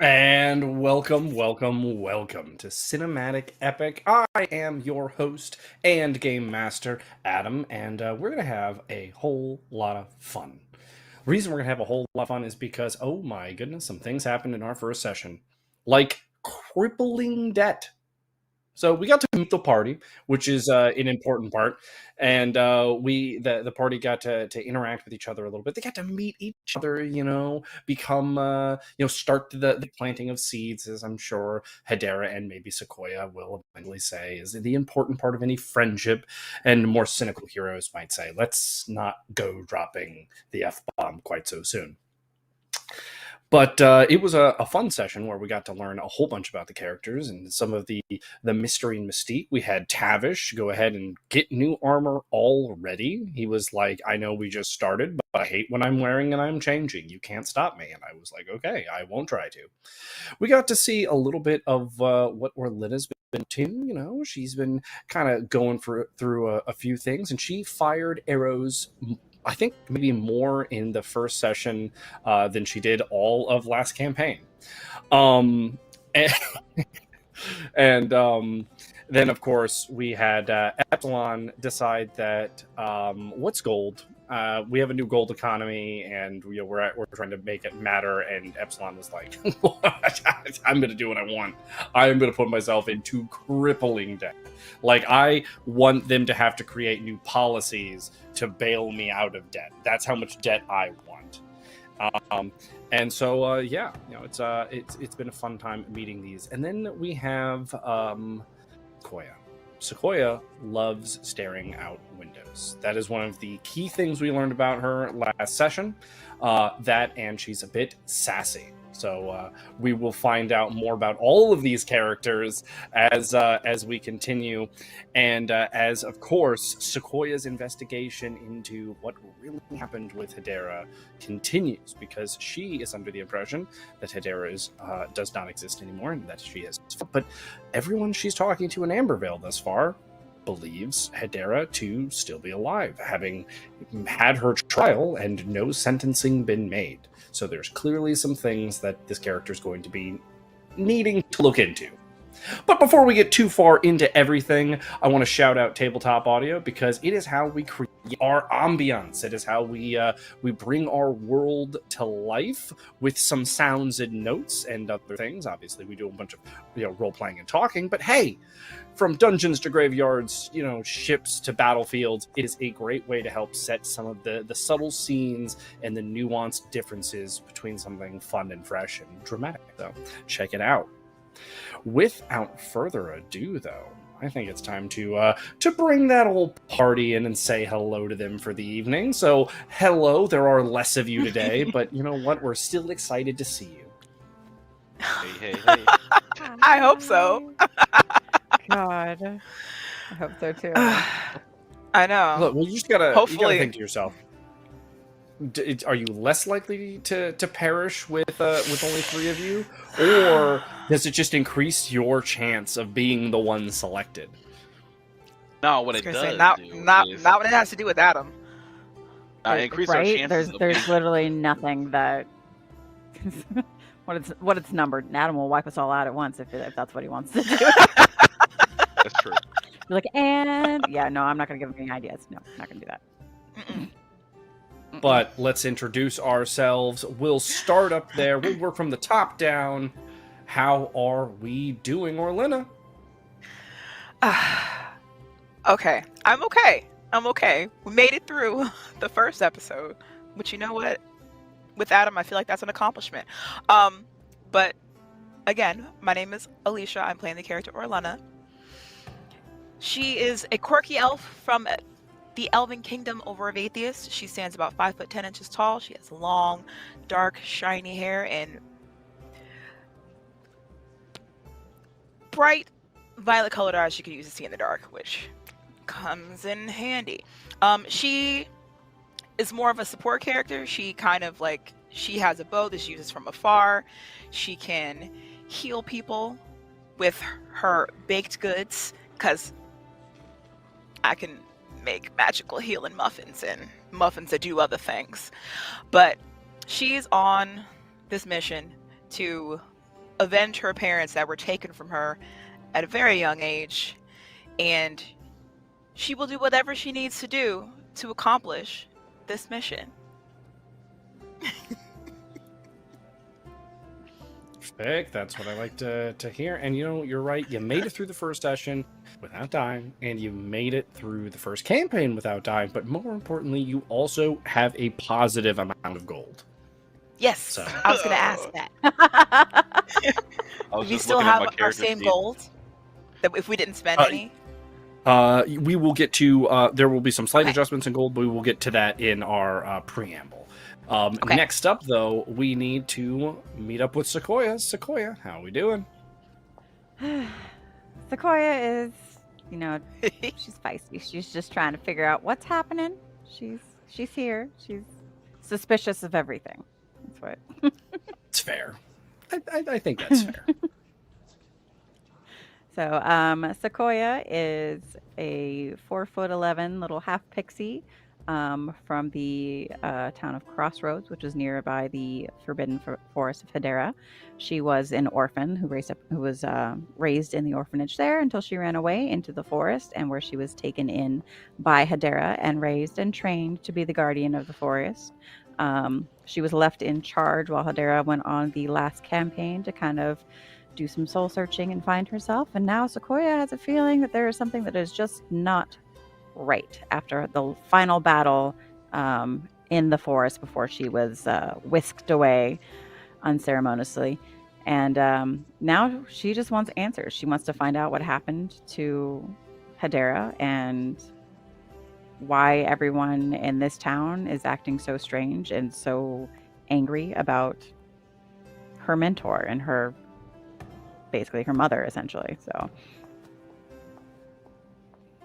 And welcome to Cinematic Epic. I am your host and game master, Adam, and we're going to have a whole lot of fun. The reason we're going to have a whole lot of fun is because, oh my goodness, some things happened in our first session. Like crippling debt. So we got to meet the party, which is an important part, and the party got to interact with each other a little bit. They got to meet each other, become start the planting of seeds, as I'm sure Hedera and maybe Sequoia will eventually say is the important part of any friendship. And more cynical heroes might say, "Let's not go dropping the F bomb quite so soon." But it was a fun session where we got to learn a whole bunch about the characters and some of the mystery and mystique. We had Tavish go ahead and get new armor already. He was like, "I know we just started, but I hate when I'm wearing and I'm changing. You can't stop me." And I was like, "Okay, I won't try to." We got to see a little bit of what Orlenna's been to. She's been kind of going through a few things, and she fired arrows. I think maybe more in the first session than she did all of last campaign. Um, and and then, of course, we had Epsilon decide that what's gold? We have a new gold economy, and we're trying to make it matter. And Epsilon was like, "I'm going to do what I want. I am going to put myself into crippling debt. Like I want them to have to create new policies to bail me out of debt. That's how much debt I want." And so yeah, it's been a fun time meeting these. And then we have Sequoia. Sequoia loves staring out windows. That is one of the key things we learned about her last session. That and she's a bit sassy. So we will find out more about all of these characters as we continue, and as of course Sequoia's investigation into what really happened with Hedera continues, because she is under the impression that Hedera does not exist anymore and that she is. But everyone she's talking to in Ambervale thus far believes Hedera to still be alive, having had her trial and no sentencing been made. So there's clearly some things that this character is going to be needing to look into. But before we get too far into everything, I want to shout out Tabletop Audio, because it is how we create our ambience. It is how we bring our world to life with some sounds and notes and other things. Obviously, we do a bunch of role playing and talking. But hey, from dungeons to graveyards, ships to battlefields, it is a great way to help set some of the subtle scenes and the nuanced differences between something fun and fresh and dramatic. So check it out. Without further ado, though, I think it's time to bring that old party in and say hello to them for the evening. So, hello, there are less of you today, but you know what? We're still excited to see you. Hey. I hope so. God. I hope so too. I know. Look, well, you gotta Hopefully. think to yourself. Are you less likely to perish with only 3 of you, or does it just increase your chance of being the one selected? No, what it does not is what it has to do with Adam. increase our Right? chances. There's literally nothing that what it's numbered. And Adam will wipe us all out at once if that's what he wants to do. That's true. You're like, and yeah, no, I'm not gonna give him any ideas. No, I'm not gonna do that. Mm-mm. But let's introduce ourselves. We'll start up there. We'll work from the top down. How are we doing, Orlenna? Okay. I'm okay. We made it through the first episode. But you know what? With Adam, I feel like that's an accomplishment. But again, my name is Alicia. I'm playing the character Orlenna. She is a quirky elf from the Elven Kingdom over of Atheist. She stands about 5'10" tall. She has long, dark, shiny hair and bright violet-colored eyes she can use to see in the dark, which comes in handy. She is more of a support character. She has a bow that she uses from afar. She can heal people with her baked goods, because I can make magical healing muffins and muffins that do other things. But she's on this mission to avenge her parents that were taken from her at a very young age, and she will do whatever she needs to do to accomplish this mission. Perfect. That's what I like to hear. And you're right. You made it through the first session without dying, and you made it through the first campaign without dying. But more importantly, you also have a positive amount of gold. Yes, So. I was going to ask that. I was Do we just still looking at have my our character same sheet. gold? That if we didn't spend any? We will get to. There will be some slight Okay. adjustments in gold, but we will get to that in our preamble. Okay. Next up, though, we need to meet up with Sequoia. Sequoia, how are we doing? Sequoia is, she's feisty. She's just trying to figure out what's happening. She's here. She's suspicious of everything. That's what. It's fair. I think that's fair. So, Sequoia is a 4'11" little half pixie from the town of Crossroads, which is nearby the Forbidden Forest of Hedera. She was an orphan who was raised in the orphanage there until she ran away into the forest, and where she was taken in by Hedera and raised and trained to be the guardian of the forest. She was left in charge while Hedera went on the last campaign to kind of do some soul searching and find herself. And now Sequoia has a feeling that there is something that is just not right after the final battle in the forest before she was whisked away unceremoniously. And now she just wants answers. She wants to find out what happened to Hedera and why everyone in this town is acting so strange and so angry about her mentor and basically her mother, essentially. So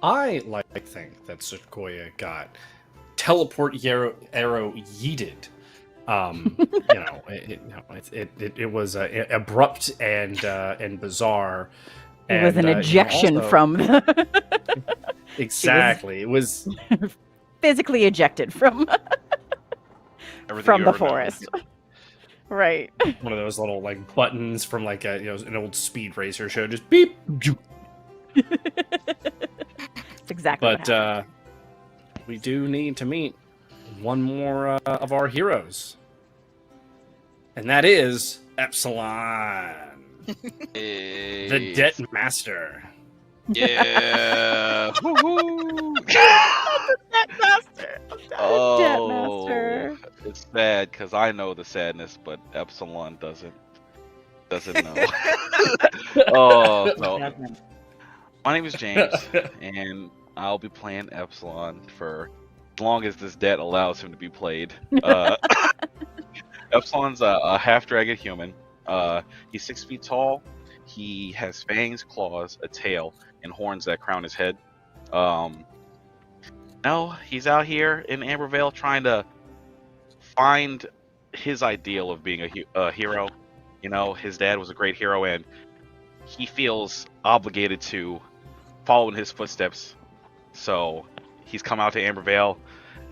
I like to think that Sequoia got teleport arrow yeeted. It was abrupt and bizarre. it was an ejection also, from exactly. It was physically ejected from Everything you the ever known. forest. Right. one of those little like buttons from like an old Speed Racer show, just beep. It's exactly what But happened. we do need to meet one more of our heroes, and that is Epsilon, Hey. the Debt Master. Yeah. Woohoo. Master. Debt Oh, Master. it's sad because I know the sadness, but Epsilon doesn't know. Oh, so Doesn't. my name is James, and I'll be playing Epsilon for as long as this debt allows him to be played. Epsilon's a half-dragon human. He's 6 feet tall. He has fangs, claws, a tail, and horns that crown his head. No, he's out here in Ambervale trying to find his ideal of being a hero. You know, his dad was a great hero, and he feels obligated to follow in his footsteps. So he's come out to Ambervale,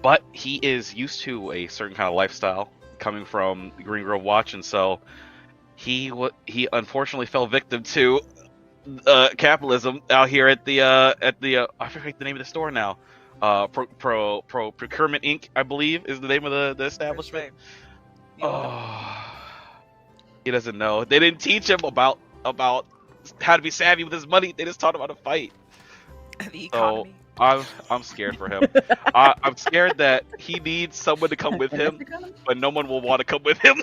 but he is used to a certain kind of lifestyle coming from the Green Grove Watch, and so he unfortunately fell victim to capitalism out here at the I forget the name of the store now. Procurement Inc. I believe is the name of the establishment. Oh, he doesn't know. They didn't teach him about how to be savvy with his money. They just taught him how to fight. The economy. I'm scared for him. I'm scared that he needs someone to come with him, but no one will want to come with him.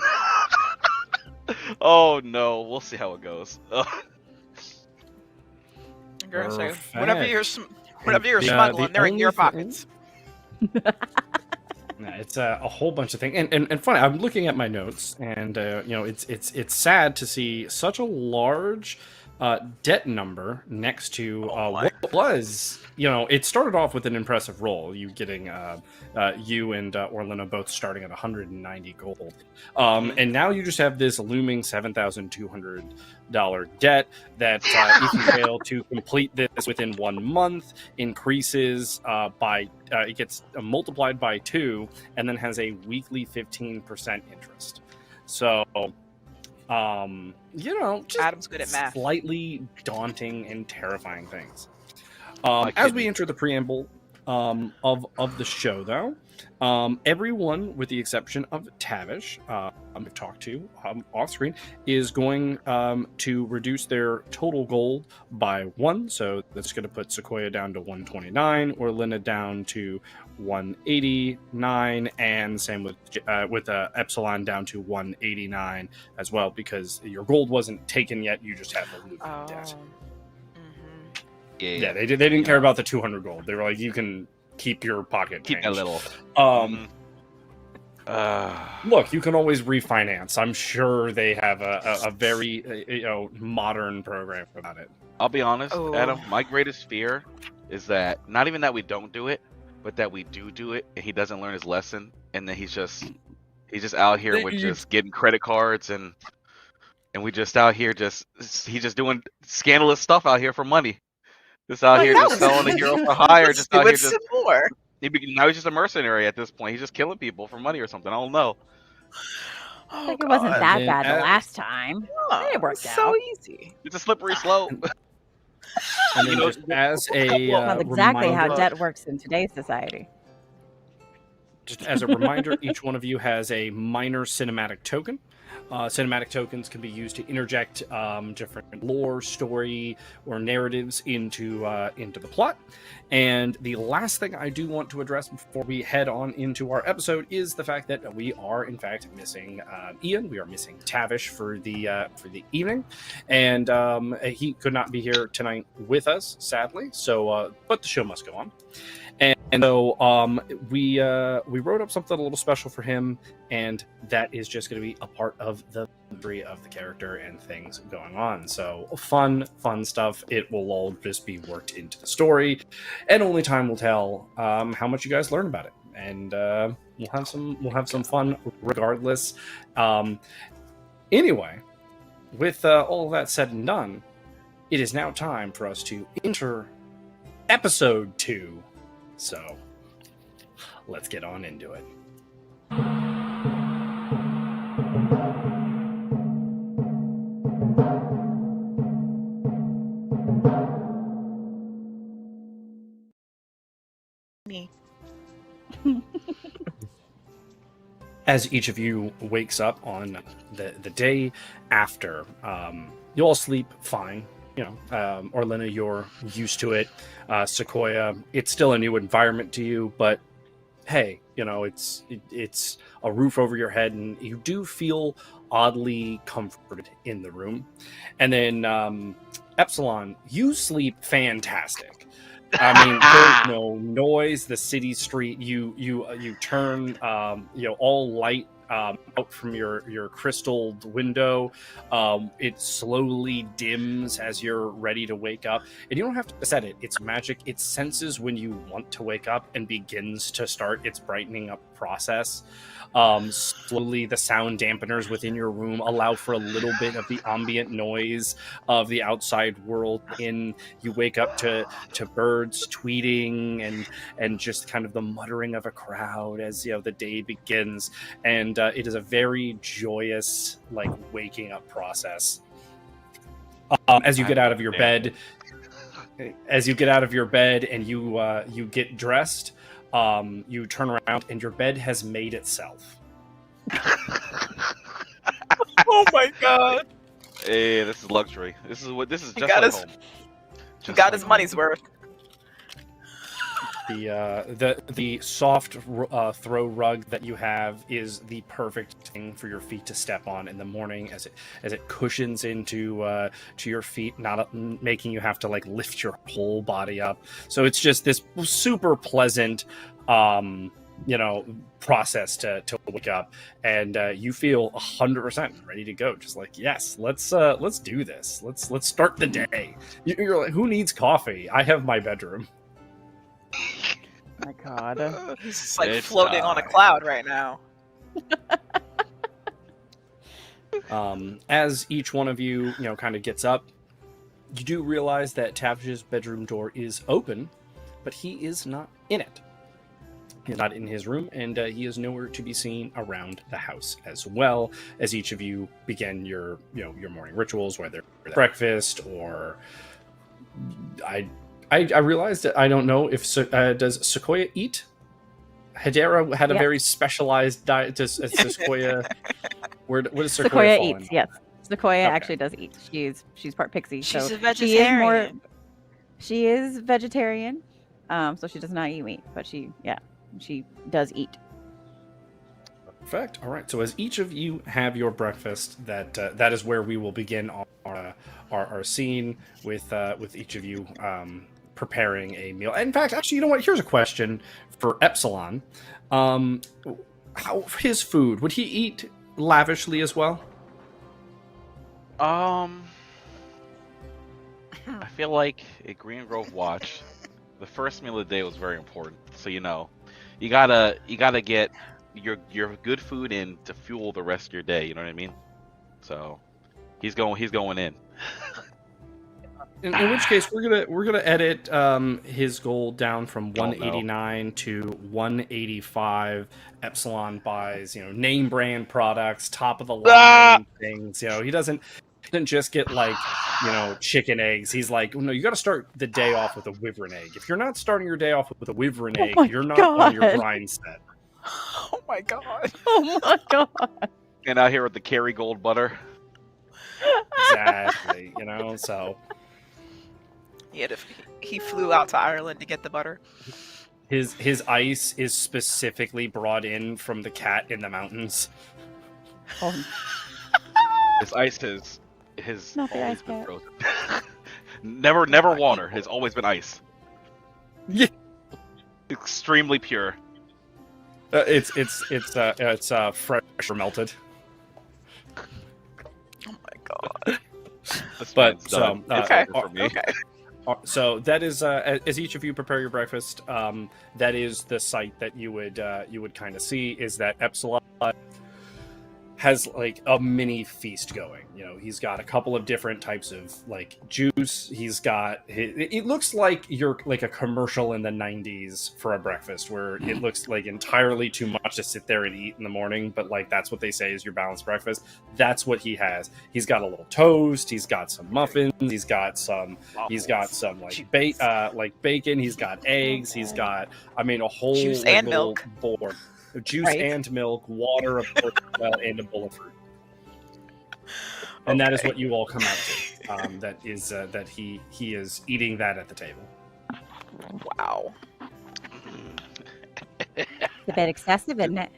Oh no, we'll see how it goes. Girl, so Perfect. whatever you're The smuggling, they're in only your thing- pockets. Yeah, it's a whole bunch of things, and funny. I'm looking at my notes, and it's sad to see such a large debt number next to what was. It started off with an impressive roll. You getting you and Orlenna both starting at 190 gold, and now you just have this looming $7,200 debt that if you fail to complete this within 1 month, increases by it gets multiplied by 2, and then has a weekly 15% interest. So Just Adam's good at math. slightly daunting and terrifying things. My As we kidney. enter the preamble of the show, though, everyone, with the exception of Tavish, I've talked to off screen, is going to reduce their total gold by 1. So that's going to put Sequoia down to 129, Orlenna down to 189, and same with Epsilon down to 189 as well, because your gold wasn't taken yet. You just have the loot debt. Yeah, they didn't care about the 200 gold. They were like, you can keep your pocket Keep change. a little. Look, you can always refinance. I'm sure they have a very modern program about it. I'll be honest, Oh. Adam. My greatest fear is that not even that we don't do it, but that we do it, and he doesn't learn his lesson, and then he's just out here with just getting credit cards, and we just out here he's just doing scandalous stuff out here for money. Just out here just selling a hero for hire. Just out here just more. now he's just a mercenary at this point. He's just killing people for money or something. I don't know. I think it wasn't that Then bad the as- last time. It worked so out. easy. It's a slippery slope. And then just as a That's exactly how reminder, debt works in today's society. just as a reminder, each one of you has a minor cinematic token. Cinematic tokens can be used to interject different lore, story, or narratives into the plot. And the last thing I do want to address before we head on into our episode is the fact that we are, in fact, missing Ian. We are missing Tavish for the evening, and he could not be here tonight with us, sadly. So, but the show must go on. And so we wrote up something a little special for him, and that is just going to be a part of the memory of the character and things going on. So fun stuff. It will all just be worked into the story, and only time will tell how much you guys learn about it. And we'll have some fun regardless. Anyway, with all of that said and done, it is now time for us to enter episode 2. So, let's get on into it. Me. As each of you wakes up on the day after, you all sleep fine. Orlenna, you're used to it. Sequoia, it's still a new environment to you, but hey, it's a roof over your head, and you do feel oddly comforted in the room. And then Epsilon, you sleep fantastic. I mean, there's no noise. The city street, you turn, all light out from your crystal window. It slowly dims as you're ready to wake up, and you don't have to set it. It's magic. It senses when you want to wake up and begins to start its brightening up process. Slowly, the sound dampeners within your room allow for a little bit of the ambient noise of the outside world. You wake up to birds tweeting and just kind of the muttering of a crowd as the day begins, and it is a very joyous waking up process. As you get out of your bed, and you get dressed. You turn around and your bed has made itself. Oh my god! Hey, this is luxury. This is just got like his- home. He got his money's worth. The soft throw rug that you have is the perfect thing for your feet to step on in the morning, as it cushions into to your feet, not making you have to lift your whole body up. So it's just this super pleasant process to wake up, and you feel 100% ready to go. Just yes, let's do this. Let's start the day. You're like, who needs coffee? I have my bedroom. My God. He's just It's floating on a cloud right now. As each one of you, kind of gets up, you do realize that Tavish's bedroom door is open, but he is not in it. He's not in his room, and he is nowhere to be seen around the house as well. As each of you begin your morning rituals, whether breakfast or I realized that I don't know if does Sequoia eat. Hedera had a very specialized diet. Does Sequoia? What does Sequoia fall eats. in? Yes, Sequoia Okay. actually does eat. She's part pixie. She's so a vegetarian. She is vegetarian. So she does not eat meat, but she does eat. Perfect. All right. So as each of you have your breakfast, that is where we will begin our scene with each of you preparing a meal. In fact, actually, you know what? Here's a question for Epsilon. How his food? Would he eat lavishly as well? I feel like at Green Grove Watch, the first meal of the day was very important. So you gotta get your good food in to fuel the rest of your day. You know what I mean? So he's going in. In which case, we're gonna edit his goal down from 189 to 185. Epsilon buys name brand products, top of the line things. He doesn't just get like chicken eggs. He's like, no, you got to start the day off with a wyvern egg. If you're not starting your day off with a wyvern egg, you're not on your grind set. Oh my god! Oh my god! And out here with the Kerrygold butter. Exactly. So. He flew out to Ireland to get the butter. His ice is specifically brought in from the cat in the mountains. Oh. His ice has Not the always ice been cat. frozen. never water. Has always been ice. Yeah. Extremely pure. It's fresh or melted. Oh my god! But It's done. It's okay. over for me. Okay. So that is as each of you prepare your breakfast. That is the sight that you would kind of see is that Epsilon has like a mini feast going. He's got a couple of different types of like juice. He's got it looks like you're like a commercial in the 90s for a breakfast where it looks like entirely too much to sit there and eat in the morning, but like that's what they say is your balanced breakfast. That's what he has. He's got a little toast, he's got some muffins, he's got some like bacon, he's got eggs, he's got a whole Juice like, and little milk. board. Juice Right. and milk, water, of course, as well, and a bowl of fruit. And that is what you all come out to. That is that he is eating that at the table. Wow. It's a bit excessive, isn't it?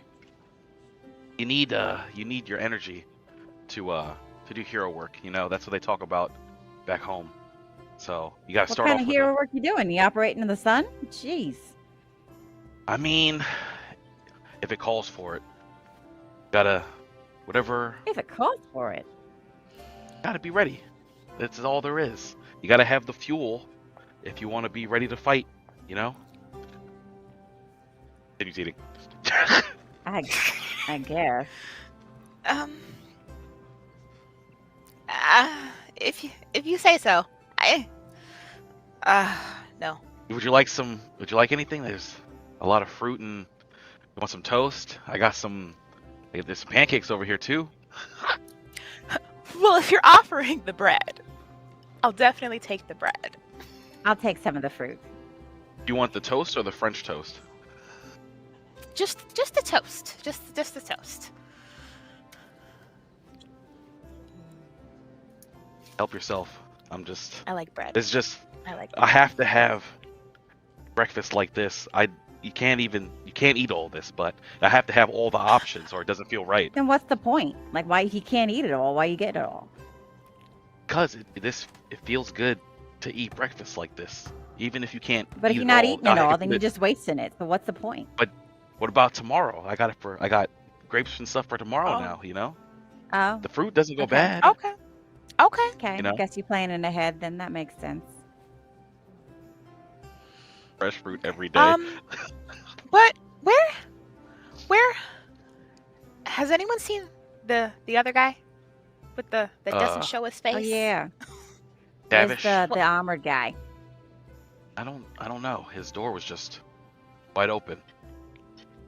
You need your energy to do hero work. That's what they talk about back home. So you gotta What start kind off of with hero work you doing? You operating in the sun? Jeez. if it calls for it, gotta whatever. If it calls for it. Gotta be ready. That's all there is. You gotta have the fuel if you want to be ready to fight. Continues eating. I guess. If you say so. No. Would you like anything? There's a lot of fruit and you want some toast? There's some pancakes over here too. Well, if you're offering the bread, I'll definitely take the bread. I'll take some of the fruit. Do you want the toast or the French toast? Just the toast. Just the toast. Help yourself. I like bread. It's just I like I have to have breakfast like this. You can't eat all this, but I have to have all the options or it doesn't feel right. Then what's the point? Like, why he can't eat it all? Why you get it all? Because it feels good to eat breakfast like this, even if you can't. But if eat you're it not all. eating it all, then you're just wasting it. So what's the point? What about tomorrow? I got grapes and stuff for tomorrow now. Oh, The fruit doesn't go Okay. bad. Okay. okay. You know? I guess you're planning ahead. Then that makes sense. Fresh fruit every day. But where has anyone seen the other guy with that doesn't show his face? Oh yeah, Tavish. There's the armored guy. I don't know. His door was just wide open.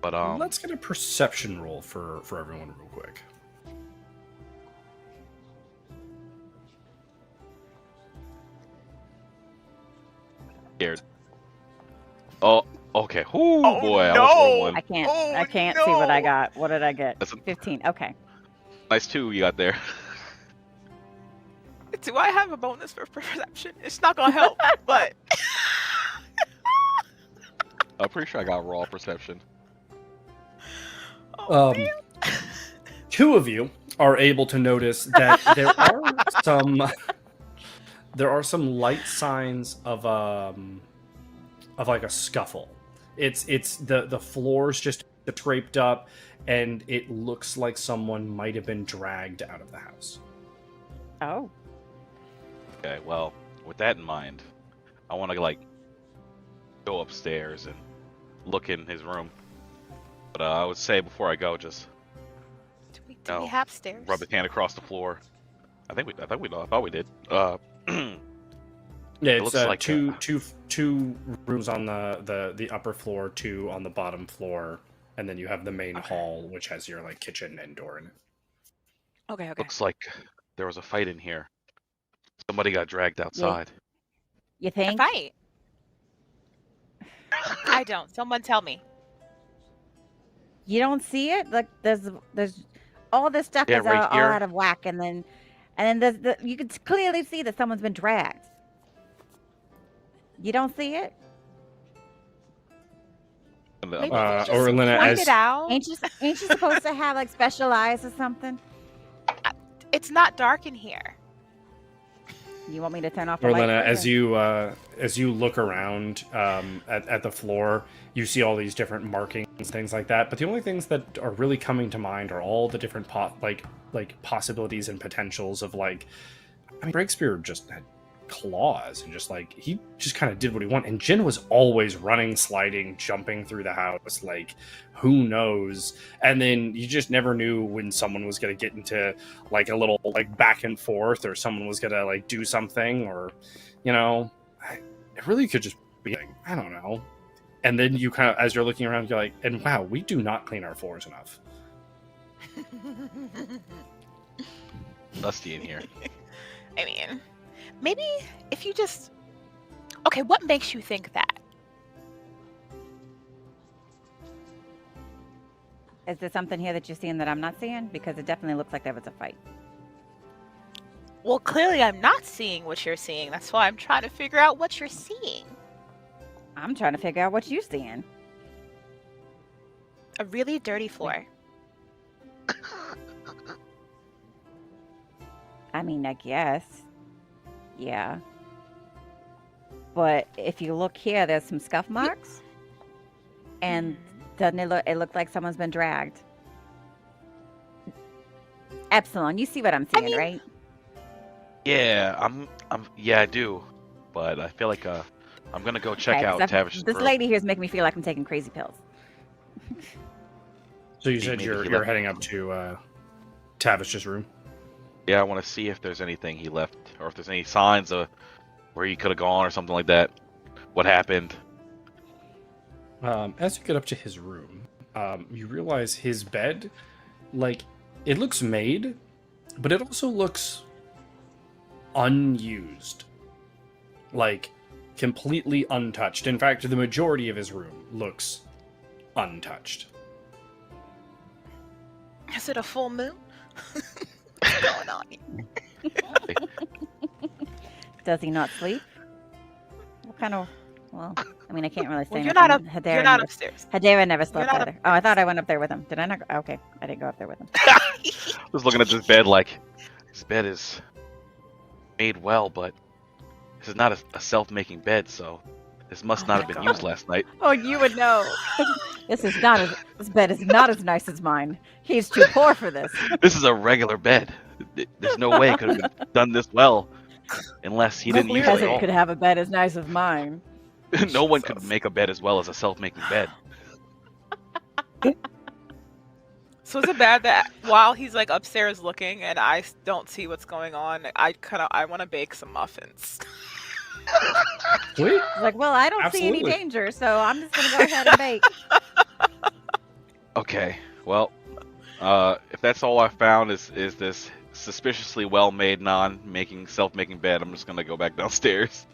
But let's get a perception roll for everyone real quick. scared. Oh, okay. Ooh, Oh, boy, I no. almost rolled one. I can't see what I got. What did I get? That's a 15. Okay. nice 2 you got there. Do I have a bonus for perception? It's not gonna help, but I'm pretty sure I got raw perception. oh, man. 2 of you are able to notice that there are some light signs of like a scuffle. It's the floor's just scraped up, and it looks like someone might have been dragged out of the house. Oh. Okay, well, with that in mind, I want to like go upstairs and look in his room. But I would say before I go, just Do we have stairs? rub his hand across the floor. I thought we did. Yeah, It it's looks like two rooms on the upper floor, 2 on the bottom floor, and then you have the main hall, which has your like kitchen and door in it. Okay. Looks like there was a fight in here. Somebody got dragged outside. You A think? fight. I don't. Someone tell me. You don't see it? Like there's all this stuff Yeah, is right all here. out of whack, and then there's you can clearly see that someone's been dragged. You don't see it? Maybe you just Orlenna, Point as it out. Ain't you supposed to have like special eyes or something? It's not dark in here. You want me to turn off the light? Orlenna, for you? as you look around at the floor, you see all these different markings, things like that. But the only things that are really coming to mind are all the different possibilities and potentials of like. I mean, Breakspear just had claws and just like he just kind of did what he wanted. And Jin was always running, sliding, jumping through the house. Like, who knows? And then you just never knew when someone was gonna get into like a little like back and forth, or someone was gonna like do something, or it really could just be like, I don't know. And then you kind of, as you're looking around, you're like, and wow, we do not clean our floors enough. Dusty in here. I mean, maybe if you just. Okay, what makes you think that? Is there something here that you're seeing that I'm not seeing? Because it definitely looks like there was a fight. Well, clearly I'm not seeing what you're seeing. That's why I'm trying to figure out what you're seeing. I'm trying to figure out what you're seeing. A really dirty floor. I mean, I guess. Yeah. But if you look here, there's some scuff marks. And doesn't it look like someone's been dragged? Epsilon, you see what I'm seeing, right? Yeah, yeah, I do. But I feel like I'm gonna go check Okay, out 'cause Tavish's this room. lady here is making me feel like I'm taking crazy pills. So you said Maybe you're he left- heading up to Tavish's room. Yeah, I want to see if there's anything he left, or if there's any signs of where he could have gone, or something like that. What happened? As you get up to his room, you realize his bed, like, it looks made, but it also looks unused. Like, completely untouched. In fact, the majority of his room looks untouched. Is it a full moon? What's going on here? Does he not sleep? What kind of... Well, I mean, I can't really say Well, you're nothing. not up. You're not upstairs. Hadera never slept not either. Oh, I thought I went up there with him. Did I not? Okay, I didn't go up there with him. Just looking at this bed, like this bed is made well, but this is not a self-making bed, so this must not have been used last night. Oh, you would know. This bed is not as nice as mine. He's too poor for this. This is a regular bed. There's no way it could have been done this well, unless he didn't use it at Peasant all. could have a bed as nice as mine. No one could make a bed as well as a self-making bed. So is it bad that while he's like upstairs looking and I don't see what's going on, I want to bake some muffins. Sweet. Like, well, I don't see Absolutely. any danger, so I'm just gonna go ahead and bake. Okay, well, if that's all I found is this suspiciously well-made, self-making bed, I'm just gonna go back downstairs,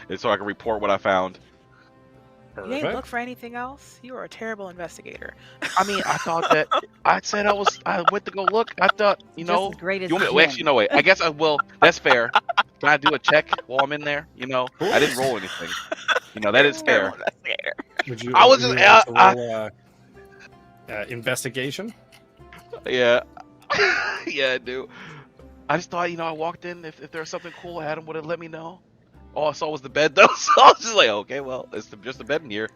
and so I can report what I found. You ain't Perfect. look for anything else? You are a terrible investigator. I mean, I thought that I said I went to go look. I thought, you Just know, as great as you want me? Jin. Well, actually, no, wait. I guess I will. That's fair. Can I do a check while I'm in there? You know, I didn't roll anything. You know, that is fair. Terrible investigator. Would you? I was would just, you like to roll investigation? yeah, yeah, I do. I just thought, I walked in. If there was something cool, Adam would have let me know. All I saw was the bed, though. So I was just like, okay, well, it's just a bed in here.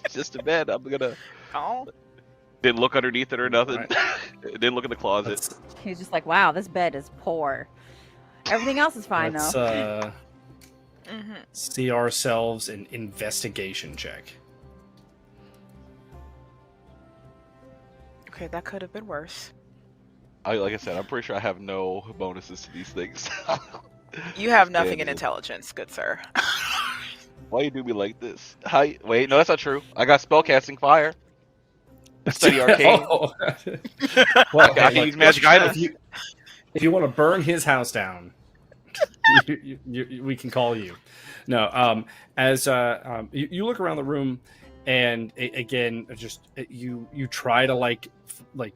It's just a bed. I'm gonna. Oh, Didn't look underneath it or nothing. Right. Didn't look in the closet. Let's, He's just like, wow, this bed is poor. Everything else is fine let's though. see ourselves an investigation check. okay, that could have been worse. Like I said, I'm pretty sure I have no bonuses to these things. You have nothing in Standard. intelligence, good sir. Why you do me like this? Wait, no, that's not true. I got spellcasting fire. Study arcane. Oh. Well, I can use magic items. If you want to burn his house down, we can call you. No, as you look around the room, and again, just you try to like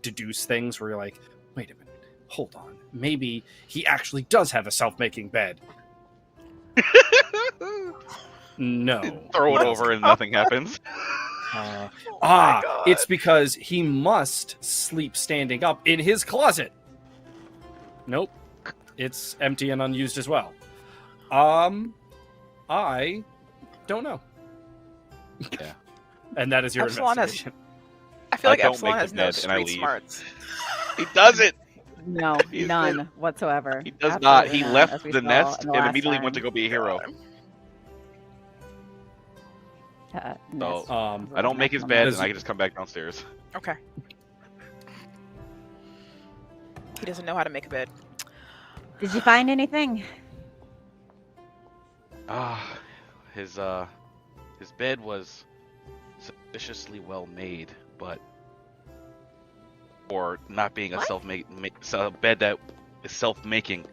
deduce things where you're like, wait a minute, hold on, maybe he actually does have a self-making bed. No, Throw it over and nothing happens. God. It's because he must sleep standing up in his closet. Nope, it's empty and unused as well. I don't know. Yeah. And that is your Epsilon has- investigation. I feel like I don't Epsilon make has the no bed and I street leave. smarts. He doesn't. No, He's none whatsoever. He does not. Absolutely He none, left as we the saw nest in the and last immediately went to time. go be a hero. Nest So, Um, was I don't make his maximum. bed, As- and I can just come back downstairs. Okay. He doesn't know how to make a bed. Did you find anything? His bed was suspiciously well made, but for not being a What? a bed that is self-making,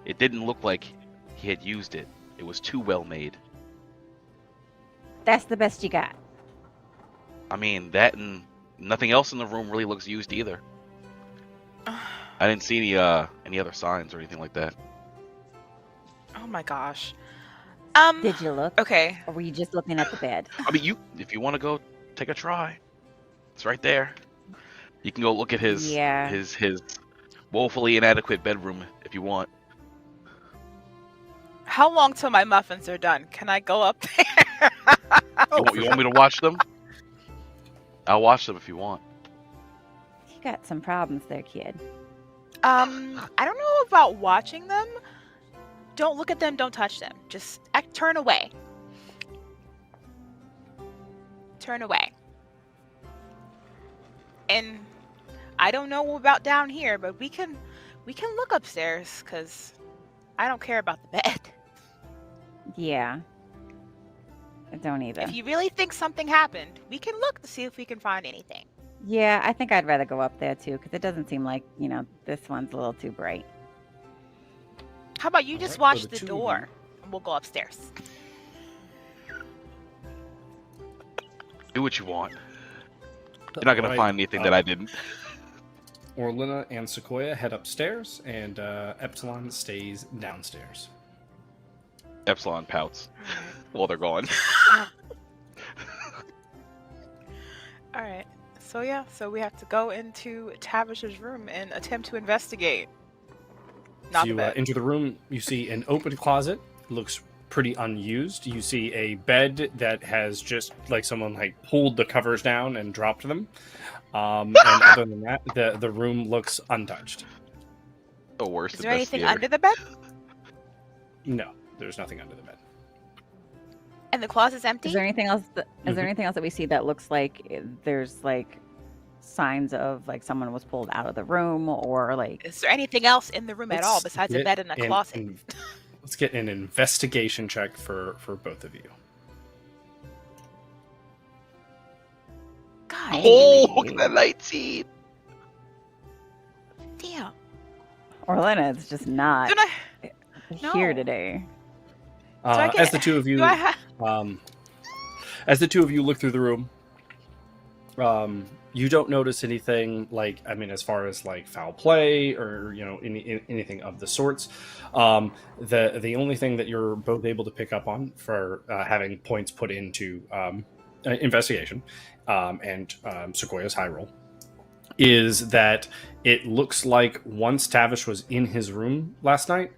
it didn't look like he had used it. It was too well made. That's the best you got. I mean, that and nothing else in the room really looks used either. I didn't see any other signs or anything like that. Oh my gosh. Did you look? Okay. Or were you just looking at the bed? I mean, if you want to go take a try, it's right there. You can go look at his Yeah. his woefully inadequate bedroom if you want. How long till my muffins are done? Can I go up there? You want me to watch them? I'll watch them if you want. You got some problems there, kid. I don't know about watching them. Don't look at them. Don't touch them. Just turn away. Turn away. And I don't know about down here, but we can look upstairs because I don't care about the bed. Yeah. I don't either. If you really think something happened, we can look to see if we can find anything. Yeah, I think I'd rather go up there too, because it doesn't seem like, this one's a little too bright. How about you All just right, watch for the the two of door you. and we'll go upstairs. Do what you want. You're not gonna Alright, find anything that I didn't. Orlenna and Sequoia head upstairs, and Epsilon stays downstairs. Epsilon pouts while they're gone. All right. So yeah, so we have to go into Tavish's room and attempt to investigate. Not the You bed. enter the room, you see an open closet, looks pretty unused. You see a bed that has just someone pulled the covers down and dropped them. And other than that, the room looks untouched. The worst. Is there anything investigator. under the bed? No, there's nothing under the bed. And the closet's empty? Is there anything else? Is Mhm. there anything else that we see that looks like there's signs of someone was pulled out of the room, or Is there anything else in the room at all Let's besides a get bed and a closet? Let's get an investigation check for both of you. God, Oh, look at that 19. Damn. Orlenna is just not Then here No. today. I As the two of you, do I have? as the two of you look through the room, you don't notice anything as far as like foul play or anything of the sorts. The only thing that you're both able to pick up on for having points put into investigation and Sequoia's high roll is that it looks like once Tavish was in his room last night,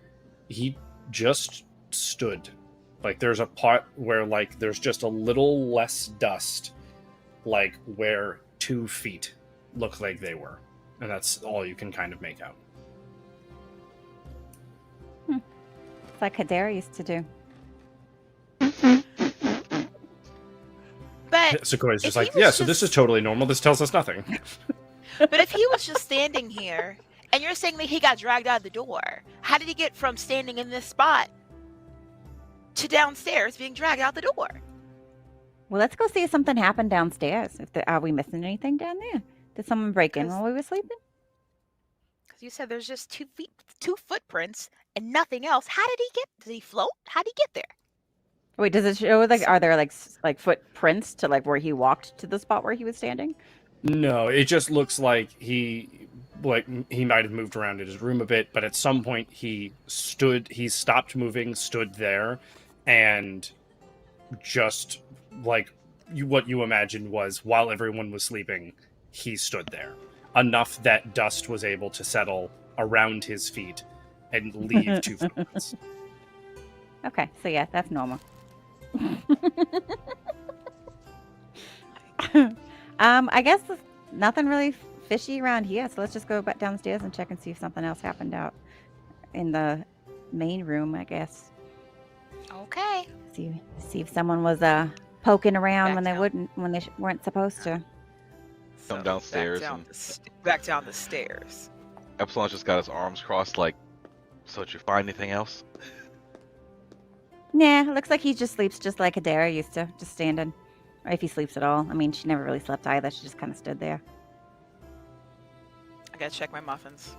he just stood. Like there's a part where like there's just a little less dust, like where 2 feet look like they were, and that's all you can kind of make out. It's like Hadera used to do. But Sequoia's just if he like, was yeah, so this is totally normal. This tells us nothing. but if he was just standing here, and you're saying that he got dragged out the door, how did he get from standing in this spot to downstairs being dragged out the door? Well, let's go see if something happened downstairs. Are we missing anything down there? Did someone break in while we were sleeping? Because you said there's just 2 footprints and nothing else. How did he get? Did he float? How did he get there? Wait, does it show like are there like footprints to like where he walked to the spot where he was standing? No, it just looks like he might have moved around in his room a bit, but at some point he stopped moving, stood there, and just like what you imagined was while everyone was sleeping, he stood there. Enough that dust was able to settle around his feet and leave 2 footprints. Okay, so yeah, that's normal. I guess nothing really fishy around here, so let's just go back downstairs and check and see if something else happened out in the main room, I guess. Okay. See if someone was poking around Back when they down. weren't supposed to. Come downstairs Back down the stairs. Epsilon's just got his arms crossed like, so did you find anything else? Nah, it looks like he just sleeps just like Hadera used to, just standing. Or if he sleeps at all. I mean, she never really slept either. She just kind of stood there. I gotta check my muffins.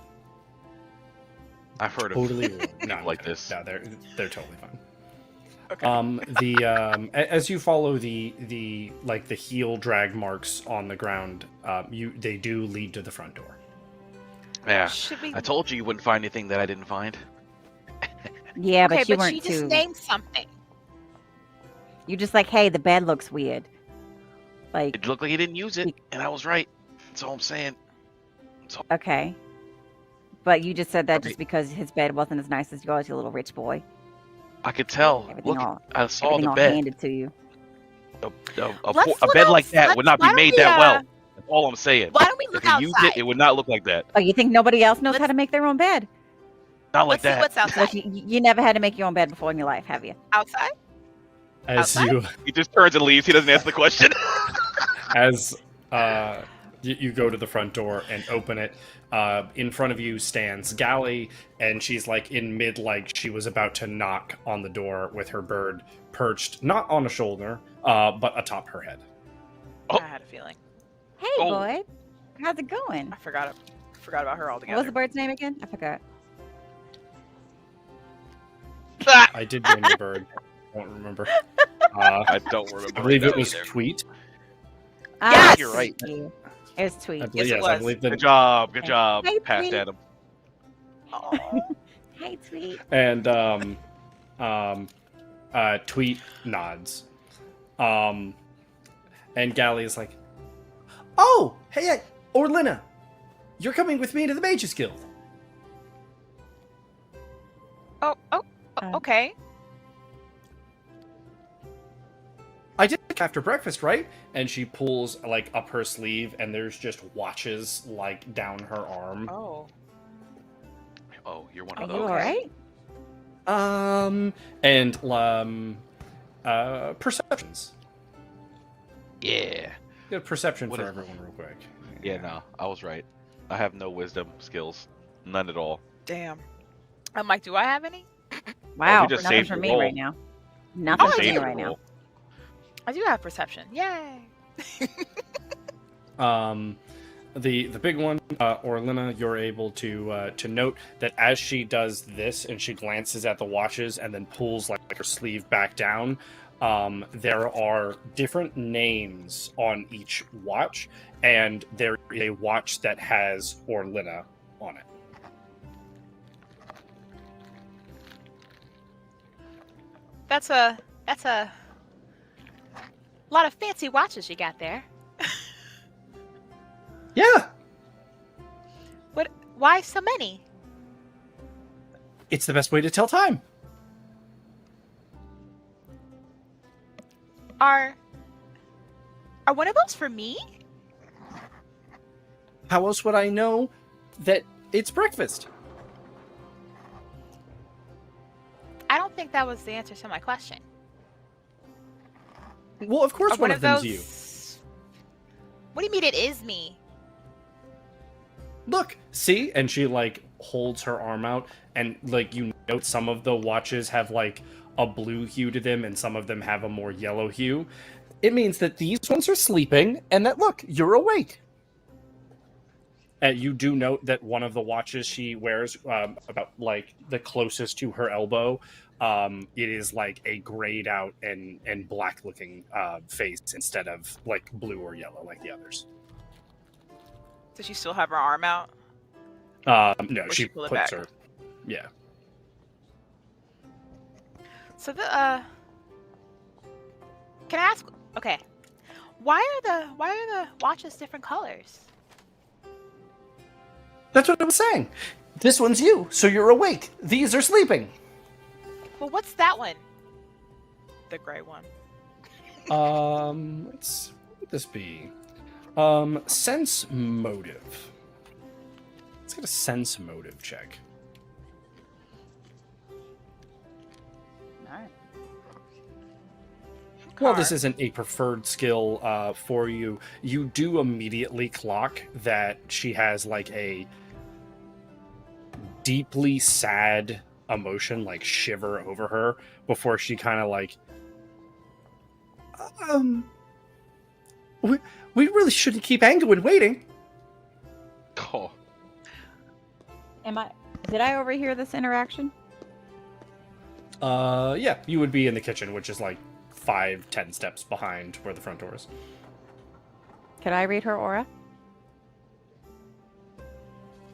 I've heard of Totally not like this. No, they're totally fine. Okay. As you follow the heel drag marks on the ground, they do lead to the front door. Yeah, Should we? I told you wouldn't find anything that I didn't find. Yeah, Okay, but you but weren't she just too. named something. You just like, hey, the bed looks weird. Like, It looked like he didn't use it, and I was right. That's all I'm saying. okay. But you just said that Okay. just because his bed wasn't as nice as yours, you little rich boy. I could tell. Everything Look, all, I saw everything the all bed. handed to you. A bed like that would not be made that well. That's all I'm saying. Why don't we If look he used outside? it would not look like that. Oh, you think nobody else knows how Let's- to make their own bed? Not like Let's see that. what's Like, outside. you never had to make your own bed before in your life, have you? Outside? As Outside? He just turns and leaves. He doesn't answer the question. you go to the front door and open it, in front of you stands Galley, and she's like in mid, like she was about to knock on the door with her bird perched not on a shoulder, but atop her head. Oh. I had a feeling. Hey, Oh. boy. How's it going? I forgot about her What altogether. was the bird's name again? I forgot. I did name the bird. I don't remember. I don't remember. I believe that it was either. Tweet. Yes! You're right. It was Tweet. I believe, Yes, it yes, I was. believe Good that. job. Good job. Hey, Passed Tweet. at him. Aw. Hey, Tweet. And Tweet nods. And Galley is like, "Oh, hey, Orlenna, you're coming with me to the Mages Guild." Okay. I did it after breakfast, right? And she pulls like up her sleeve, and there's just watches like down her arm. Oh. Oh, you're one Are of you those. alright? And perceptions. Yeah. Get a perception What for is- everyone, real quick. Yeah, no, I was right. I have no wisdom skills. None at all. Damn. I'm like, do I have any? Wow, you just nothing saved for your me roll. right now. Nothing Oh, for I me do. right now. I do have perception. Yay. The big one, Orlenna, you're able to note that as she does this and she glances at the watches and then pulls like her sleeve back down, there are different names on each watch, and there is a watch that has Orlenna on it. That's a lot of fancy watches you got there. Yeah, Why so many? it's the best way to tell time. Are one of those for me? How else would I know that it's breakfast? I don't think that was the answer to my question. Well, of course Are one of them's you. What do you mean it is me? Look, see? And she like holds her arm out, and like you note some of the watches have like a blue hue to them and some of them have a more yellow hue. It means that these ones are sleeping and that, look, you're awake. And you do note that one of the watches she wears, about like the closest to her elbow, it is like a grayed out and black looking face instead of like blue or yellow like the others. Does she still have her arm out? No, Or she she pull it puts back? her. Yeah. So can I ask? Okay, why are the watches different colors? That's what I was saying. This one's you, so you're awake. These are sleeping. Well, what's that one? The gray one. What would this be? Sense motive. Let's get a sense motive check. Alright. Well, this isn't a preferred skill for you. You do immediately clock that she has like a deeply sad emotion, like shiver over her before she kind of like, we really shouldn't keep Anguin waiting. Oh, Did I overhear this interaction? Yeah, you would be in the kitchen, which is like 5-10 steps behind where the front door is. Could I read her aura?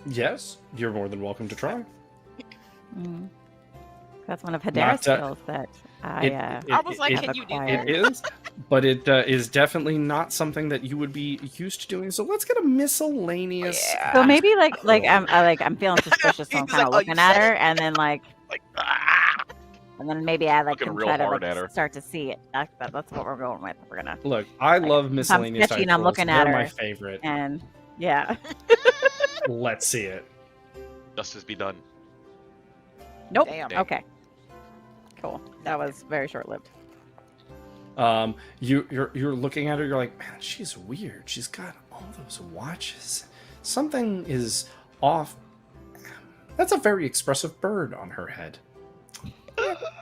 Yes, you're more than welcome to try. Mm. That's one of Hedera's Not, skills that I I was like, have can you do acquired. It is, but it is definitely not something that you would be used to doing. So let's get a miscellaneous. Yeah. So maybe I'm feeling suspicious, so I'm He's kind of like, "Oh, you looking at said her, it." and then and then maybe I Looking can real try to hard at her. start to see it. That's what we're going with. We're gonna Look, I love miscellaneous. sketchy and dice I'm rolls. looking at They're my her. favorite. and yeah. Let's see it. justice be done. Nope. Damn. Okay. Cool. That was very short-lived. You're looking at her. You're like, man, she's weird. She's got all those watches. Something is off. That's a very expressive bird on her head.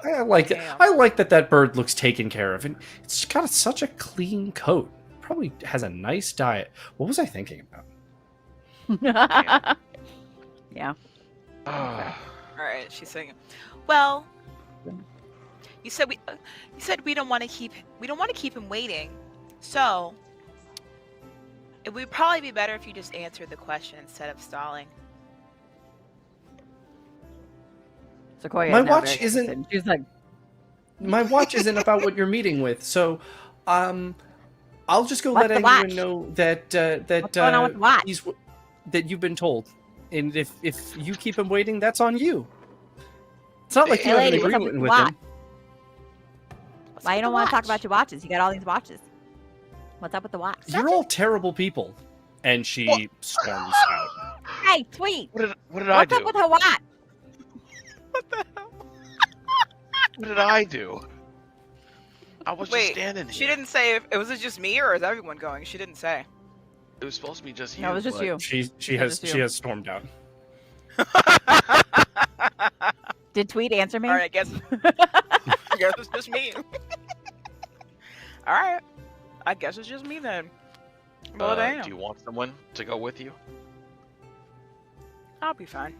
I like it. Damn. I like that bird looks taken care of, and it's got such a clean coat. Probably has a nice diet. What was I thinking about? Yeah. Alright, she's saying, Well, you said we don't want to keep him waiting. So it would probably be better if you just answered the question instead of stalling. Sequoia My is now watch very isn't- interested. She's like, My watch isn't about what you're meeting with, so I'll just go What's let the anyone watch? know that What's going on with the watch? that you've been told, and if you keep him waiting, that's on you. It's not like Hey, you have lady, an what's up agreement with with the him. What's why you with don't the want to talk watch? about your watches? You got all these watches. What's up with the watch? You're all terrible people. And she storms out. Hey, Tweet. What did I What's do? up with her watch? What did I do? I was just Wait, standing here. she didn't say if it was just me or is everyone going? She didn't say. It was supposed to be just you. No, it was just but- you. She It's just you. has stormed out. Did Tweet answer me? Alright, I guess it's just me. Alright. I guess it's just me then. Well, damn. Do you want someone to go with you? I'll be fine.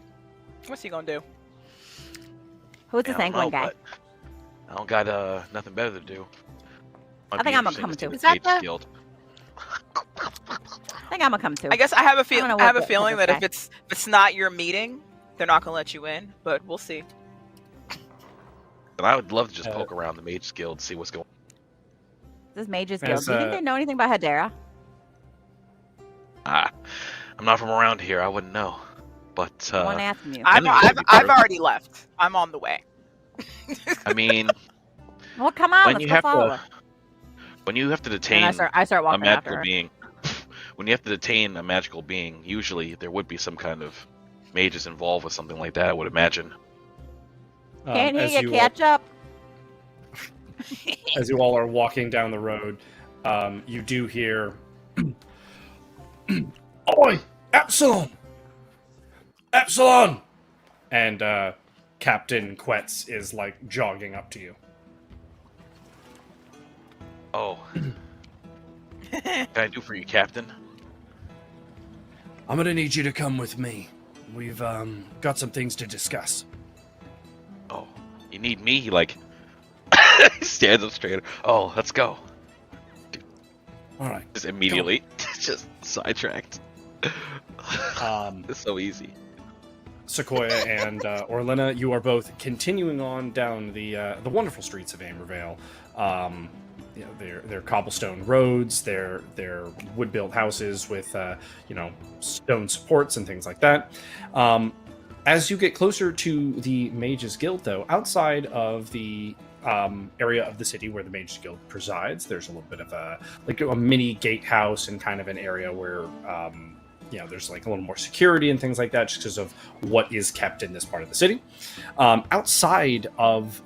What's he gonna do? Who's the Man, I don't sanguine know, guy? but I don't got nothing better to do. I think I'm gonna come too. Is that the- Guild. I think I'm gonna come too. I guess I have a don't know I have a what feeling this that guy- if it's not your meeting, they're not gonna let you in. But we'll see. And I would love to just Uh, poke around the Mages Guild, see what's going. This is Mages As, Guild. Do you think they know anything about Hedera? I'm not from around here. I wouldn't know. But I want to ask you. I've Doesn't it I've be already left. I'm on the way. I mean, Well, come on, when let's you go have follow to, her. when you have to And detain I start a walking after magical her. being, when you have to detain a magical being, usually there would be some kind of mages involved with something like that. I would imagine. Can't as hear you, you all- catch up. as you all are walking down the road, you do hear, "Oi, Epsilon! Epsilon!" And Captain Quetz is like jogging up to you. Oh, what can I do for you, Captain? I'm gonna need you to come with me. We've got some things to discuss. Oh, you need me? He like he stands up straight. Oh, let's go. All right. Just immediately, just sidetracked. It's so easy. Sequoia and Orlenna, you are both continuing on down the wonderful streets of Ambervale. You know, their cobblestone roads, their wood-built houses with stone supports and things like that. As you get closer to the Mages Guild, though, outside of the area of the city where the Mages Guild presides, there's a little bit of a mini gatehouse and kind of an area where there's like a little more security and things like that, just because of what is kept in this part of the city. Outside of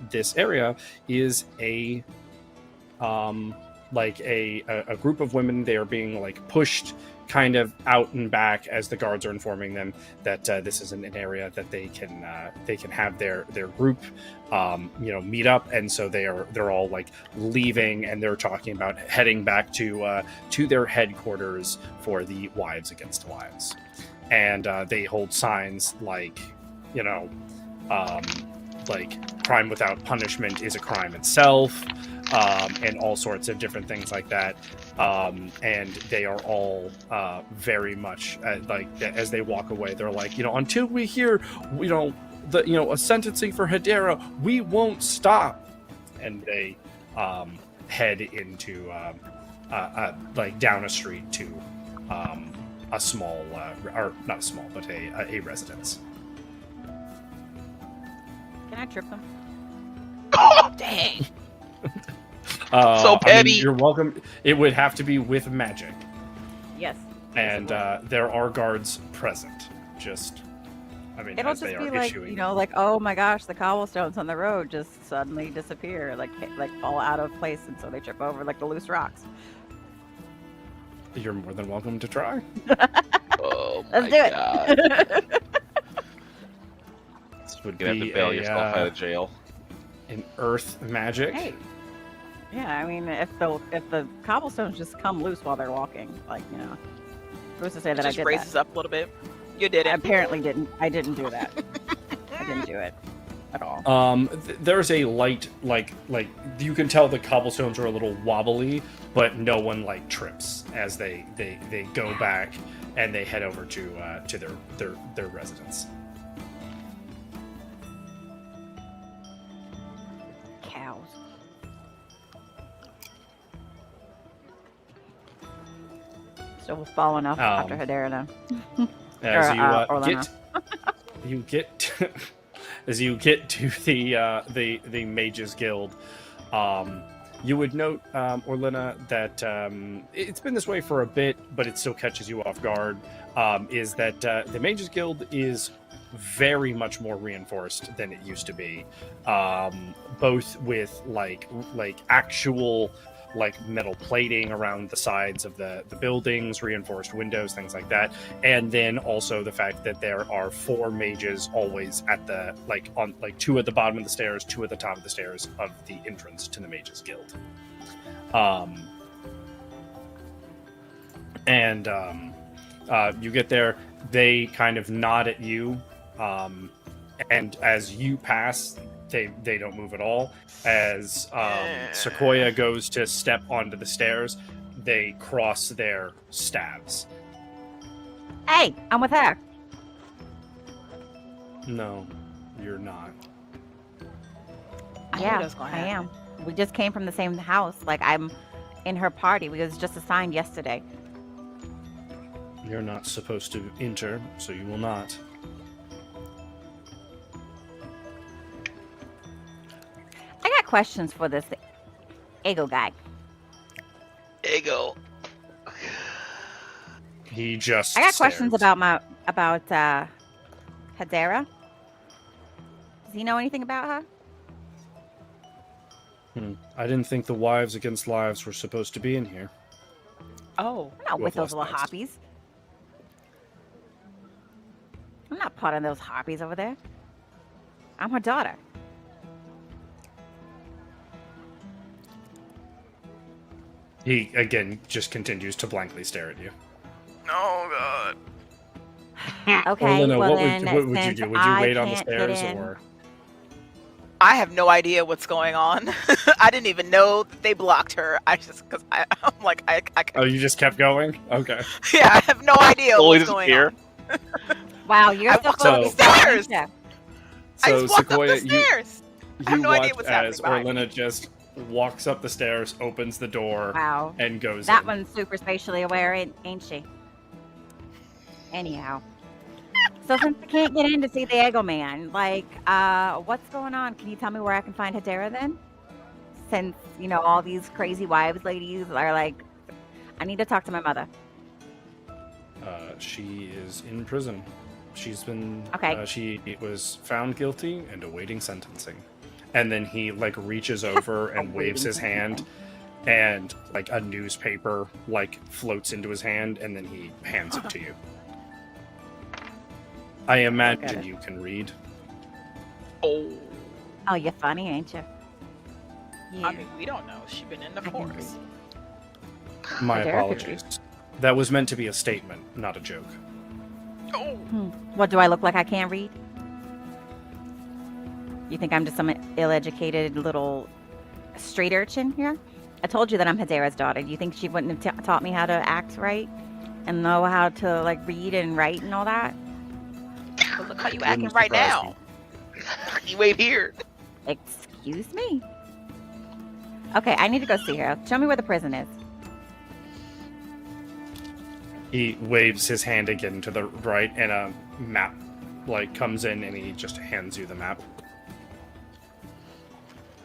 this area is a group of women. They are being like pushed kind of out and back as the guards are informing them that this isn't an area that they can have their group meet up, and so they're all like leaving, and they're talking about heading back to their headquarters for the Wives Against Wives, and they hold signs like like crime without punishment is a crime itself, and all sorts of different things like that. And they are all very much as they walk away, they're like, until we hear, a sentencing for Hedera, we won't stop. And they head into like down a street to a small, or not a small, but a residence. Can I trip them? Oh, dang. So petty. You're welcome. It would have to be with magic, Yes. and there are guards present. It'll as just they be are like, issuing. like, oh my gosh, the cobblestones on the road just suddenly disappear, like fall out of place, and so they trip over like the loose rocks. You're more than welcome to try. Oh my Let's do it. God. This would You're gonna have be to bail yourself out of jail. an earth magic. Hey. Yeah, I mean, if the cobblestones just come loose while they're walking, who's to say that I Just did raises that? up a little bit. You did I it. apparently didn't. I didn't do that. I didn't do it at all. There's a light, like you can tell the cobblestones are a little wobbly, but no one like trips as they go back and they head over to their residence. Cows. So we're following up after Hedera then. As Orlenna. you get as you get to the Mages Guild, you would note, Orlenna, that it's been this way for a bit, but it still catches you off guard. Is that the Mages Guild is very much more reinforced than it used to be, both with like actual like metal plating around the sides of the buildings, reinforced windows, things like that, and then also the fact that there are 4 mages always at the on 2 at the bottom of the stairs, 2 at the top of the stairs of the entrance to the Mages Guild. And you get there, they kind of nod at you, and as you pass, they don't move at all. As Sequoia goes to step onto the stairs, they cross their stabs. Hey, I'm with her. No, you're not. I knew Yeah, that was gonna I happen. am. We just came from the same house. Like, I'm in her party. We was just assigned yesterday. You're not supposed to enter, so you will not. I got questions for this Ego guy. Ego. He just I got questions stares. about Hedera. Does he know anything about her? I didn't think the Wives Against Lives were supposed to be in here. Oh. I'm not You with have those lost little knives. harpies. I'm not part of those harpies over there. I'm her daughter. He, again, just continues to blankly stare at you. Oh god. Okay, Orlenna, well what then, would you since do? Would you I wait on the can't get stairs, in- or...? I have no idea what's going on. I didn't even know that they blocked her. I'm like, Oh, you just kept going? Okay. yeah, I have no idea Slowly what's going disappear. on. Wow, you're I so walked up full the of stuff, stairs. aren't ya? I So, just walked Sequoia, up the stairs. I have you no idea watch what's happening as behind me. Orlenna just walks up the stairs, opens the door, Wow, and goes that in. one's super spatially aware, ain't she? Anyhow. So since I can't get in to see the Ego Man, like, what's going on? Can you tell me where I can find Hedera then? Since, you know, all these crazy wives ladies are like, I need to talk to my mother. She is in prison. She's been... Okay. She was found guilty and awaiting sentencing. And then he, like, reaches over and waves his hand, and, like, a newspaper, like, floats into his hand, and then he hands it to you. I imagine it. you can read. Oh. Oh, you're funny, ain't you? Yeah. I mean, we don't know. She's been in the can forest. My Hedera could apologies. That was meant to be a statement, not a joke. Oh. What, do I look like I can't read? You think I'm just some ill-educated little street urchin here? I told you that I'm Hedera's daughter. Do you think she wouldn't have taught me how to act right? And know how to, like, read and write and all that? But look how you Wouldn't acting right surprise now. You wait here. Excuse me? Okay, I need to go see her. Show me where the prison is. He waves his hand again to the right, and a map, like, comes in, and he just hands you the map.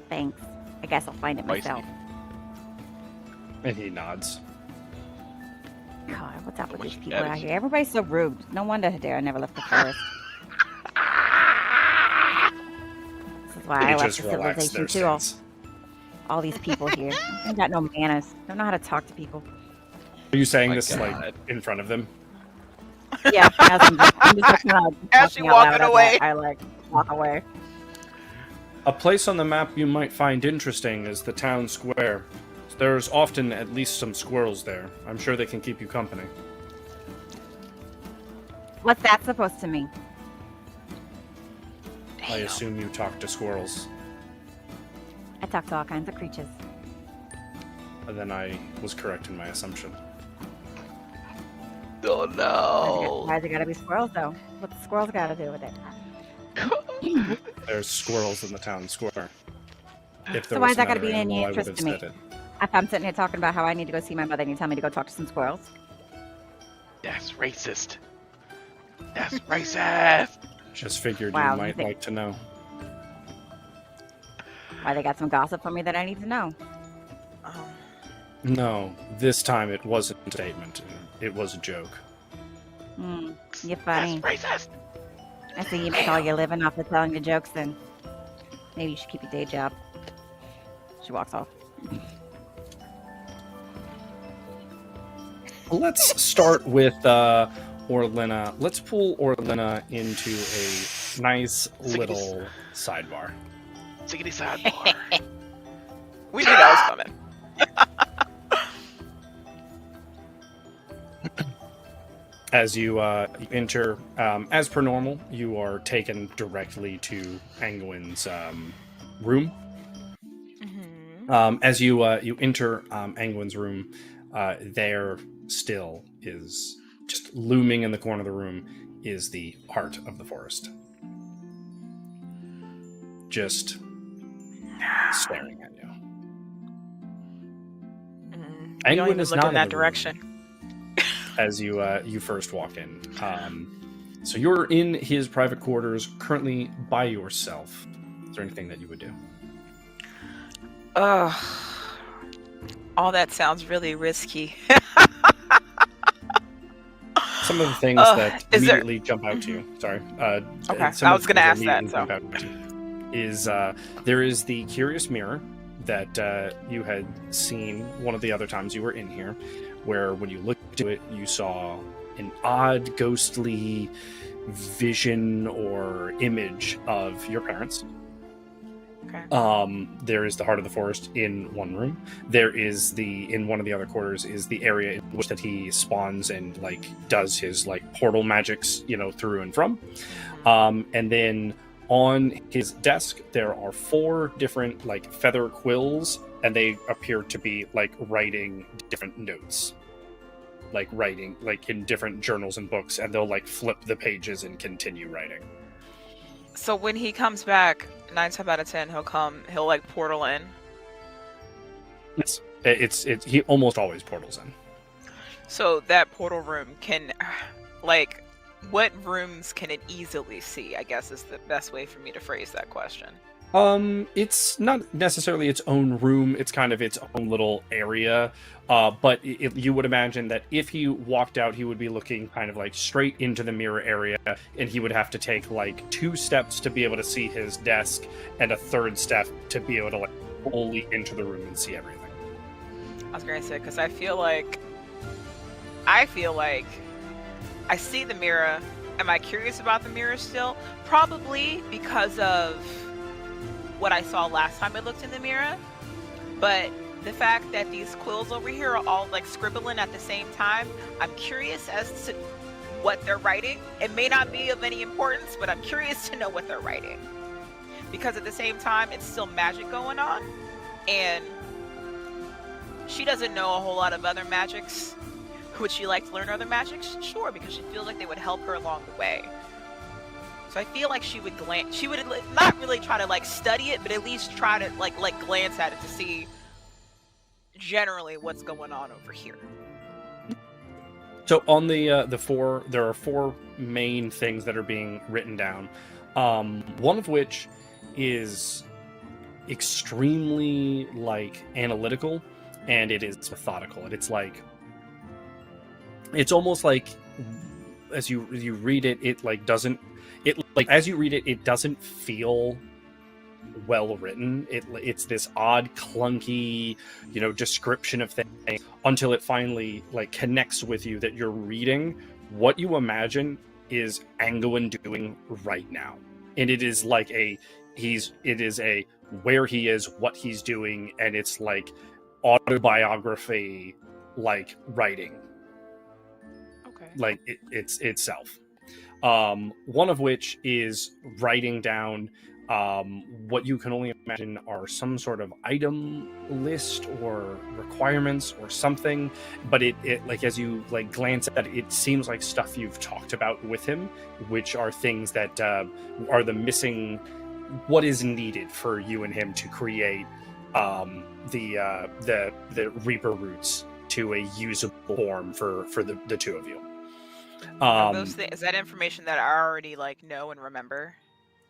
Thanks. I guess I'll find it Spicy. myself. And he nods. God, what's up with Much these people out damage. here? Everybody's so rude. No wonder Hedera never left the forest. This is why He I left just the relaxed their civilization too. All, stance. all these people here. They got no manners. Don't know how to talk to people. Are you saying My this, like, God. in front of them? Yeah, as I'm just As she talking out loud walking as away. I like walk away. A place on the map you might find interesting is the town square. There's often at least some squirrels there. I'm sure they can keep you company. What's that supposed to mean? I assume you talk to squirrels. I talk to all kinds of creatures. And then I was correct in my assumption. Oh no. Why's it gotta be squirrels though? What's the squirrels gotta do with it? There's squirrels in the town square. If there So why was is that gotta another be any animal, I would interest have to me? said it. If I'm sitting here talking about how I need to go see my mother and you tell me to go talk to some squirrels. That's racist. That's racist. Just figured Wow, you you might think- like to know. Why they got some gossip for me that I need to know. No, this time it wasn't a statement. It was a joke. You're funny. That's racist. I see you make all your living off of telling the jokes then. Maybe you should keep your day job. She walks off. Let's start with Orlenna. Let's pull Orlenna into a nice little sidebar. Siggity sidebar. We knew that was coming. As you enter, as per normal, you are taken directly to Angwin's room. Mm-hmm. As you enter Angwin's room, there still is, just looming in the corner of the room, is the heart of the forest. Just staring at you. You don't Angwin even is look not in that the room direction. as you first walk in. So you're in his private quarters, currently by yourself. Is there anything that you would do? All that sounds really risky. Some of the things that Is there? immediately jump out to you. Sorry. Okay, Some I of was the gonna things ask that that. immediately So jump out to you is there is the curious mirror that you had seen one of the other times you were in here, where when you looked into it, you saw an odd, ghostly vision or image of your parents. okay. There is the heart of the forest in one room. There is in one of the other quarters is the area in which that he spawns and like does his like portal magics, through and from. And then on his desk there are 4 different like feather quills, and they appear to be like writing different notes. Like writing like in different journals and books, and they'll like flip the pages and continue writing. So when he comes back, 9 times out of 10, he'll like portal in. Yes, it's he almost always portals in. So that portal room can, like, what rooms can it easily see? I guess is the best way for me to phrase that question. It's not necessarily its own room. It's kind of its own little area. But you would imagine that if he walked out, he would be looking kind of like straight into the mirror area, and he would have to take like 2 steps to be able to see his desk, and a 3rd step to be able to like fully into the room and see everything. I was gonna say, because I feel like I see the mirror. Am I curious about the mirror still? Probably because of what I saw last time I looked in the mirror, but the fact that these quills over here are all like scribbling at the same time, I'm curious as to what they're writing. It may not be of any importance, but I'm curious to know what they're writing, because at the same time it's still magic going on, and she doesn't know a whole lot of other magics. Would she like to learn other magics? Sure, because she feels like they would help her along the way. So I feel like she would not really try to like study it, but at least try to like glance at it to see generally what's going on over here. So on the 4, there are 4 main things that are being written down. One of which is extremely like analytical, and it is methodical, and it's almost like as you read it, as you read it, it doesn't feel well written. It's this odd, clunky, description of things, until it finally like connects with you that you're reading what you imagine is Angwin doing right now, and it is like where he is, what he's doing, and it's like autobiography like writing. Okay. Like it's itself. One of which is writing down what you can only imagine are some sort of item list or requirements or something, but it like as you like glance at it, it seems like stuff you've talked about with him, which are things that are the missing, what is needed for you and him to create the Reaper roots to a usable form for the 2 of you. Is that information that I already like know and remember?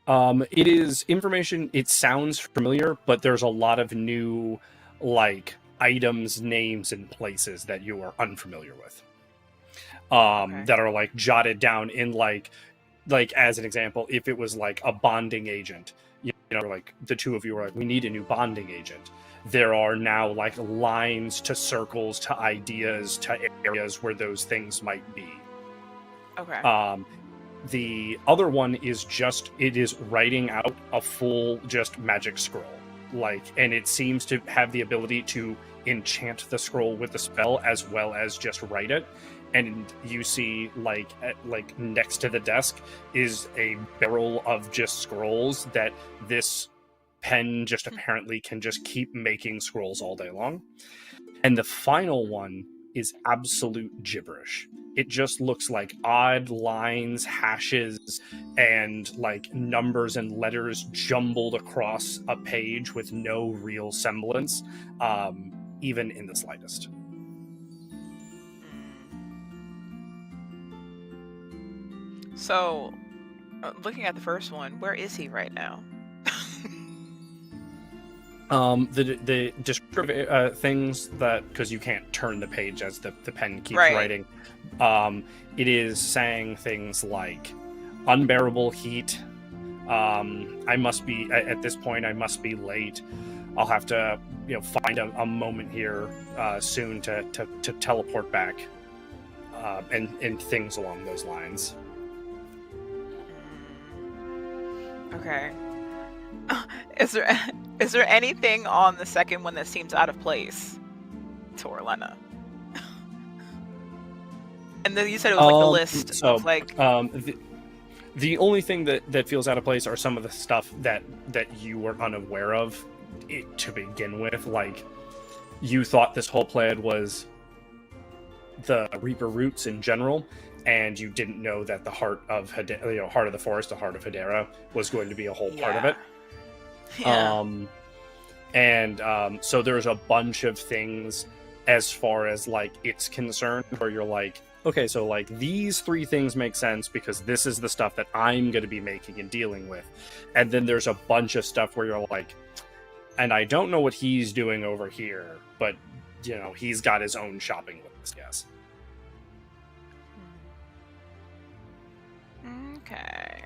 It is information. It sounds familiar, but there's a lot of new like items, names, and places that you are unfamiliar with. Okay. That are like jotted down in like as an example, if it was like a bonding agent, like the 2 of you are like, we need a new bonding agent. There are now like lines to circles to ideas to areas where those things might be. Okay. The other one is it is writing out a full just magic scroll, and it seems to have the ability to enchant the scroll with the spell as well as just write it, and you see like next to the desk is a barrel of just scrolls that this pen just apparently can just keep making scrolls all day long. And the final one is absolute gibberish. It just looks like odd lines, hashes, and like numbers and letters jumbled across a page with no real semblance, even in the slightest. So, looking at the first one, where is he right now? The descriptive things that, because you can't turn the page as the pen keeps writing, it is saying things like unbearable heat. I must be at this point. I must be late. I'll have to, find a moment here soon to teleport back, and things along those lines. Okay. Is there anything on the second one that seems out of place to Orlenna? And then you said it was like the list of like. The only thing that feels out of place are some of the stuff that you were unaware of to begin with. Like, you thought this whole plan was the Reaper roots in general, and you didn't know that the heart of heart of the forest, the heart of Hedera, was going to be a whole part of it. Yeah. So there's a bunch of things as far as like it's concerned where you're like, okay, so like these three things make sense because this is the stuff that I'm going to be making and dealing with. And then there's a bunch of stuff where you're like, and I don't know what he's doing over here, but he's got his own shopping list, yes. Okay.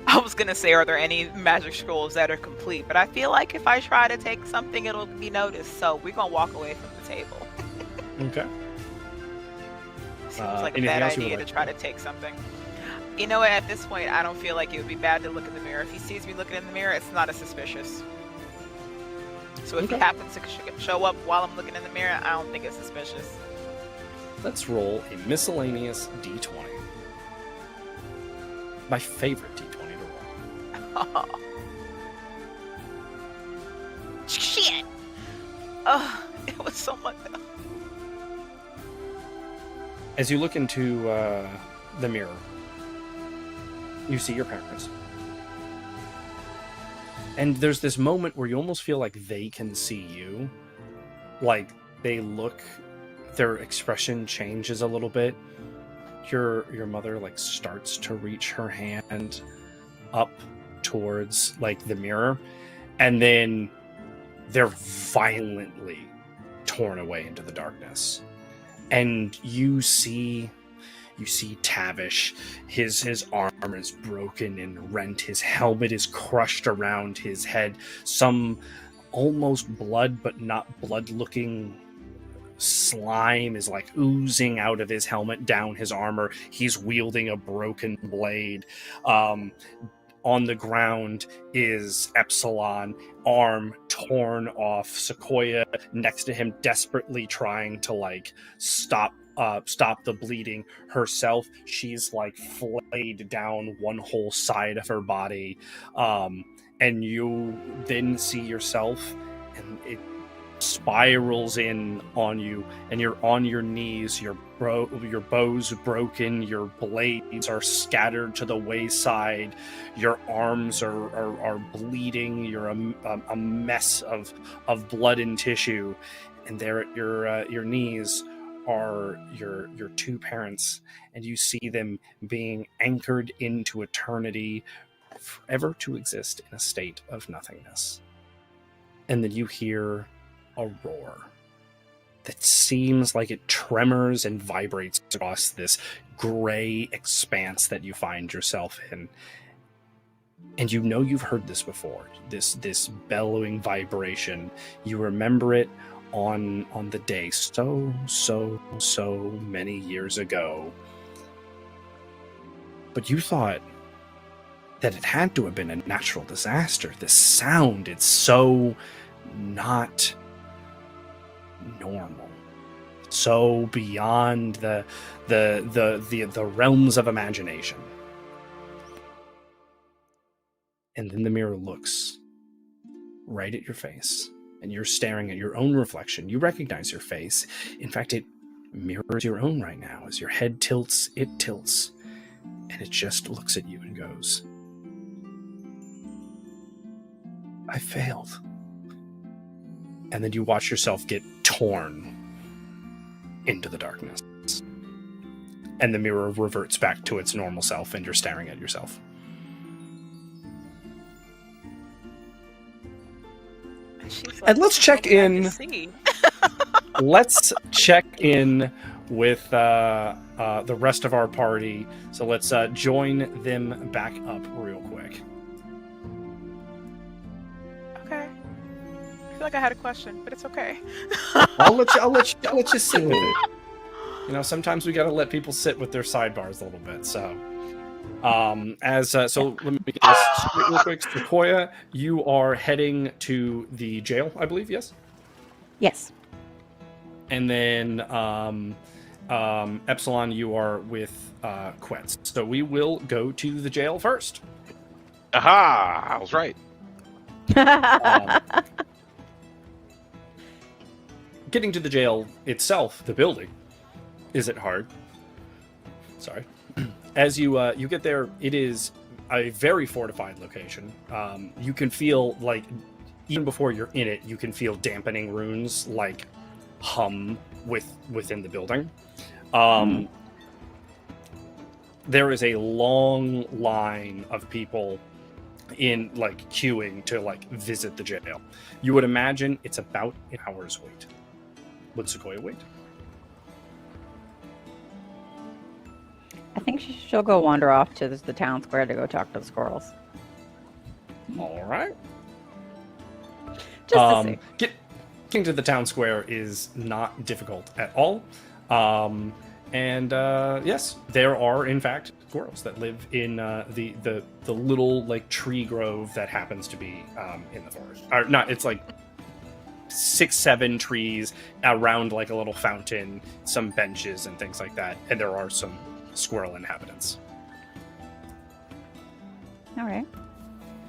I was gonna say, are there any magic scrolls that are complete? But I feel like if I try to take something, it'll be noticed. So we're gonna walk away from the table. Okay. Seems like a bad idea to try to take something. You know what? At this point, I don't feel like it would be bad to look in the mirror. If he sees me looking in the mirror, it's not as suspicious. So if he happens to show up while I'm looking in the mirror, I don't think it's suspicious. Let's roll a miscellaneous d20. My favorite d20 to roll. Shit! Oh, it was so much. As you look into the mirror, you see your parents. And there's this moment where you almost feel like they can see you. Like, they look, their expression changes a little bit. Your mother like starts to reach her hand up towards like the mirror, and then they're violently torn away into the darkness. And you see Tavish, his arm is broken and rent, his helmet is crushed around his head, some almost blood but not blood looking slime is like oozing out of his helmet down his armor. He's wielding a broken blade. On the ground is Epsilon, arm torn off. Sequoia next to him, desperately trying to like stop the bleeding herself. She's like flayed down one whole side of her body. And you then see yourself, and it spirals in on you, and you're on your knees. Your bow's broken, your blades are scattered to the wayside, your arms are bleeding, you're a mess of blood and tissue, and there at your knees are your two parents, and you see them being anchored into eternity, forever to exist in a state of nothingness. And then you hear a roar that seems like it tremors and vibrates across this gray expanse that you find yourself in. And you know you've heard this before, this bellowing vibration. You remember it on the day so many years ago. But you thought that it had to have been a natural disaster. This sound, it's so not normal. so beyond the realms of imagination. And then the mirror looks right at your face, and you're staring at your own reflection. You recognize your face. In fact, it mirrors your own right now. As your head tilts, it tilts, and it just looks at you and goes, I failed. And then you watch yourself get torn into the darkness. And the mirror reverts back to its normal self, and you're staring at yourself. And let's check in. Let's check in with the rest of our party. So let's join them back up real quick. Okay. I feel like I had a question, but it's okay. I'll let you sit with it. You know, sometimes we got to let people sit with their sidebars a little bit. So, so let me get this straight real quick. Sequoia, you are heading to the jail, I believe. Yes. Yes. And then Epsilon, you are with Quetz. So we will go to the jail first. Aha! I was right. Getting to the jail itself, the building, isn't hard. Sorry. As you get there, it is a very fortified location. You can feel, like, even before you're in it, you can feel dampening runes, like, hum within the building. There is a long line of people in, like, queuing to, like, visit the jail. You would imagine it's about an hour's wait. Would Sequoia wait? I think she'll go wander off to the town square to go talk to the squirrels. All right. Just to see. Getting to the town square is not difficult at all. Yes, there are in fact squirrels that live in the little, like, tree grove that happens to be in the forest. Or not, it's like 6-7 trees around, like, a little fountain, some benches and things like that, and there are some squirrel inhabitants. All right.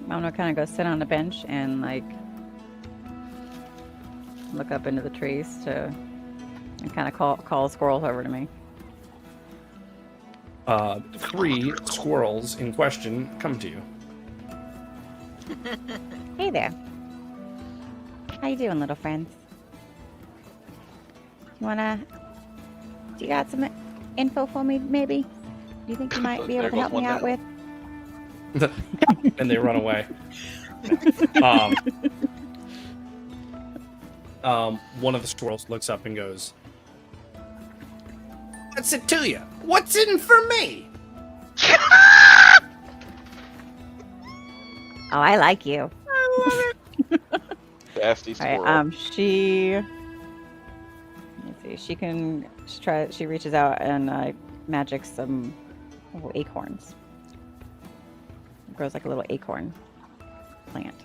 I'm gonna kind of go sit on a bench and, like, look up into the trees and kind of call squirrels over to me. 3 squirrels in question come to you. Hey there. How you doing, little friends? Do you got some info for me, maybe? Do you think you might be able to help me out with? And they run away. One of the squirrels looks up and goes, "What's it to you? What's in for me?" Oh, I like you. Nasty All squirrel. right, let's see, she reaches out and magics some little acorns. It grows like a little acorn plant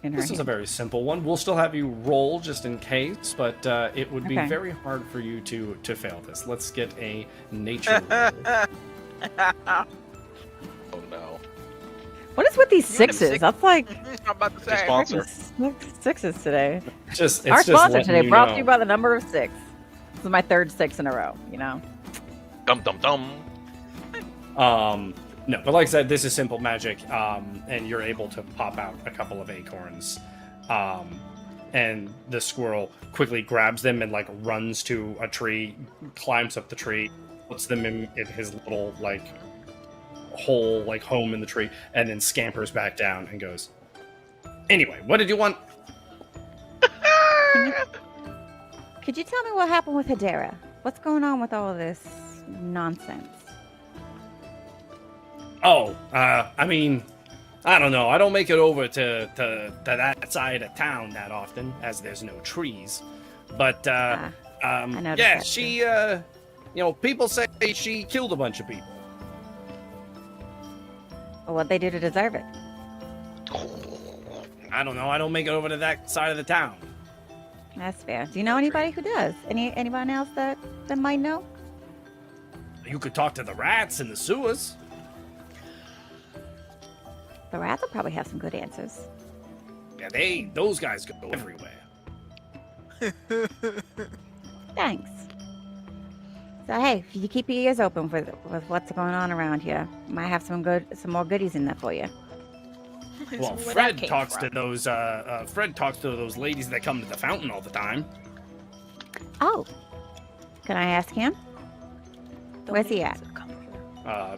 in her This is a hand. very simple one. We'll still have you roll just in case, but it would be Okay. very hard for you to fail this. Let's get a nature roll. Oh no. What is with these You want them sixes? six? That's like I'm about to Your say. sponsor. sixes today. It's just Our sponsor letting today you brought to know. you by the number of 6. This is my third 6 in a row, you know? Dum dum dum. No, but like I said, this is simple magic, and you're able to pop out a couple of acorns, and the squirrel quickly grabs them and, like, runs to a tree, climbs up the tree, puts them in his little, like, hole, like, home in the tree, and then scampers back down and goes, "Anyway, what did you want?" Could you tell me what happened with Hedera? What's going on with all of this nonsense? Oh, I mean, I don't know. I don't make it over to that side of town that often, as there's no trees. But, noticed yeah, that she, people say she killed a bunch of people. Well, what'd they do to deserve it? I don't know. I don't make it over to that side of the town. That's fair. Do you know anybody who does? Anyone else that might know? You could talk to the rats in the sewers. The rats will probably have some good answers. Yeah, those guys go everywhere. Thanks. So hey, if you keep your ears open with what's going on around here, might have some more goodies in there for you. Well, Where that Fred came talks from. to those ladies that come to the fountain all the time. Oh, can I ask him? Where's he at?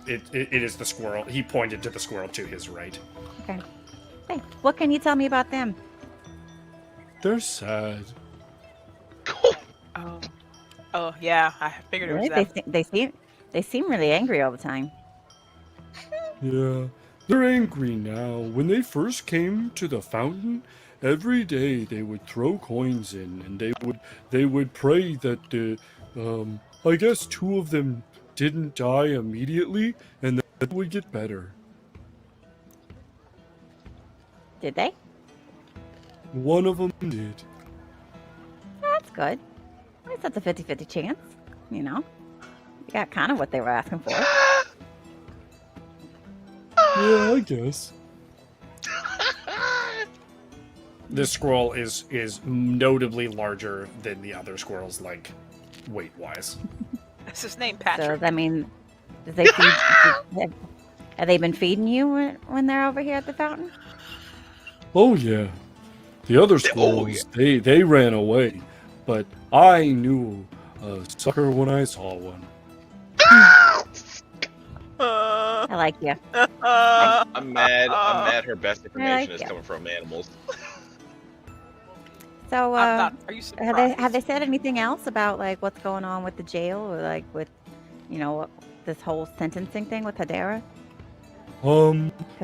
It is the squirrel. He pointed to the squirrel to his right. Okay. Hey, what can you tell me about them? They're sad. Oh. Oh yeah, I figured it was Really? them. They seem really angry all the time. Yeah, they're angry now. When they first came to the fountain, every day they would throw coins in, and they would pray that I guess 2 of them didn't die immediately, and that it would get better. Did they? One of them did. That's good. At least that's a 50-50 chance. You know, you got kind of what they were asking for. Yeah, I guess. This squirrel is notably larger than the other squirrels, like weight-wise. That's his name, So Patrick. I mean, do they feed? Have they been feeding you when they're over here at the fountain? Oh yeah. The other squirrels, they ran away, but I knew a sucker when I saw one. I like you. I'm mad her best information is yeah. coming from animals. So, I'm not. Are you surprised? have they said anything else about like what's going on with the jail or like with, you know, this whole sentencing thing with Hedera?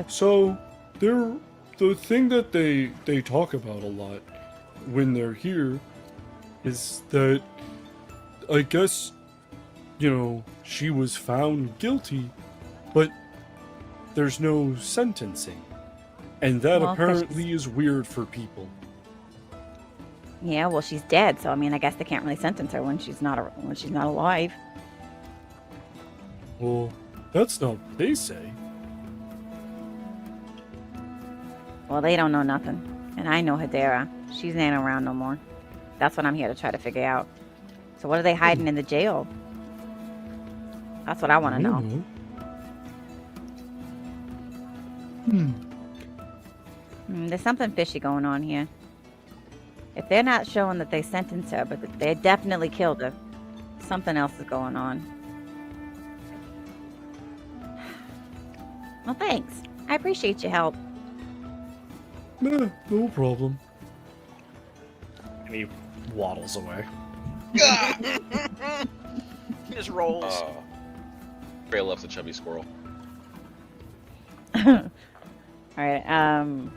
So the thing that they talk about a lot when they're here is that I guess, you know, she was found guilty, but there's no sentencing. And that Well, 'cause apparently is weird for people. Yeah, well, she's dead, so I mean, I guess they can't really sentence her when she's not alive. Well, that's not what they say. Well, they don't know nothing, and I know Hedera. She's ain't around no more. That's what I'm here to try to figure out. So, what are they hiding in the jail? That's what I want to know. There's something fishy going on here. If they're not showing that they sentenced her, but that they definitely killed her, something else is going on. Well, thanks. I appreciate your help. Nah, no problem. And he waddles away. He just rolls. Trey loves a chubby squirrel. All right. I'm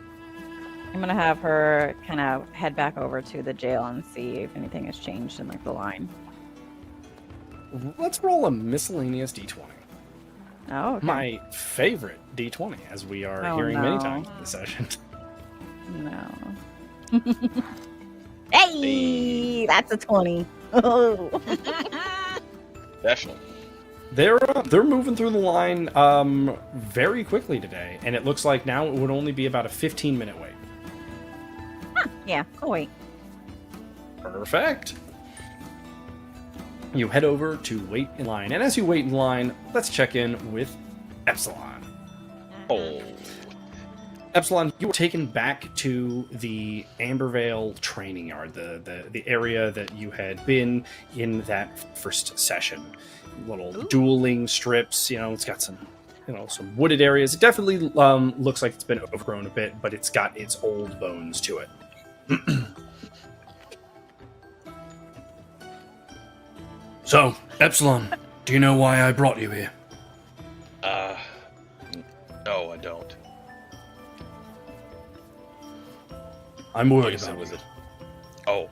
gonna have her kind of head back over to the jail and see if anything has changed in like the line. Let's roll a miscellaneous d20. Oh, okay. My favorite d20, as we are Oh, hearing many no. times in the session. No. Hey, that's a 20. Oh. Definitely. They're moving through the line very quickly today, and it looks like now it would only be about a 15-minute wait. Yeah. Oh wait. Perfect. You head over to wait in line, and as you wait in line, let's check in with Epsilon. Oh. Epsilon, you were taken back to the Ambervale training yard, the area that you had been in that first session. Little dueling strips, you know, it's got some, you know, some wooded areas. It definitely looks like it's been overgrown a bit, but it's got its old bones to it. So, Epsilon, do you know why I brought you here? No, I don't. I'm What worried you said about was you. it? Oh.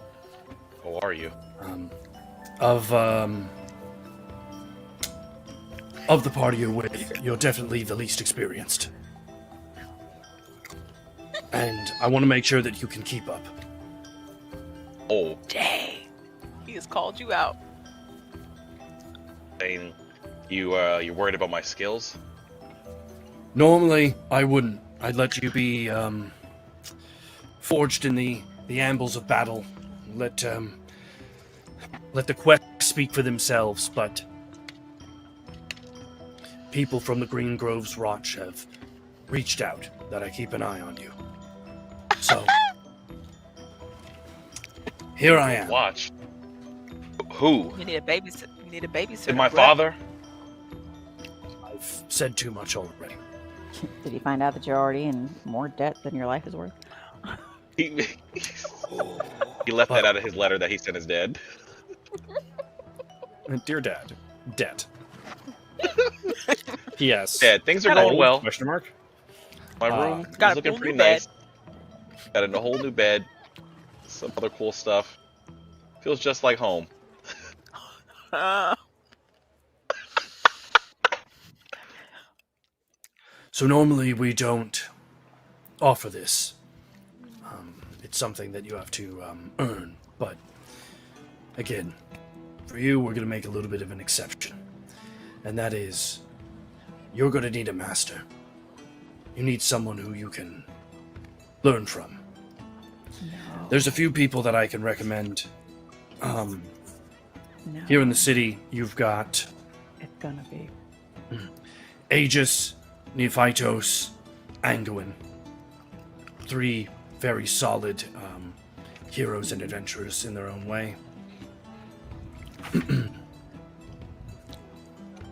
How are you? Of the party you're with, you're definitely the least experienced. And I want to make sure that you can keep up. Oh, Dang. He has called you out. saying you're worried about my skills? Normally, I wouldn't. I'd let you be forged in the ambles of battle. Let the quests speak for themselves, but people from the Green Groves Watch have reached out that I keep an eye on you. So, here I am. Watch. Who? You need a babysitter. You need a babysitter. Did my Brett. father? I've said too much already. Did you find out that you're already in more debt than your life is worth? He, he left that out of his letter that he sent his dad. Dear Dad, debt. P.S. Dad, things are Got a- going well. Question mark. My room got is a looking whole pretty new bed. nice. Got a whole new bed. Some other cool stuff. Feels just like home. So normally we don't offer this. It's something that you have to earn. But again, for you, we're going to make a little bit of an exception. And that is, you're going to need a master. You need someone who you can learn from. No. There's a few people that I can recommend. No. Here in the city, you've got It's gonna be. Aegis, Neophytos, Anguin. 3 very solid heroes and adventurers in their own way.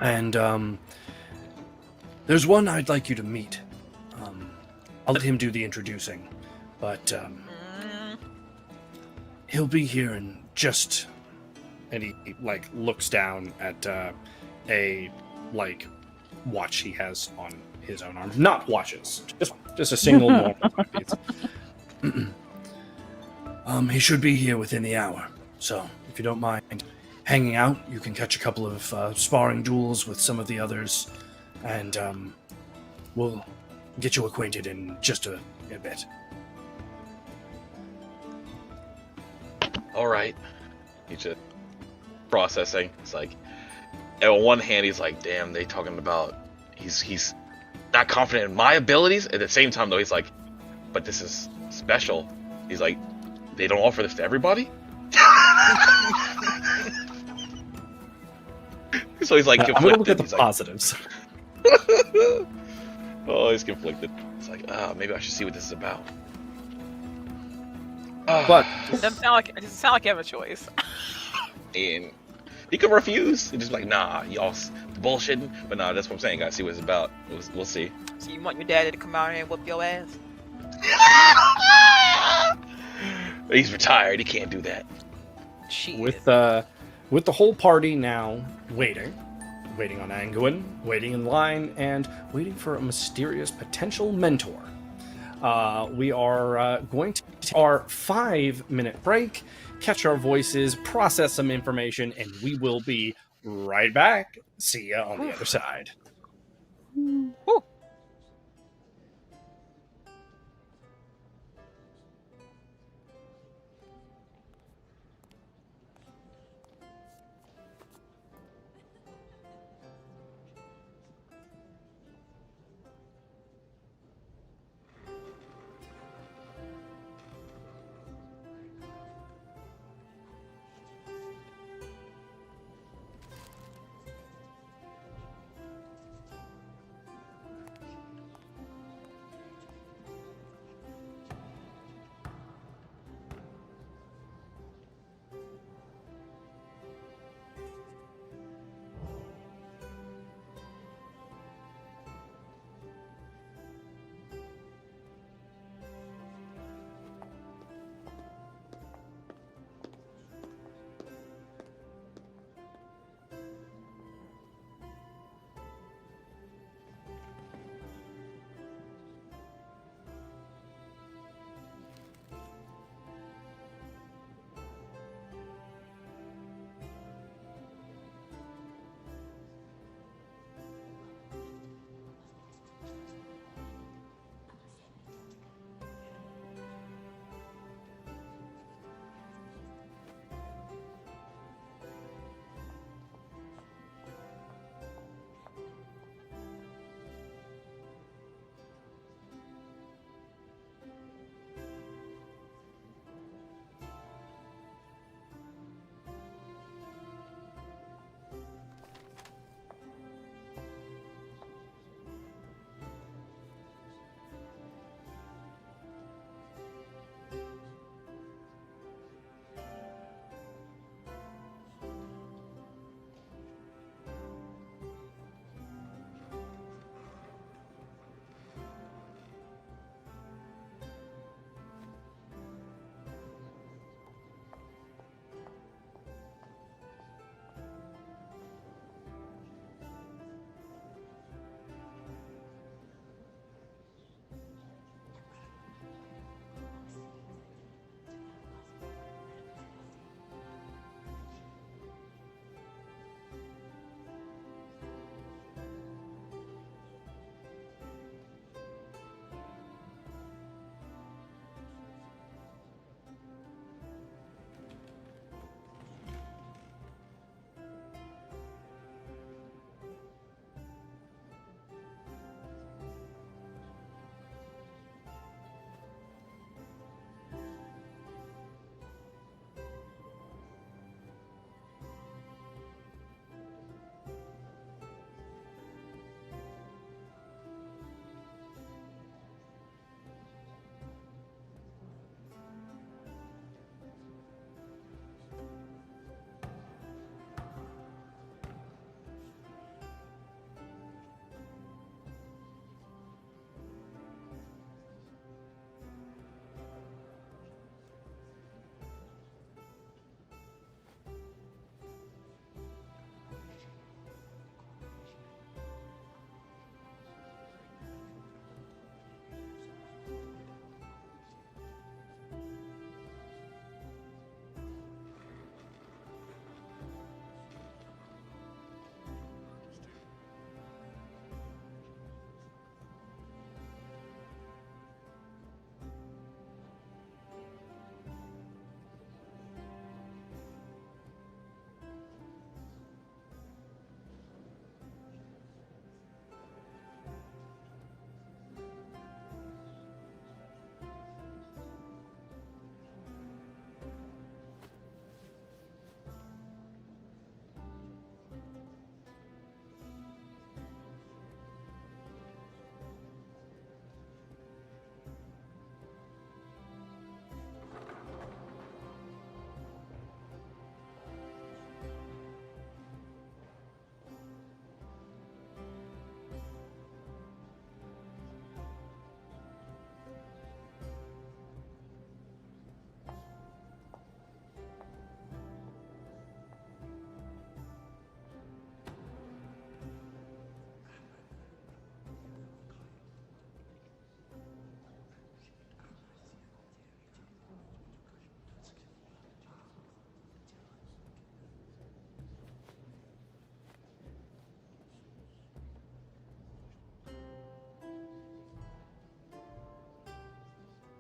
And there's one I'd like you to meet. I'll let him do the introducing, but he'll be here in just... And he like looks down at a like watch he has on his own arm. Not watches, just a single normal timepiece. He should be here within the hour. So, if you don't mind hanging out, you can catch a couple of sparring duels with some of the others, and we'll get you acquainted in just a bit. All right. He's just processing. It's like, on one hand, he's like, damn, they talking about he's not confident in my abilities. At the same time, though, he's like, but this is special. He's like, they don't offer this to everybody. So he's like I'm conflicted. gonna look at the He's like, positives. oh, he's conflicted. It's like, maybe I should see what this is about. But It doesn't sound like you have a choice. And he could refuse. And just like, nah, y'all bullshitting. But nah, that's what I'm saying. Gotta see what it's about. We'll see. So you want your daddy to come out here and whoop your ass? He's retired. He can't do that. Shit. with the whole party now waiting on Anguin, waiting in line, and waiting for a mysterious potential mentor. We are going to take our 5-minute break, catch our voices, process some information, and we will be right back. See ya on the other side. Woo.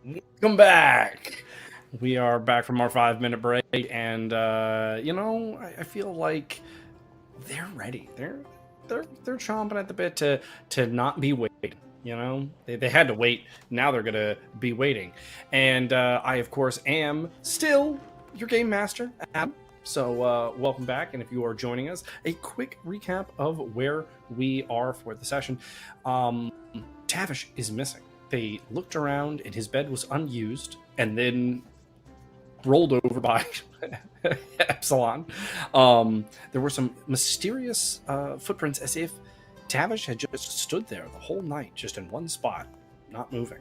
Welcome back. We are back from our 5-minute break, and I feel like they're ready. They're chomping at the bit to not be waiting. They had to wait. Now they're gonna be waiting, and I of course am still your game master, Adam. So welcome back, and if you are joining us, a quick recap of where we are for the session. Tavish is missing. They looked around, and his bed was unused, and then rolled over by Epsilon. There were some mysterious footprints, as if Tavish had just stood there the whole night, just in one spot, not moving.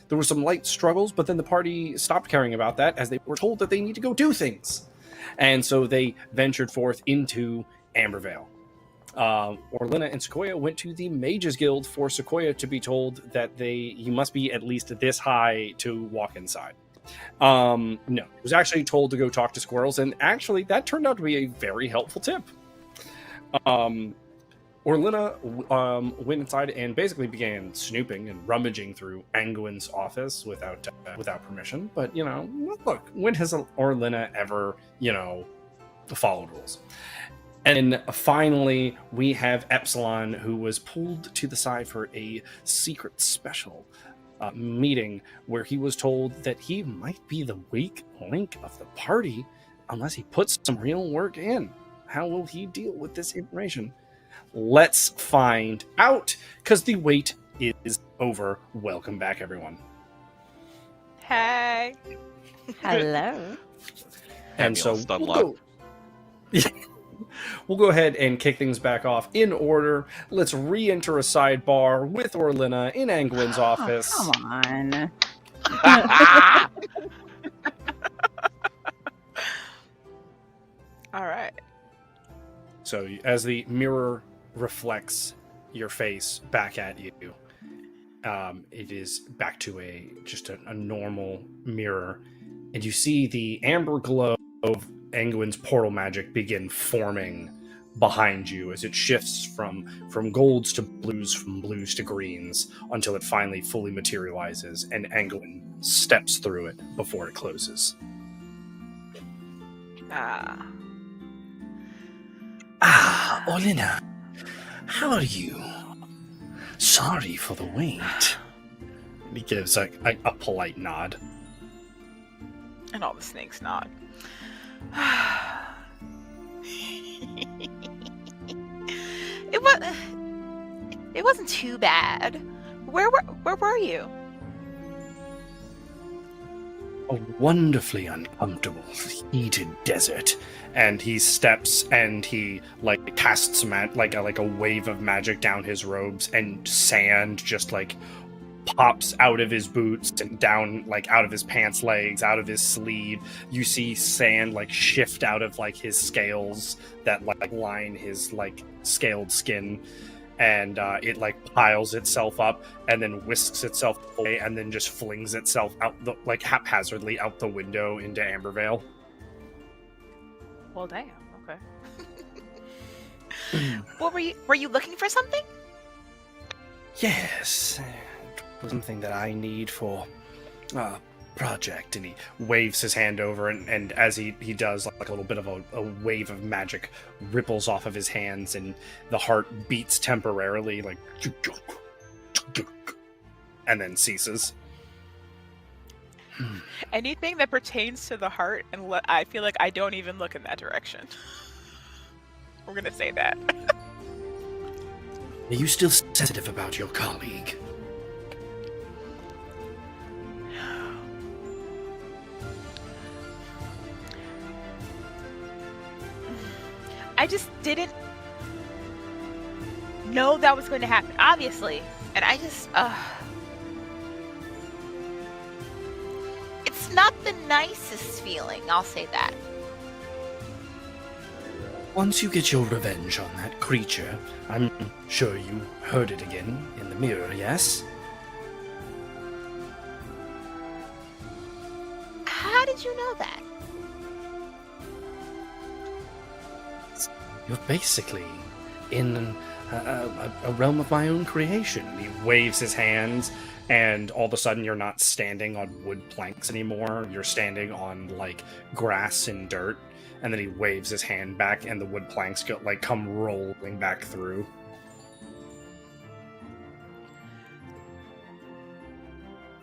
There were some light struggles, but then the party stopped caring about that, as they were told that they need to go do things. And so they ventured forth into Ambervale. Orlenna and Sequoia went to the Mages Guild for Sequoia to be told that you must be at least this high to walk inside. No, it was actually told to go talk to squirrels, and actually that turned out to be a very helpful tip. Orlenna went inside and basically began snooping and rummaging through Anguin's office without permission. But look, when has Orlenna ever followed rules? And finally, we have Epsilon, who was pulled to the side for a secret special meeting where he was told that he might be the weak link of the party unless he puts some real work in. How will he deal with this information? Let's find out, because the wait is over. Welcome back, everyone. Hey. Hello. And so Stunlock. we'll go ahead and kick things back off in order. Let's re-enter a sidebar with Orlenna in Anguin's office. Oh, come on. All right. So as the mirror reflects your face back at you, it is back to just a normal mirror, and you see the amber glow of Anguin's portal magic begin forming behind you as it shifts from golds to blues, from blues to greens, until it finally fully materializes and Anguin steps through it before it closes. Orlenna, how are you? Sorry for the wait. He gives a polite nod. And all the snakes nod. It wasn't too bad. Where were you? A wonderfully uncomfortable, heated desert. And he steps and he casts like a wave of magic down his robes, and sand just pops out of his boots and down out of his pants legs, out of his sleeve. You see sand shift out of his scales that line his scaled skin, and it piles itself up and then whisks itself away and then just flings itself out haphazardly out the window into Ambervale. Well, damn. Okay. What were you looking for something? Yes, it was something that I need for a project. And he waves his hand over, and as he does, a little bit of a wave of magic ripples off of his hands, and the heart beats temporarily, and then ceases. Anything that pertains to the heart, and I feel like I don't even look in that direction. We're gonna say that. Are you still sensitive about your colleague? I just didn't know that was going to happen, obviously. And I just, it's not the nicest feeling, I'll say that. Once you get your revenge on that creature, I'm sure you heard it again in the mirror, yes? How did you know that? You're basically in a realm of my own creation. And he waves his hands, and all of a sudden you're not standing on wood planks anymore. You're standing on like grass and dirt. And then he waves his hand back, and the wood planks come rolling back through.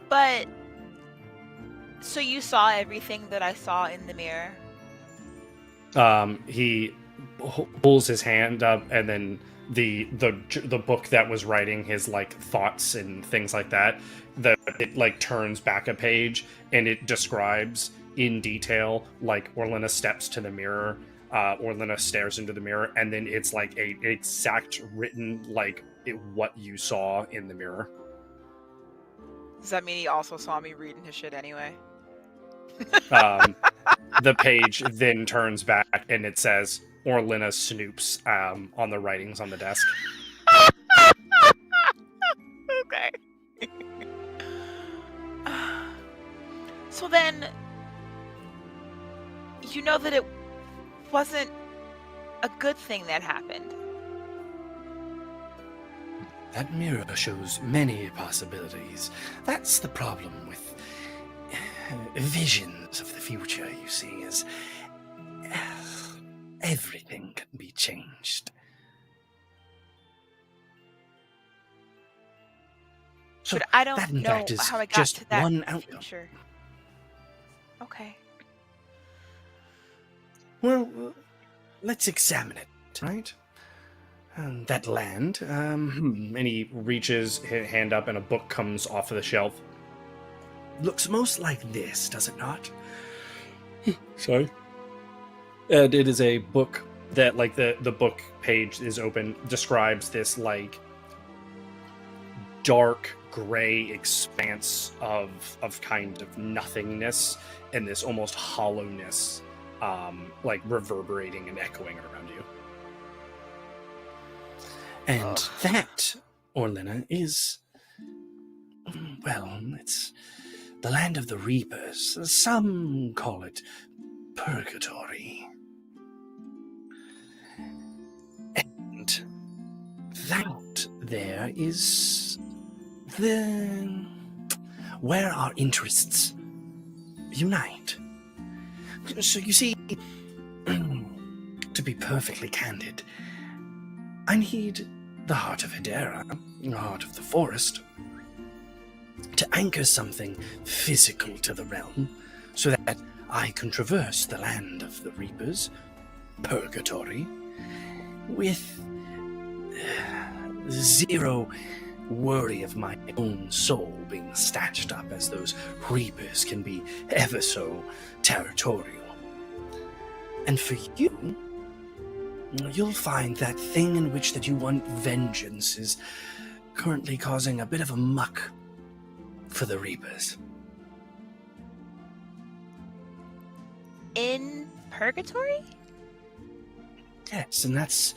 But so you saw everything that I saw in the mirror? He pulls his hand up, and then the book that was writing his like thoughts and things like that, it like turns back a page, and it describes in detail like Orlenna steps to the mirror, Orlenna stares into the mirror, and then it's like a exact written like what you saw in the mirror. Does that mean he also saw me reading his shit anyway? The page then turns back, and it says Orlenna snoops on the writings on the desk. Okay. So then, you know that it wasn't a good thing that happened. That mirror shows many possibilities. That's the problem with visions of the future, you see, is everything can be changed. So But I don't that, in know fact, is how I got just to that one outcome. future. Okay. Well, let's examine it, right? That land, And he reaches his hand up, and a book comes off of the shelf. looks most like this, does it not? Sorry. And it is a book that, like, the book page is open, describes this, like, dark gray expanse of kind of nothingness, and this almost hollowness, like, reverberating and echoing around you. And that, Orlenna, is, well, it's the land of the Reapers. Some call it purgatory. And that there is where our interests unite. So you see, to be perfectly candid, I need the heart of Hedera, the heart of the forest, to anchor something physical to the realm, so that I can traverse the land of the Reapers, purgatory, with zero worry of my own soul being snatched up, as those Reapers can be ever so territorial. And for you, you'll find that thing in which that you want vengeance is currently causing a bit of a muck for the Reapers. In purgatory? Yes, and that's,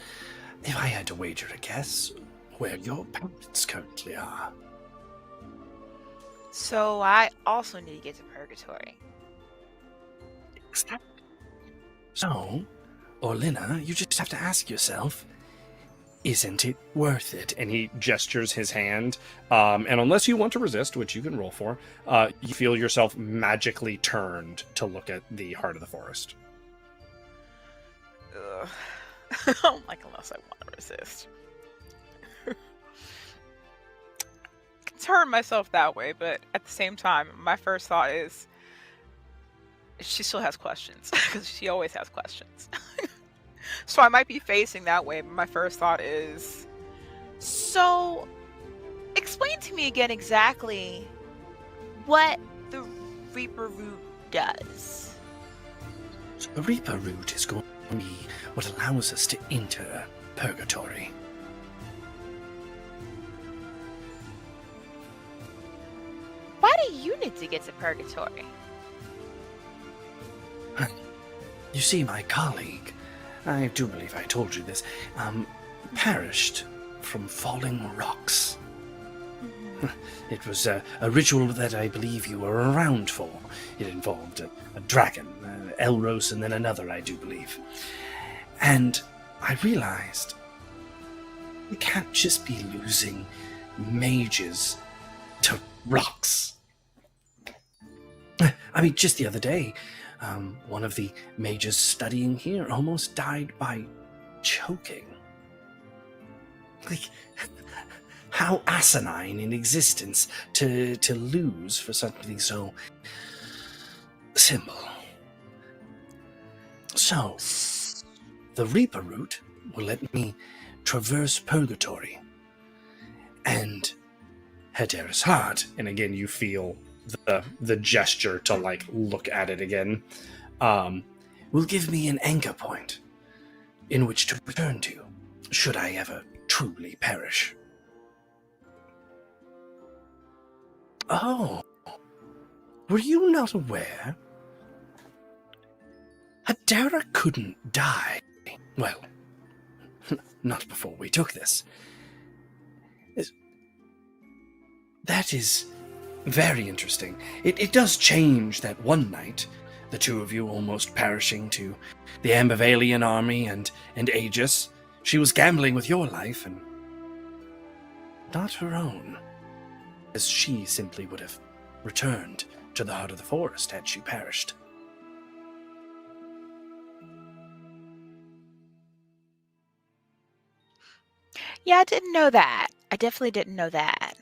if I had to wager a guess, where your parents currently are. So I also need to get to purgatory. Exactly. So, Orlenna, you just have to ask yourself, isn't it worth it? And he gestures his hand, and unless you want to resist, which you can roll for, you feel yourself magically turned to look at the heart of the forest. Ugh. I don't like unless I want to resist. I can turn myself that way, but at the same time, my first thought is she still has questions, because she always has questions. So I might be facing that way, but my first thought is... So, explain to me again exactly what the Reaper Root does. So the Reaper route is going to be what allows us to enter purgatory. Why do you need to get to purgatory? You see, my colleague, I do believe I told you this, perished from falling rocks. It was a ritual that I believe you were around for. It involved a dragon, Elros, and then another, I do believe. And I realized You can't just be losing mages to rocks. I mean, just the other day, one of the mages studying here almost died by choking. Like, how asinine in existence to lose for something so simple. So, the Reaper route will let me traverse purgatory, and Hedera's heart, And again, you feel the gesture to like look at it again. will give me an anchor point in which to return to, should I ever truly perish. Oh, were you not aware? Hedera couldn't die. Well, not before we took this. That is very interesting. It does change that one night, the two of you almost perishing to the Ambivalian army and Aegis. She was gambling with your life and not her own, as she simply would have returned to the heart of the forest had she perished. Yeah, I didn't know that. I definitely didn't know that.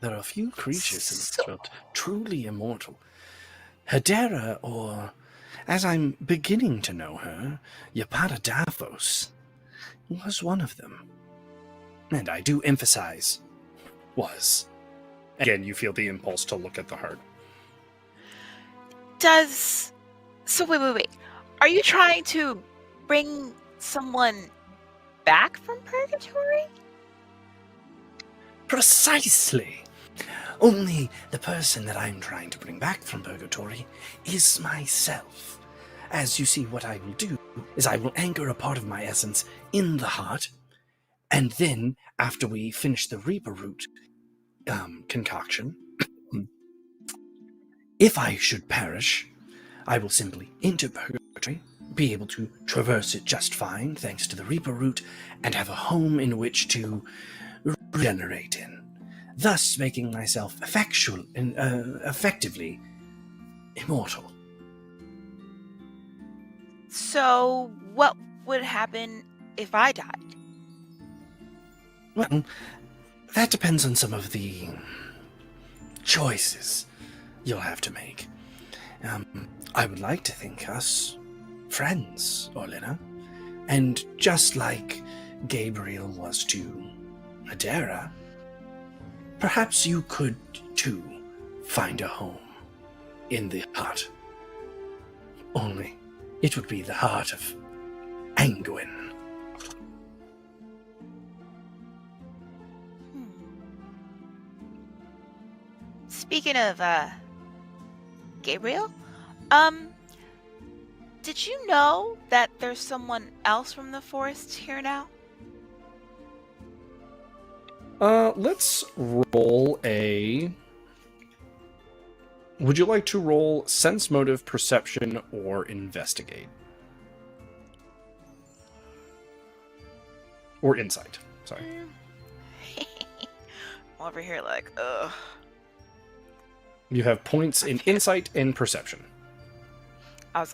There are few creatures in this world truly immortal. Hedera, or, as I'm beginning to know her, Yaparadavos, was one of them. And I do emphasize, was. Again, you feel the impulse to look at the heart. So wait. Are you trying to bring someone back from purgatory? Precisely. Only the person that I'm trying to bring back from purgatory is myself. As you see, what I will do is I will anchor a part of my essence in the heart, and then, after we finish the Reaper root concoction, if I should perish, I will simply enter purgatory, be able to traverse it just fine thanks to the Reaper root, and have a home in which to regenerate in, thus making myself effectively immortal. So what would happen if I died? Well, that depends on some of the choices you'll have to make. I would like to think us friends, Orlenna, and just like Gabriel was to Hedera, perhaps you could, too, find a home in the heart. Only, it would be the heart of Anguin. Speaking of, Gabriel, did you know that there's someone else from the forest here now? Let's roll a... Would you like to roll sense, motive, perception, or investigate? Or insight, sorry. I'm over here like, ugh. You have points in insight and perception. I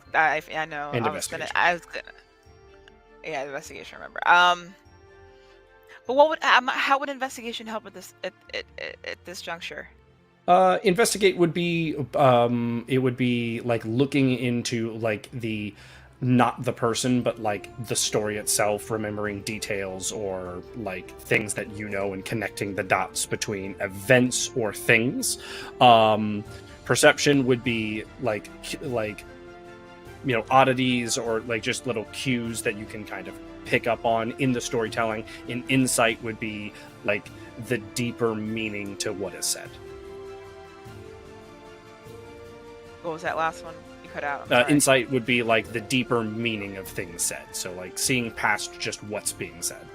know. And I investigation. was gonna. Yeah, investigation. Remember. But what would how would investigation help with this at this juncture? Investigate would be it would be like looking into like the not the person but like the story itself, remembering details or like things that you know and connecting the dots between events or things. Perception would be like you know, oddities or like just little cues that you can kind of pick up on in the storytelling. And insight would be like the deeper meaning to what is said. What was that last one you cut out? I'm sorry. Insight would be like the deeper meaning of things said. So like seeing past just what's being said.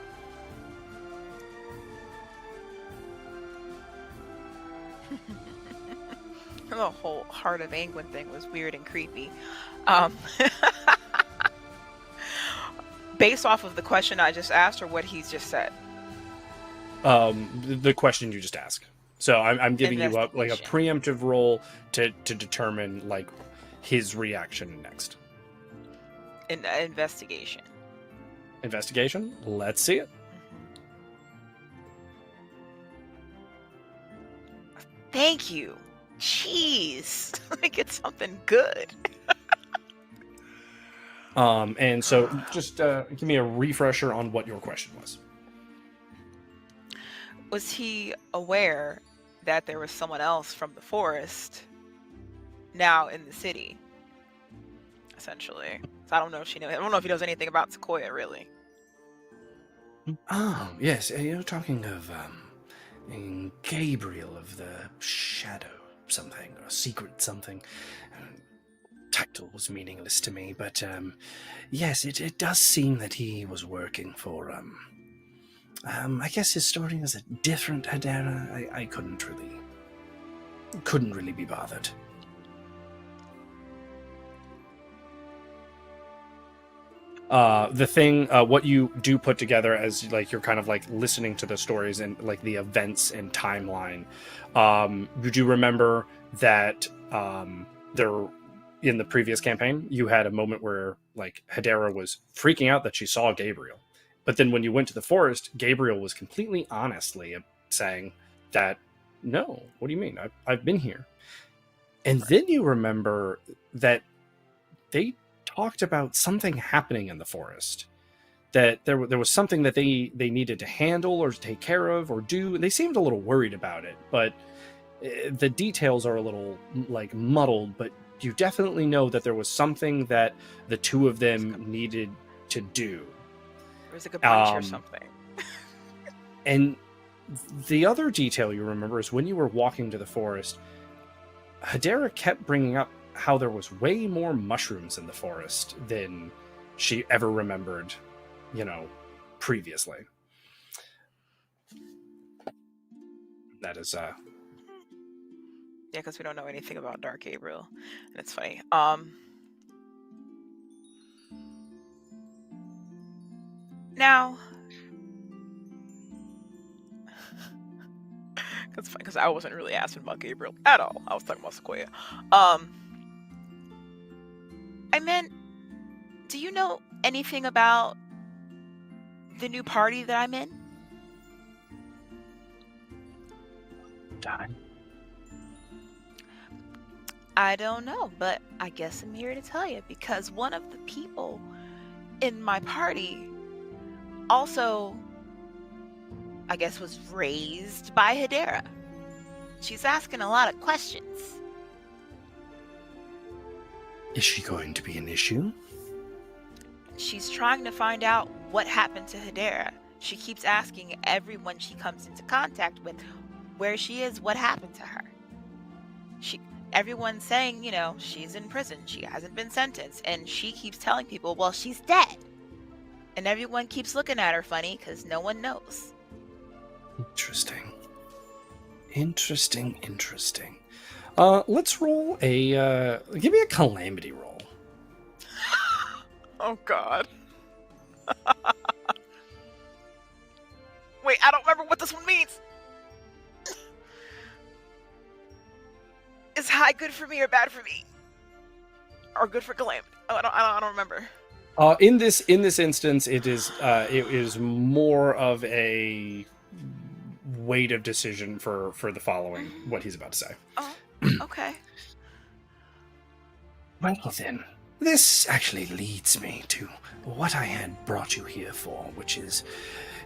The whole Heart of Anguin thing was weird and creepy. Based off of the question I just asked, or what he's just said. The question you just asked. So I'm giving you a Investigation. preemptive roll to determine like his reaction next. Investigation. Investigation. Let's see it. Thank you. Jeez. Like it's something good. And so just give me a refresher on what your question was. Was he aware that there was someone else from the forest now in the city? Essentially. So I don't know if she knows. I don't know if he knows anything about Sequoia, really. Oh, yes, you're talking of Gabriel of the Shadow something, or Secret something. Title was meaningless to me, but yes, it does seem that he was working for, I guess his story was a different Hedera. I couldn't really be bothered. The thing, what you do put together as like you're kind of like listening to the stories and like the events and timeline. You do remember that there, in the previous campaign, you had a moment where like Hedera was freaking out that she saw Gabriel, but then when you went to the forest, Gabriel was completely honestly saying that, no, what do you mean? I've been here. And then you remember that they talked about something happening in the forest, that there was something that they needed to handle or take care of or do. They seemed a little worried about it, but the details are a little like muddled, but you definitely know that there was something that the two of them needed to do. It was like a breach or something. And the other detail you remember is when you were walking to the forest, Hedera kept bringing up how there was way more mushrooms in the forest than she ever remembered, previously. That is Yeah, because we don't know anything about Dark Gabriel. And it's funny. Now, it's funny because I wasn't really asking about Gabriel at all. I was talking about Sequoia. I meant, do you know anything about the new party that I'm in? Time. I don't know, but I guess I'm here to tell you, because one of the people in my party also, I guess, was raised by Hedera. She's asking a lot of questions. Is she going to be an issue? She's trying to find out what happened to Hedera. She keeps asking everyone she comes into contact with where she is, what happened to her. Everyone's saying, she's in prison, she hasn't been sentenced, and she keeps telling people, well, she's dead. And everyone keeps looking at her funny because no one knows. Interesting. let's roll a give me a calamity roll. Oh god. Wait, I don't remember what this one means. Is high good for me or bad for me? Or good for calamity? Oh, I don't remember. In this instance, it is more of a weight of decision for the following, what he's about to say. Oh, okay. Well then, this actually leads me to what I had brought you here for, which is,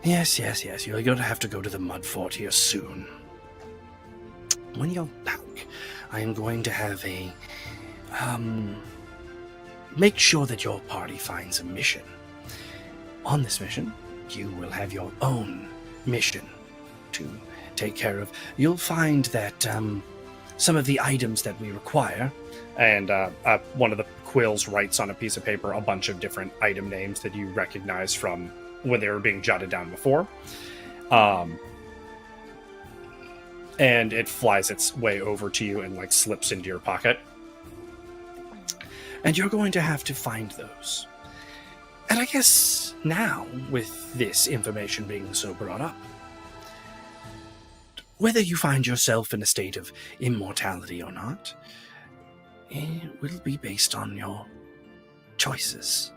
yes, you're going to have to go to the Mudfort here soon. When you're back, I am going to have a, make sure that your party finds a mission. On this mission, you will have your own mission to take care of. You'll find that some of the items that we require, and one of the quills writes on a piece of paper a bunch of different item names that you recognize from when they were being jotted down before. And it flies its way over to you and slips into your pocket. And you're going to have to find those. And I guess now, with this information being so brought up, whether you find yourself in a state of immortality or not, it will be based on your choices.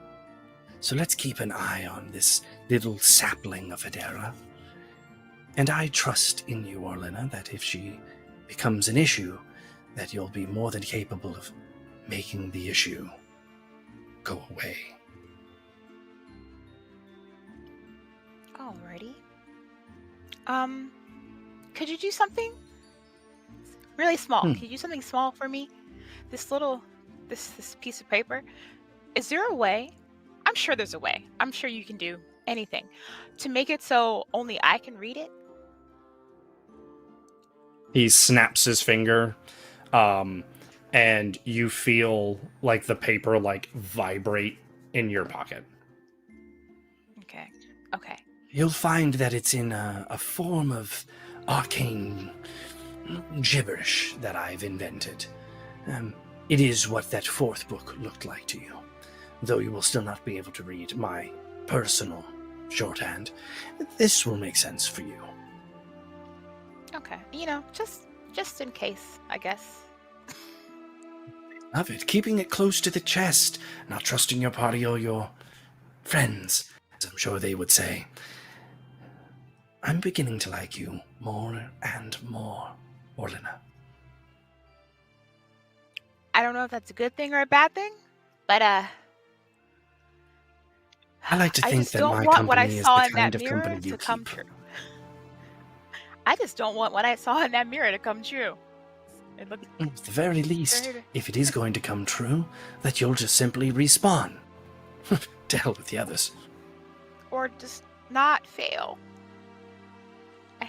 So let's keep an eye on this little sapling of Hedera. And I trust in you, Orlenna, that if she becomes an issue, that you'll be more than capable of making the issue go away. Alrighty. Could you do something really small? Could you do something small for me? This piece of paper. Is there a way? I'm sure there's a way. I'm sure you can do anything to make it so only I can read it. He snaps his finger, and you feel like the paper vibrate in your pocket. Okay. You'll find that it's in a form of arcane gibberish that I've invented. It is what that fourth book looked like to you, though you will still not be able to read my personal shorthand. This will make sense for you. Okay. Just in case, I guess. Love it. Keeping it close to the chest, not trusting your party or your friends, as I'm sure they would say. I'm beginning to like you more and more, Orlenna. I don't know if that's a good thing or a bad thing, but I like to think that my company is the kind of company you come keep. true. I just don't want what I saw in that mirror to come true. It looked At the very least, if it is going to come true, that you'll just simply respawn. To hell with the others. or just not fail.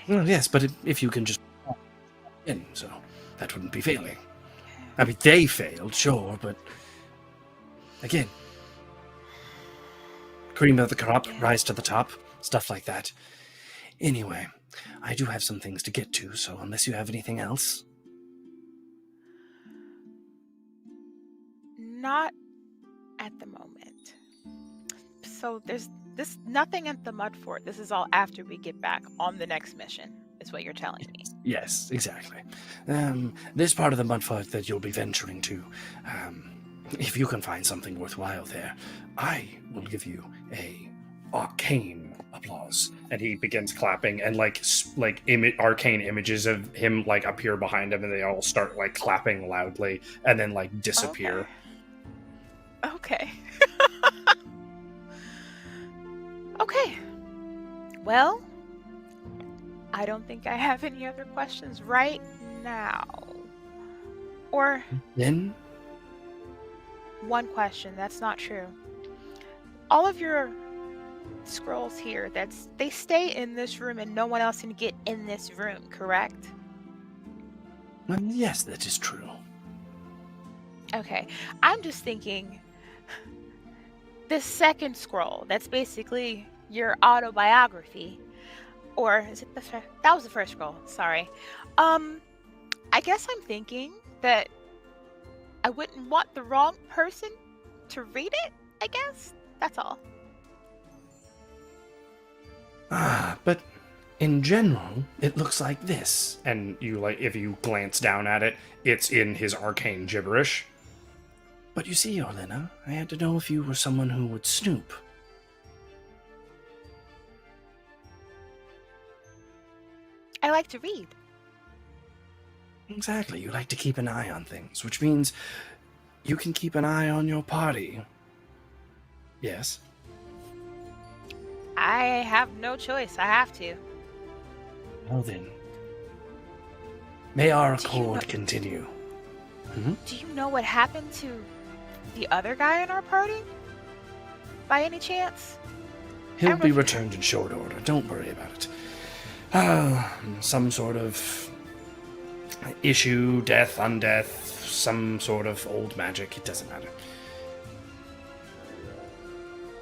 Well, yes, but if you can just in, so that wouldn't be failing. I mean, they failed, sure, but again, cream of the crop, rise to the top, stuff like that. Anyway, I do have some things to get to, so unless you have anything else. Not at the moment. So there's nothing at the Mudfort. This is all after we get back on the next mission, is what you're telling me. Yes, exactly. This part of the Mudfort that you'll be venturing to, if you can find something worthwhile there, I will give you a arcane applause. And he begins clapping, and arcane images of him appear behind him, and they all start clapping loudly, and then disappear. Okay. Okay. Well, I don't think I have any other questions right now. Or Then? one question, that's not true. All of your scrolls here, they stay in this room and no one else can get in this room, correct? Yes, that is true. Okay. I'm just thinking the second scroll, that's basically your autobiography. Or is it the first? That was the first scroll, sorry. I guess I'm thinking that I wouldn't want the wrong person to read it, I guess. That's all. But in general, it looks like this. And you if you glance down at it, it's in his arcane gibberish. But you see, Orlenna, I had to know if you were someone who would snoop. I like to read. Exactly, you like to keep an eye on things, which means you can keep an eye on your party. Yes? I have no choice. I have to. Well then. May our Do you accord know- continue. Do you know what happened to the other guy in our party? By any chance? He'll be Everything. returned in short order, don't worry about it. Some sort of issue, death, undeath, some sort of old magic, it doesn't matter.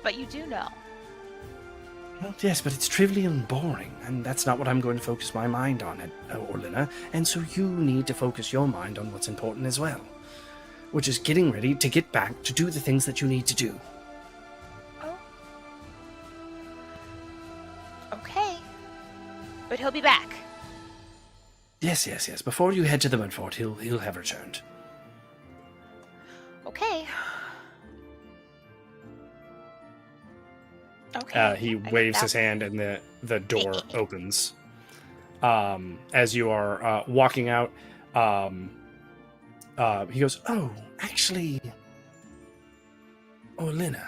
But you do know. Well, yes, but it's trivial and boring, and that's not what I'm going to focus my mind on, Orlenna, and so you need to focus your mind on what's important as well, which is getting ready to get back to do the things that you need to do. Oh, But he'll be back. Yes, yes, yes. Before you head to the Mudfort, he'll have returned. Okay. Okay. He I think waves his that's- hand and the door opens. As you are walking out, he goes, "Oh, actually, Orlenna."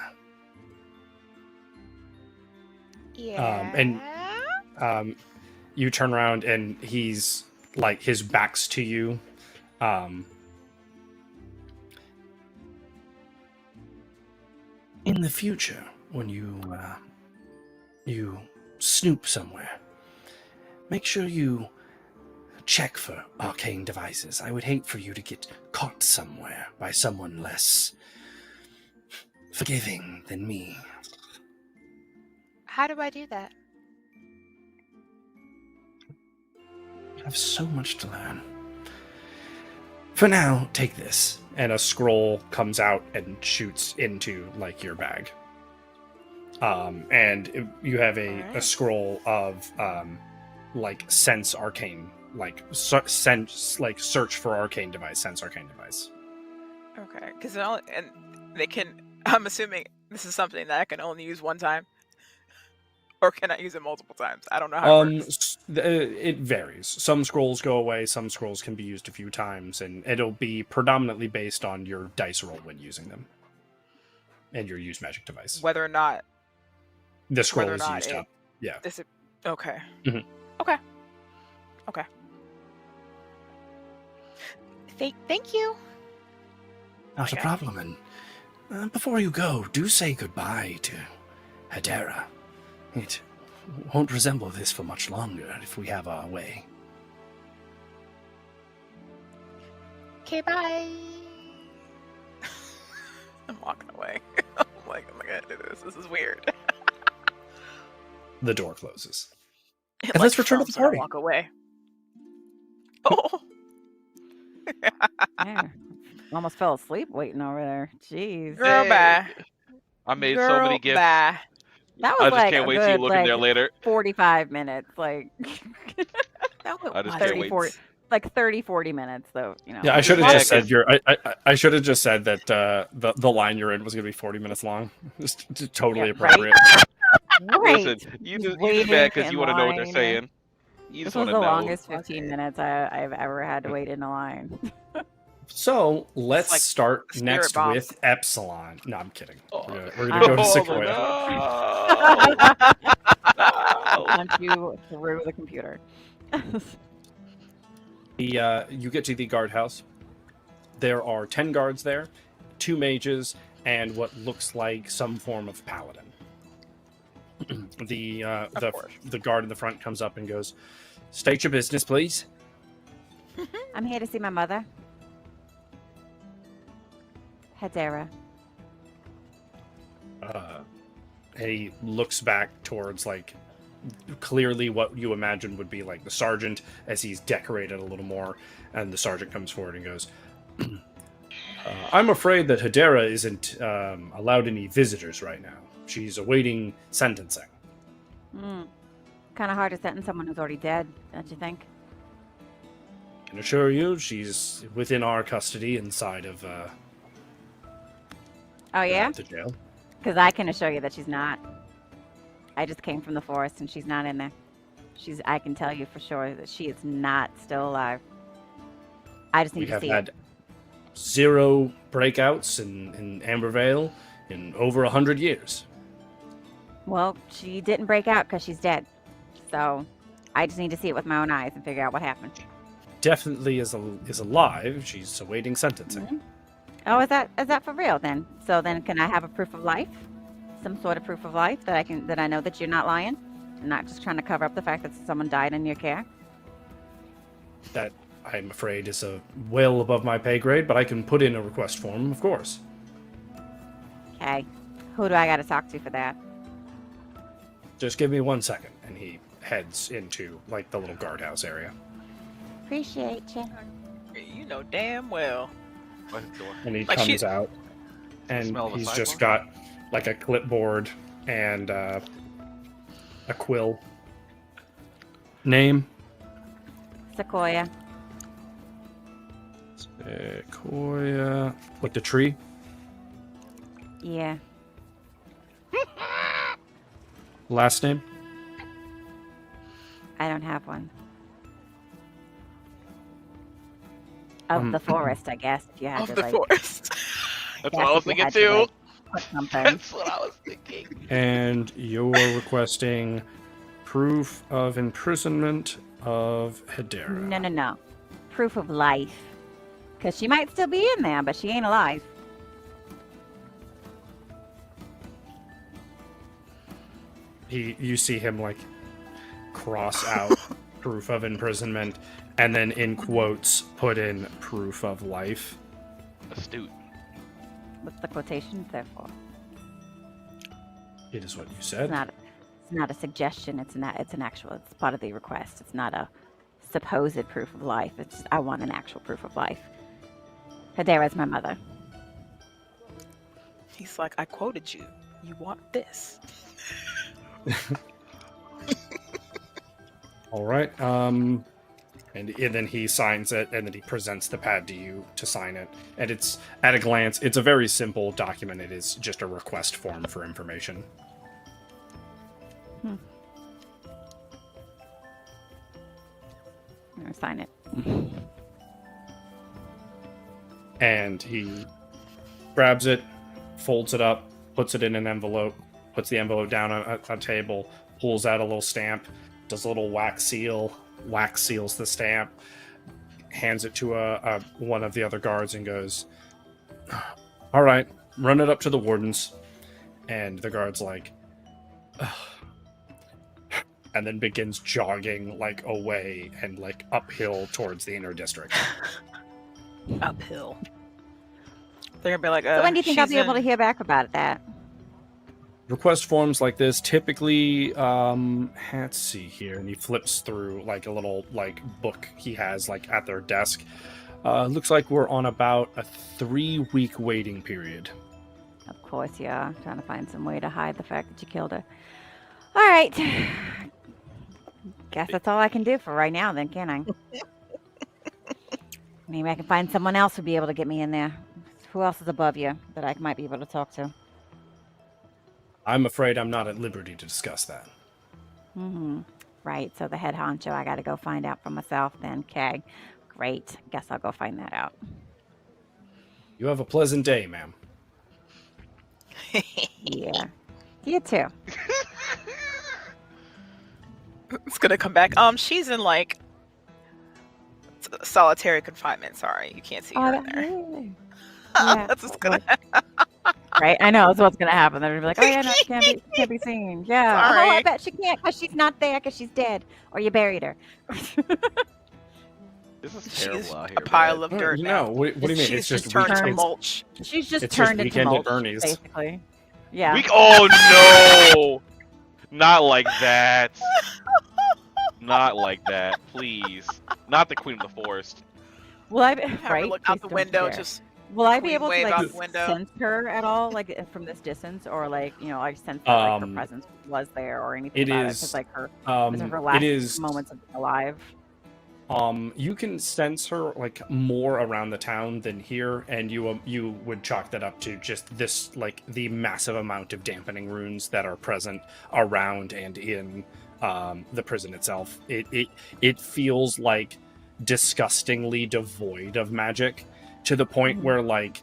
Yeah. And you turn around and he's like his back's to you. In the future, when you snoop somewhere, make sure you check for arcane devices. I would hate for you to get caught somewhere by someone less forgiving than me. How do I do that? I have so much to learn. For now, take this. And a scroll comes out and shoots into like your bag. And you have a scroll of like sense arcane, like sense, like search for arcane device, sense arcane device. Okay, because and they can. I'm assuming this is something that I can only use one time, or can I use it multiple times? I don't know how it works. It varies. Some scrolls go away. Some scrolls can be used a few times, and it'll be predominantly based on your dice roll when using them, and your use magic device. Whether or not The scroll whether or is not used it- up. Yeah. this. Okay. Mhm. Okay. Okay. Thank you. Not a Okay. problem. And before you go, do say goodbye to Hedera. It won't resemble this for much longer if we have our way. Okay, bye. I'm walking away. I'm like, oh my god, this is weird. The door closes. It, And let's return to the thumps when I party. Walk away. Oh. Yeah. Almost fell asleep waiting over there. Jeez. Girl, Hey, bye. I made so Girl, many gifts. Bye. That I was just like can't a wait till you good, look in there later. 45 minutes. Like, That was I just wild. can't 30, wait. 40, like 30, 40 minutes, though, you know. Yeah, I should have Yeah, just said 'cause- I should have just said that the line you're in was going to be 40 minutes long. Just totally Yeah, right. appropriate. Right. Listen, you Just just mad because waiting you want to know what they're in saying. You This just was want the to know. longest 15 minutes I've ever had to wait in a line. So let's like start the spirit next bomb. with Epsilon. No, I'm kidding. Oh, We're gonna go to Oh, Sequoia. no. Punch you through the computer. You get to the guardhouse. There are 10 guards there, 2 mages, and what looks like some form of paladin. The course. guard in the front comes up and goes, "State your business, please." I'm here to see my mother. Hedera. And he looks back towards like clearly what you imagine would be like the sergeant as he's decorated a little more, and the sergeant comes forward and goes, "I'm afraid that Hedera isn't allowed any visitors right now. She's awaiting sentencing." Kind of hard to sentence someone who's already dead, don't you think? I can assure you, she's within our custody inside of Oh, yeah? the jail. Because I can assure you that she's not. I just came from the forest and she's not in there. I can tell you for sure that she is not still alive. I just We need to have see had it. 0 breakouts in Ambervale in over 100 years. Well, she didn't break out because she's dead. So I just need to see it with my own eyes and figure out what happened. Definitely is alive. She's awaiting sentencing. Oh, is that for real then? So then can I have a proof of life? Some sort of proof of life that I know that you're not lying and not just trying to cover up the fact that someone died in your care? That, I'm afraid, is well above my pay grade, but I can put in a request form, of course. Okay. Who do I got to talk to for that? Just give me 1 second. And he heads into like the little guardhouse area. Appreciate you. You know damn well. And he Like comes out, and Smell of a he's sidewalk? just got like a clipboard and a quill. Name? Sequoia. Sequoia. Like the tree? Yeah. Last name? I don't have one. Of the forest, I guess. If you had Of to, the like, forest. That's guess what I was if you thinking had to, too. like, put something. That's what I was thinking. And you're requesting proof of imprisonment of Hedera. No. Proof of life. Because she might still be in there, but she ain't alive. You see him like cross out proof of imprisonment and then in quotes put in proof of life. Astute. What's the quotations there for? It is what you It's said. not a suggestion. It's an actual. It's part of the request. It's not a supposed proof of life. It's I want an actual proof of life. Hedera's my mother. He's like, I quoted you. You want this? All right. And then he signs it, and then he presents the pad to you to sign it. And it's at a glance, it's a very simple document. It is just a request form for information. I'm gonna sign it. And he grabs it, folds it up, puts it in an envelope, puts the envelope down on a table, pulls out a little stamp, does a little wax seals the stamp, hands it to one of the other guards and goes, all right, run it up to the wardens. And the guard's like, ugh. And then begins jogging like away and like uphill towards the inner district. Uphill. They're gonna be like, So when do you think I'll she's be able to in- hear back about that? Request forms like this typically, let's see here, and he flips through like a little like book he has like at their desk. Looks like we're on about a 3-week waiting period. Of course, yeah. Trying to find some way to hide the fact that you killed her. All right. Guess that's all I can do for right now, then, can I? Maybe I can find someone else who'd be able to get me in there. Who else is above you that I might be able to talk to? I'm afraid I'm not at liberty to discuss that. Mm-hmm. Right. So the head honcho, I got to go find out for myself then. Okay. Great. Guess I'll go find that out. You have a pleasant day, ma'am. Yeah. You too. It's gonna come back. She's in like solitary confinement. Sorry, you can't see her in there. Really? Yeah. That's what's gonna. Right, I know that's what's gonna happen. They're gonna be like, "Oh yeah, no, she can't be seen." Yeah, oh, I Sorry. bet she can't because she's not there because she's dead or you buried her. This is She's terrible out here. a pile man. of dirt No, now. what do you mean? She's It's just turned to weekend. mulch. She's just It's just turned into weekend at mulch, Bernie's. basically. Yeah. Oh no! Not like that. Not like that, please. Not the Queen of the Forest. Will I be Have her right? look out Please the don't window. dare. Just Will I be queen able to wave like out the window. sense her at all, like from this distance, or like I sense that like, her Um, presence was there or anything it about it? is, Because like her, those are her last it is. moments of being alive. You can sense her like more around the town than here, and you would chalk that up to just this like the massive amount of dampening runes that are present around and in the prison itself. It feels like disgustingly devoid of magic to the point where like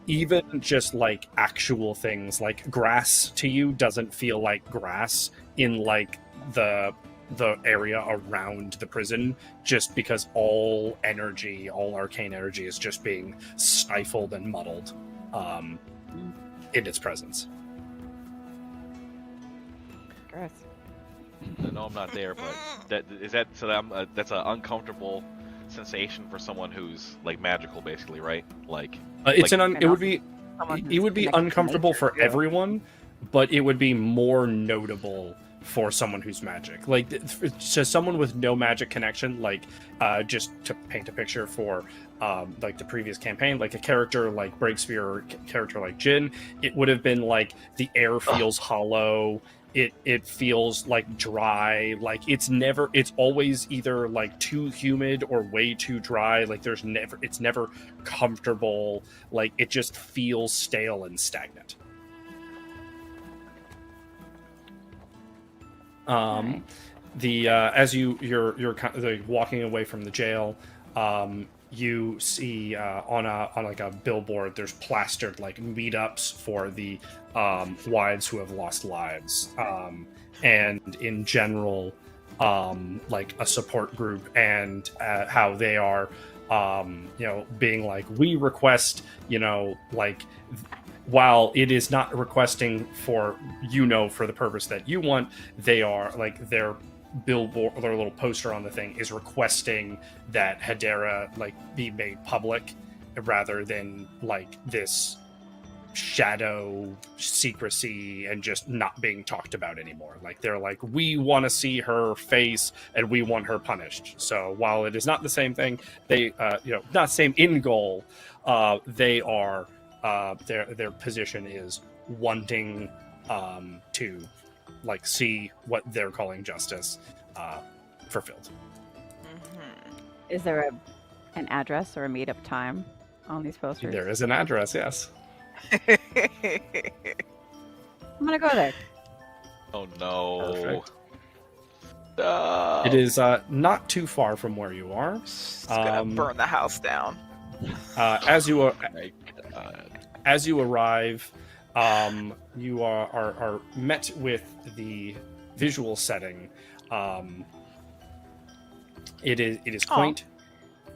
even just like actual things like grass to you doesn't feel like grass in like the area around the prison, just because all energy, all arcane energy is just being stifled and muddled in its presence. Gross. No, I'm not there, but that's an uncomfortable sensation for someone who's like magical, basically, right? Like It would be Someone it would be who's connected to uncomfortable nature, for too. everyone, but it would be more notable for someone who's magic. Like to someone with no magic connection, like just to paint a picture for like the previous campaign, like a character like Breakspear or character like Jin, it would have been like the air feels hollow it feels like dry, like it's always either like too humid or way too dry. Like it's never comfortable. Like it just feels stale and stagnant. Right. As you're kind of walking away from the jail, you see on a billboard there's plastered like meetups for the wives who have lost lives, and in general like a support group, and how they are being like, we request, like, while it is not requesting for for the purpose that you want, they are like their billboard, their little poster on the thing is requesting that Hedera like be made public rather than like this shadow secrecy and just not being talked about anymore. Like they're like, we want to see her face and we want her punished. So while it is not the same thing, they not same end goal, they are their position is wanting to like see what they're calling justice fulfilled. Is there an address or a meetup time on these posters? There is an address, yes. I'm gonna go there. Oh no. It is not too far from where you are. It's gonna burn the house down. As you Oh my God. as you arrive, you are met with the visual setting. It is quaint.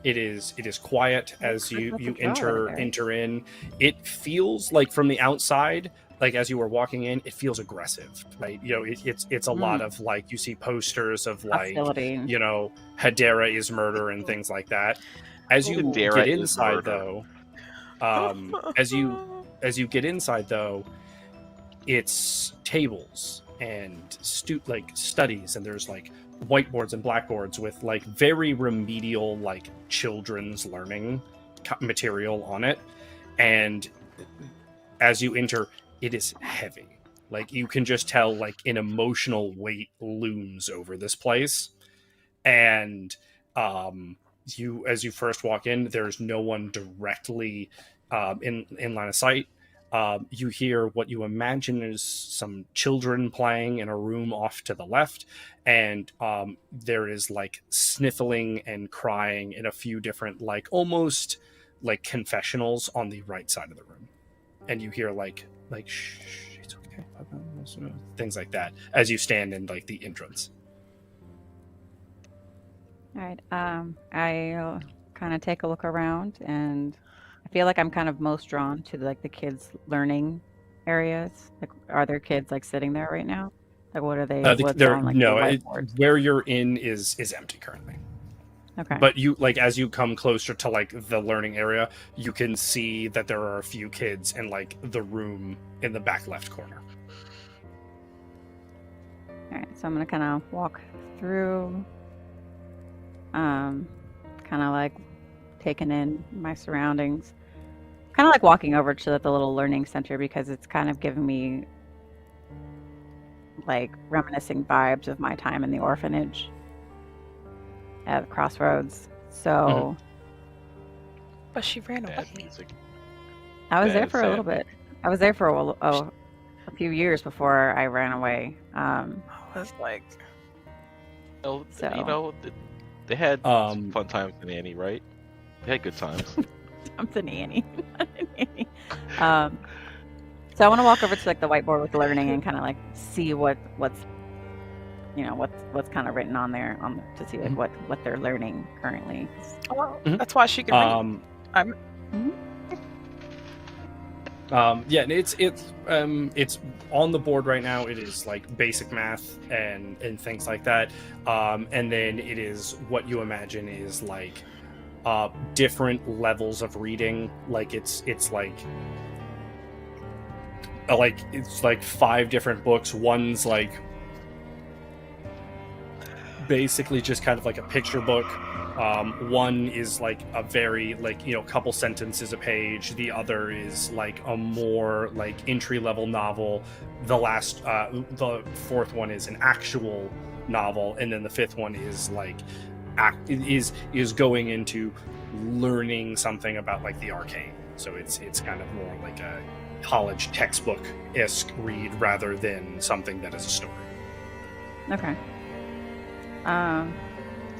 It is quiet as you enter in. It feels like from the outside, like as you were walking in, it feels aggressive, right? It's a lot of like, you see posters of like, Hostility. Hedera is murder and things like that. As you Hedera get is inside, murder. though, as you get inside, though, it's tables and studies, and there's like whiteboards and blackboards with like very remedial like children's learning material on it. And as you enter, it is heavy. Like you can just tell like an emotional weight looms over this place. And as you first walk in, there's no one directly in line of sight. You hear what you imagine is some children playing in a room off to the left, and there is like sniffling and crying in a few different like almost like confessionals on the right side of the room. And you hear like shh, it's okay, things like that as you stand in like the entrance. All right. I'll kind of take a look around, and I feel like I'm kind of most drawn to like the kids' learning areas. Like, are there kids like sitting there right now? Like, what are they? What's on, like, the whiteboards? Where you're in is empty currently. Okay. But you like as you come closer to like the learning area, you can see that there are a few kids in like the room in the back left corner. All right. So I'm gonna kind of walk through, kind of like taking in my surroundings. Kind of like walking over to the little learning center, because it's kind of giving me like reminiscing vibes of my time in the orphanage at Crossroads. So But she ran away. Bad music. I was there Bad for a little sad bit. I was there for a few years before I ran away. I was like, Well, So- they had Um, fun times in Annie, right? They had good times. Something Annie. So I want to walk over to like the whiteboard with learning and kind of like see what's kind of written on there to see like what they're learning currently. well, Mhm. that's why she can read. I'm Yeah, and it's on the board right now. It is like basic math and things like that, and then it is what you imagine is like different levels of reading. Like it's like 5 different books. One's like basically just kind of like a picture book. One is like a very like, you know, couple sentences a page. The other is like a more like entry level novel. The fourth one is an actual novel, and then the fifth one is like is going into learning something about like the arcane. So it's kind of more like a college textbook-esque read rather than something that is a story. Okay. So I'm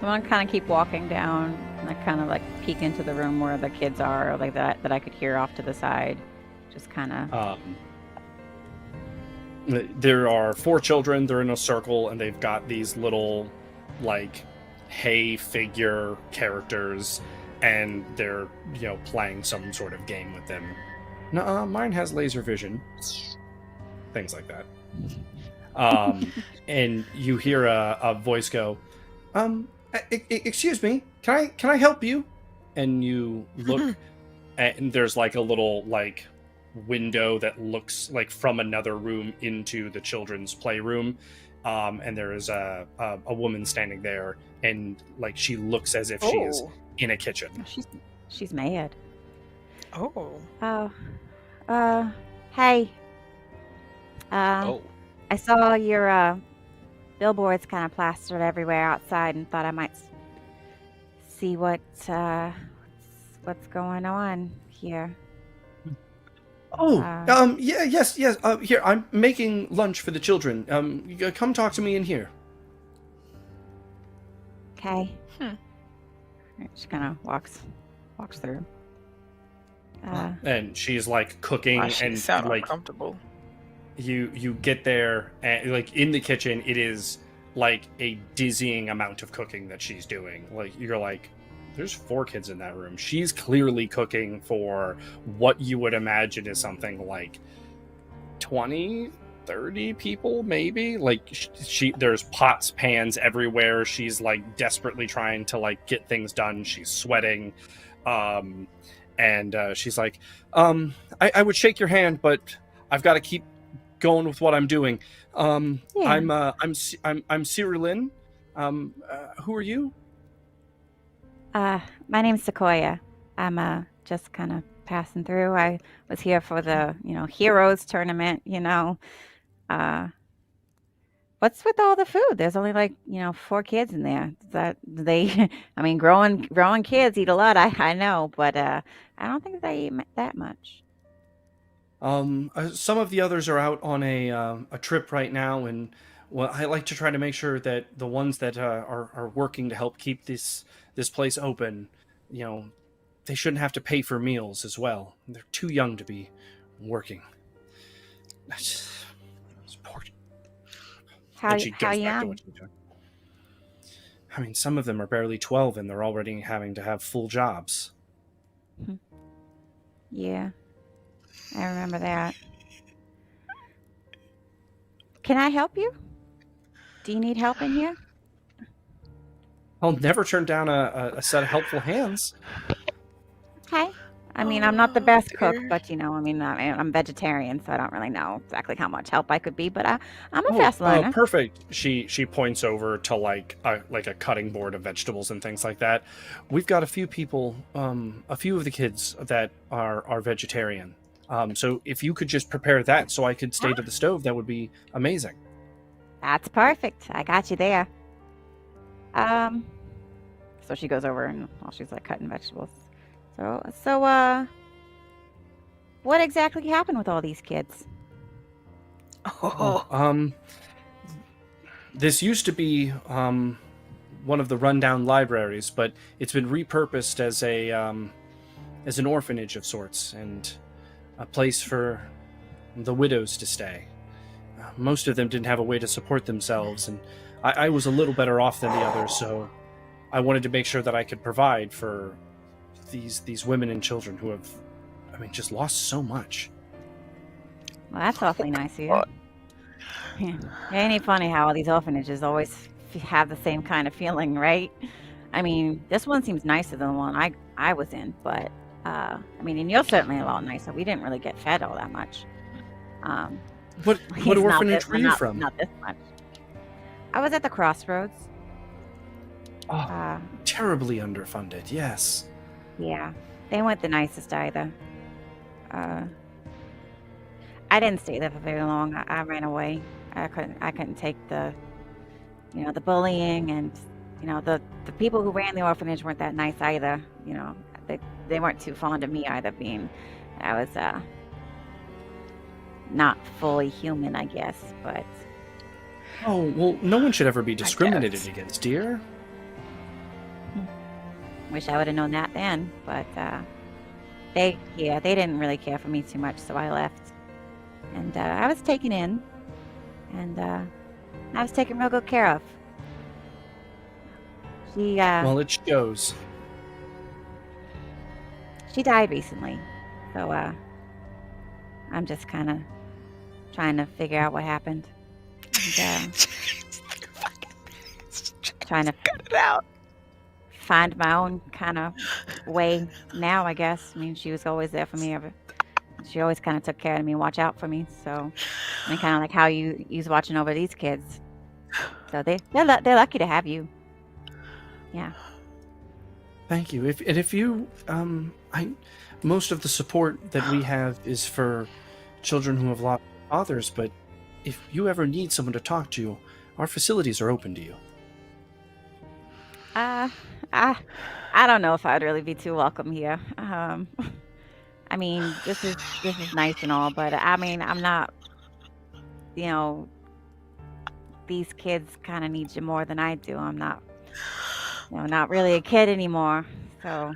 gonna kind of keep walking down, and I kind of like peek into the room where the kids are, or like that I could hear off to the side. Just kind of. There are 4 children. They're in a circle, and they've got these little, like, hay figure characters, and they're, you know, playing some sort of game with them. Nuh-uh, mine has laser vision. Things like that. And you hear a voice go, excuse me, can I help you? And you look, and there's like a little like window that looks like from another room into the children's playroom, and there is a woman standing there, and like she looks as if she is in a kitchen. She's mad. Oh. Hey. Oh. I saw your billboards kind of plastered everywhere outside, and thought I might see what's going on here. Yes. Here, I'm making lunch for the children. Come talk to me in here. Okay. She kind of walks through. And she's like cooking, and sound like uncomfortable. you get there, and like in the kitchen, it is like a dizzying amount of cooking that she's doing. Like you're like, there's 4 kids in that room. She's clearly cooking for what you would imagine is something like 20, 30 people, maybe. Like there's pots, pans everywhere. She's like desperately trying to like get things done. She's sweating. And she's like, I would shake your hand, but I've got to keep going with what I'm doing. Yeah. I'm Cyrillin. Who are you? My name's Sequoia. I'm just kind of passing through. I was here for the, Heroes tournament, What's with all the food? There's only like, 4 kids in there. I mean, growing kids eat a lot, I know, but I don't think they eat that much. Some of the others are out on a trip right now, and well, I like to try to make sure that the ones that are working to help keep this place open, they shouldn't have to pay for meals as well. They're too young to be working. It's important. How young? I mean, some of them are barely 12, and they're already having to have full jobs. Yeah, I remember that. Can I help you? Do you need help in here? I'll never turn down a set of helpful hands. Okay. I mean, I'm not the best cook, but I'm vegetarian, so I don't really know exactly how much help I could be. But I'm a fast learner. Perfect. She points over to like a cutting board of vegetables and things like that. We've got a few people, a few of the kids that are vegetarian. So if you could just prepare that, so I could stay to the stove, that would be amazing. That's perfect. I got you there. So she goes over, and while she's like cutting vegetables. So, what exactly happened with all these kids? This used to be one of the rundown libraries, but it's been repurposed as an orphanage of sorts, and a place for the widows to stay. Most of them didn't have a way to support themselves, and I was a little better off than the others, so I wanted to make sure that I could provide for these women and children who have, just lost so much. Well, that's awfully nice of you. Yeah. Ain't it funny how all these orphanages always have the same kind of feeling, right? I mean, this one seems nicer than the one I was in, but, and you're certainly a lot nicer. We didn't really get fed all that much. What orphanage were you from? Not this much. I was at the Crossroads. Oh, terribly underfunded, yes. Yeah, they weren't the nicest either. I didn't stay there for very long. I ran away. I couldn't take the bullying, and the people who ran the orphanage weren't that nice either. They weren't too fond of me either, being I was not fully human, I guess. But Oh, well, no one should ever be guess. discriminated against, dear. wish I would have known that then. But they didn't really care for me too much, so I left. And I was taken in, and I was taken real good care of. Well, it shows. She died recently, so I'm just kind of trying to figure out what happened. And, trying to Cut it out. find my own kind of way now, I guess. I mean, she was always there for me. She always kind of took care of me and watch out for me. So, I mean, kind of like how you's watching over these kids. So they're lucky to have you. Yeah. Thank you. If you, most of the support that we have is for children who have lost fathers, but if you ever need someone to talk to, our facilities are open to you. I don't know if I'd really be too welcome here. I mean, this is nice and all, but I mean, I'm not. These kids kind of need you more than I do. I'm not, not really a kid anymore. So,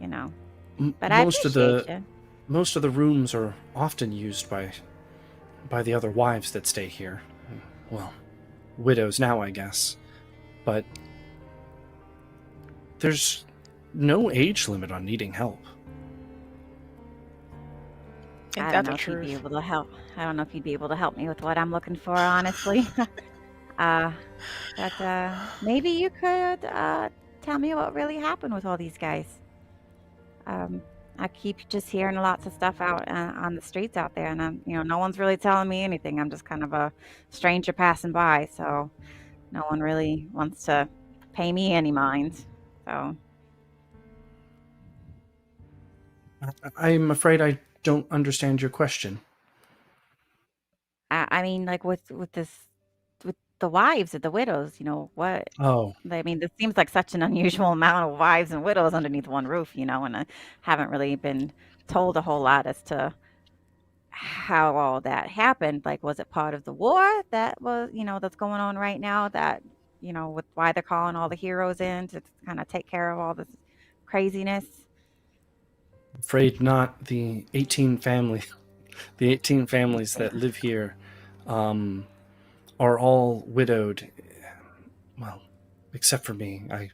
but I appreciate you. Most of the rooms are often used by the other wives that stay here. Well, widows now, I guess. But there's no age limit on needing help. Ain't I that don't know the if you'd be truth? able to help. I don't know if you'd be able to help me with what I'm looking for, honestly. But maybe you could tell me what really happened with all these guys. I keep just hearing lots of stuff out on the streets out there, and no one's really telling me anything. I'm just kind of a stranger passing by, so no one really wants to pay me any mind. So I'm afraid I don't understand your question. I mean, like with the wives of the widows, what? Oh, I mean, this seems like such an unusual amount of wives and widows underneath one roof, and I haven't really been told a whole lot as to how all that happened. Like, was it part of the war that was, that's going on right now? That, with why they're calling all the heroes in to kind of take care of all this craziness? afraid not. The 18 families that live here are all widowed. Well, except for me. I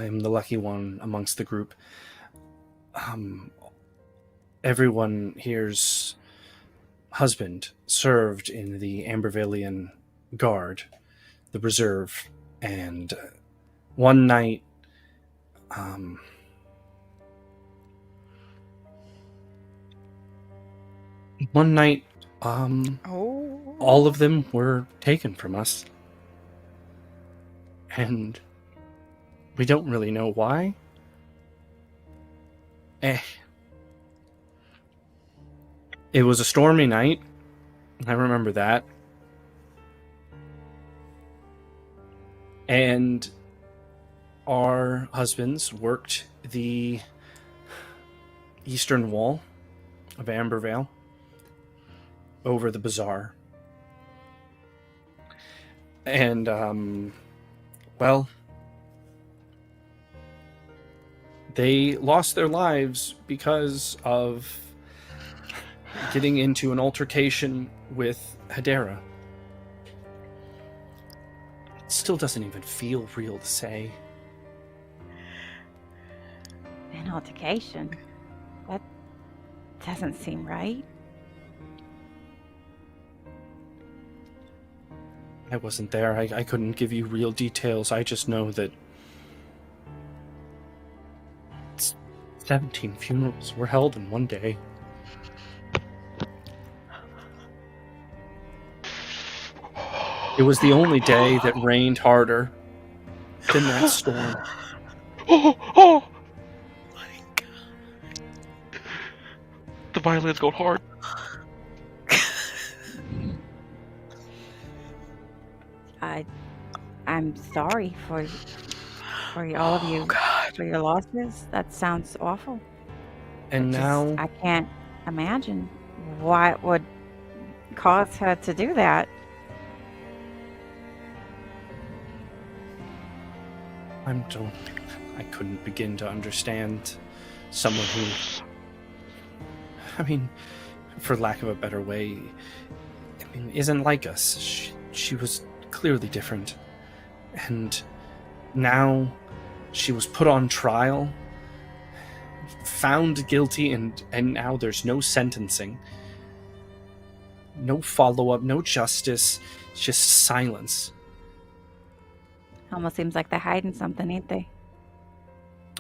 am the lucky one amongst the group. Everyone here's husband served in the Ambervillian Guard, the Reserve, and one night, Oh. all of them were taken from us, and we don't really know why. It was a stormy night. I remember that. And our husbands worked the eastern wall of Ambervale over the bazaar. And, well, they lost their lives because of getting into an altercation with Hedera. It still doesn't even feel real to say. An altercation? That doesn't seem right. I wasn't there. I couldn't give you real details. I just know that 17 funerals were held in one day. It was the only day that rained harder than that storm. Oh! The violin's going hard. I'm sorry for all of you, for your losses. That sounds awful. And now I can't imagine what would cause her to do that. I couldn't begin to understand someone who, I mean, for lack of a better way, isn't like us. She was clearly different. And now she was put on trial, found guilty, and now there's no sentencing. No follow-up, no justice, just silence. Almost seems like they're hiding something, ain't they?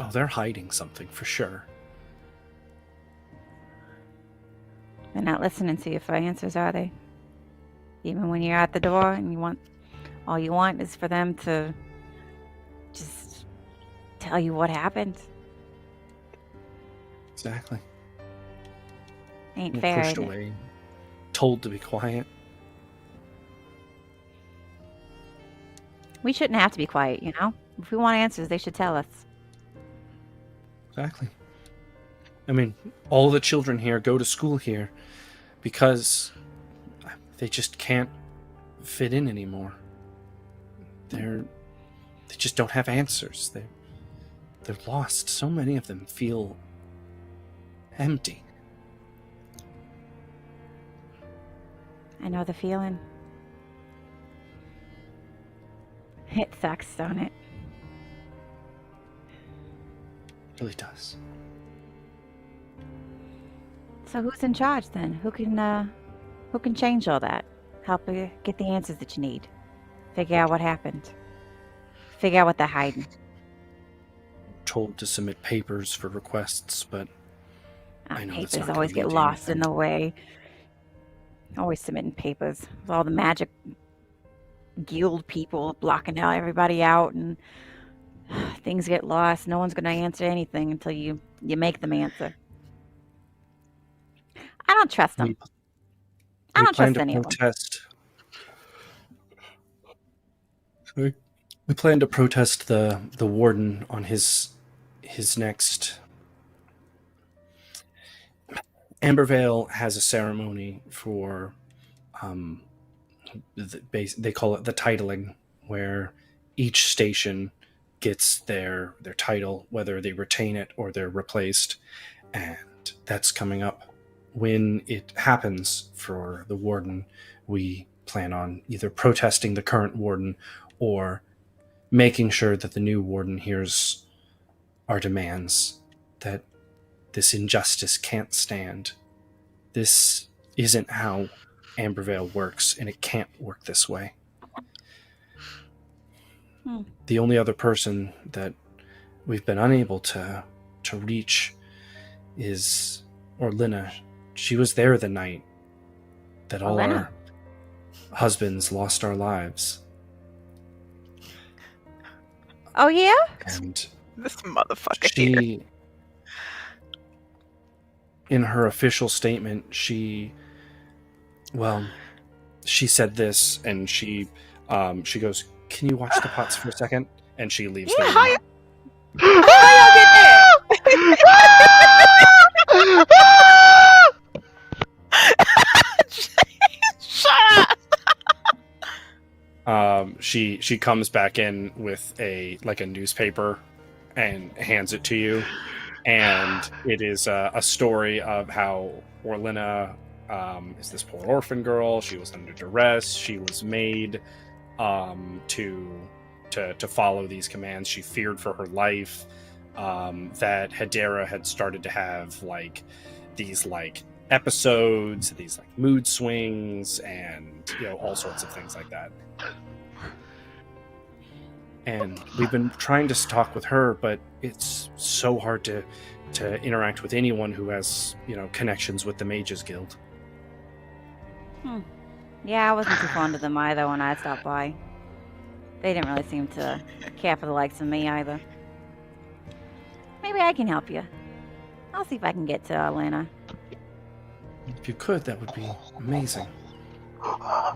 Oh, they're hiding something for sure. They're not listening to you for answers, are they? Even when you're at the door and all you want is for them to just tell you what happened. Exactly. Ain't We're fair. pushed away, told to be quiet. We shouldn't have to be quiet, you know? If we want answers, they should tell us. Exactly. I mean, all the children here go to school here because they just can't fit in anymore. They just don't have answers. They're lost. So many of them feel empty. I know the feeling. It sucks, don't it? It really does. So who's in charge then? Who can change all that? Help you get the answers that you need. Figure out what happened. Figure out what they're hiding. Told to submit papers for requests, but I know that's papers not always gonna get lead to lost in anything. the way. Always submitting papers with all the magic guild people blocking out everybody out, and things get lost. No one's going to answer anything until you make them answer. I don't trust them. I don't trust any of them. We plan to protest the warden on his next. Ambervale has a ceremony for, they call it the titling, where each station gets their title, whether they retain it or they're replaced, and that's coming up. When it happens for the warden, we plan on either protesting the current warden or making sure that the new warden hears our demands, that this injustice can't stand. This isn't how Ambervale works, and it can't work this way. The only other person that we've been unable to reach is Orlenna. She was there the night that all our husbands lost our lives. Oh, yeah? And This motherfucker here. In her official statement, she said this, and she goes, "Can you watch the pots for a second?" And she leaves. Yeah, the room. how y'all get there? Shut up! She comes back in with a newspaper and hands it to you, and it is a story of how Orlenna is this poor orphan girl. She was under duress. She was made to follow these commands. She feared for her life. That Hedera had started to have these episodes, these mood swings, and all sorts of things like that. And we've been trying to talk with her, but it's so hard to interact with anyone who has connections with the Mages Guild. Yeah, I wasn't too fond of them either when I stopped by. They didn't really seem to care for the likes of me either. Maybe I can help you. I'll see if I can get to Orlenna. If you could, that would be amazing.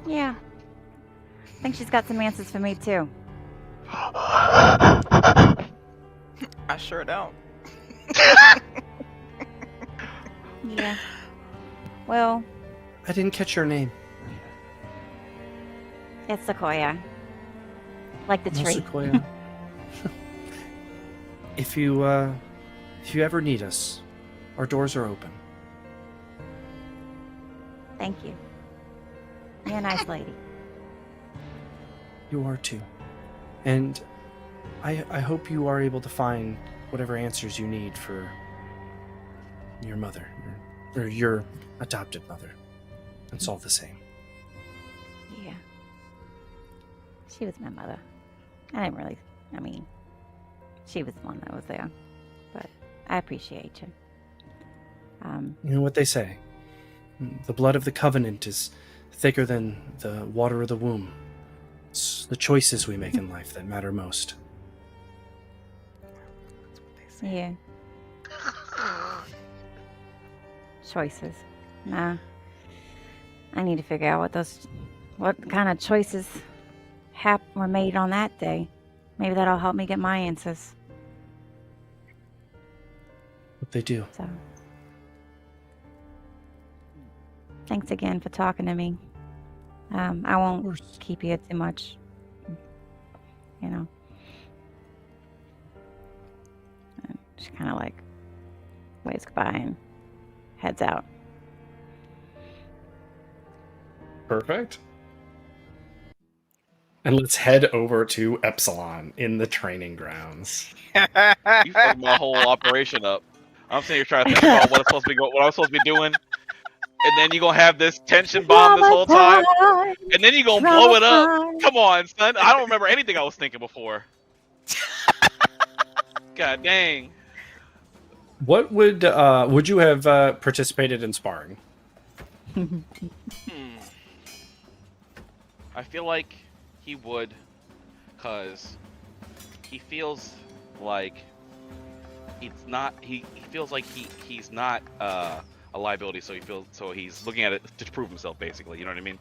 Yeah. I think she's got some answers for me too. I sure don't. Yeah. Well, I didn't catch your name. it's Sequoia. Like the No, tree. Sequoia. If you ever need us, our doors are open. Thank you. You're a nice lady. You are too. And I hope you are able to find whatever answers you need for your mother, or your adopted mother. It's all the same. Yeah. She was my mother. I mean, she was the one that was there. But I appreciate you. You know what they say? The blood of the covenant is thicker than the water of the womb. It's the choices we make in life that matter most. Yeah. Choices. Nah. I need to figure out what kind of choices were made on that day. Maybe that'll help me get my answers. What they do. So, thanks again for talking to me. I won't keep you too much. You know. And she kind of like waves goodbye and heads out. Perfect. And let's head over to Epsilon in the training grounds. You fucked my whole operation up. I'm sitting here trying to think about what I was supposed to be doing, and then you gonna have this tension bomb this whole time, and then you gonna blow it up. Come on, son. I don't remember anything I was thinking before. God dang. What would you have participated in sparring? I feel like he would, cause he feels like he feels like he's not a liability, so he's looking at it to prove himself, basically. You know what I mean?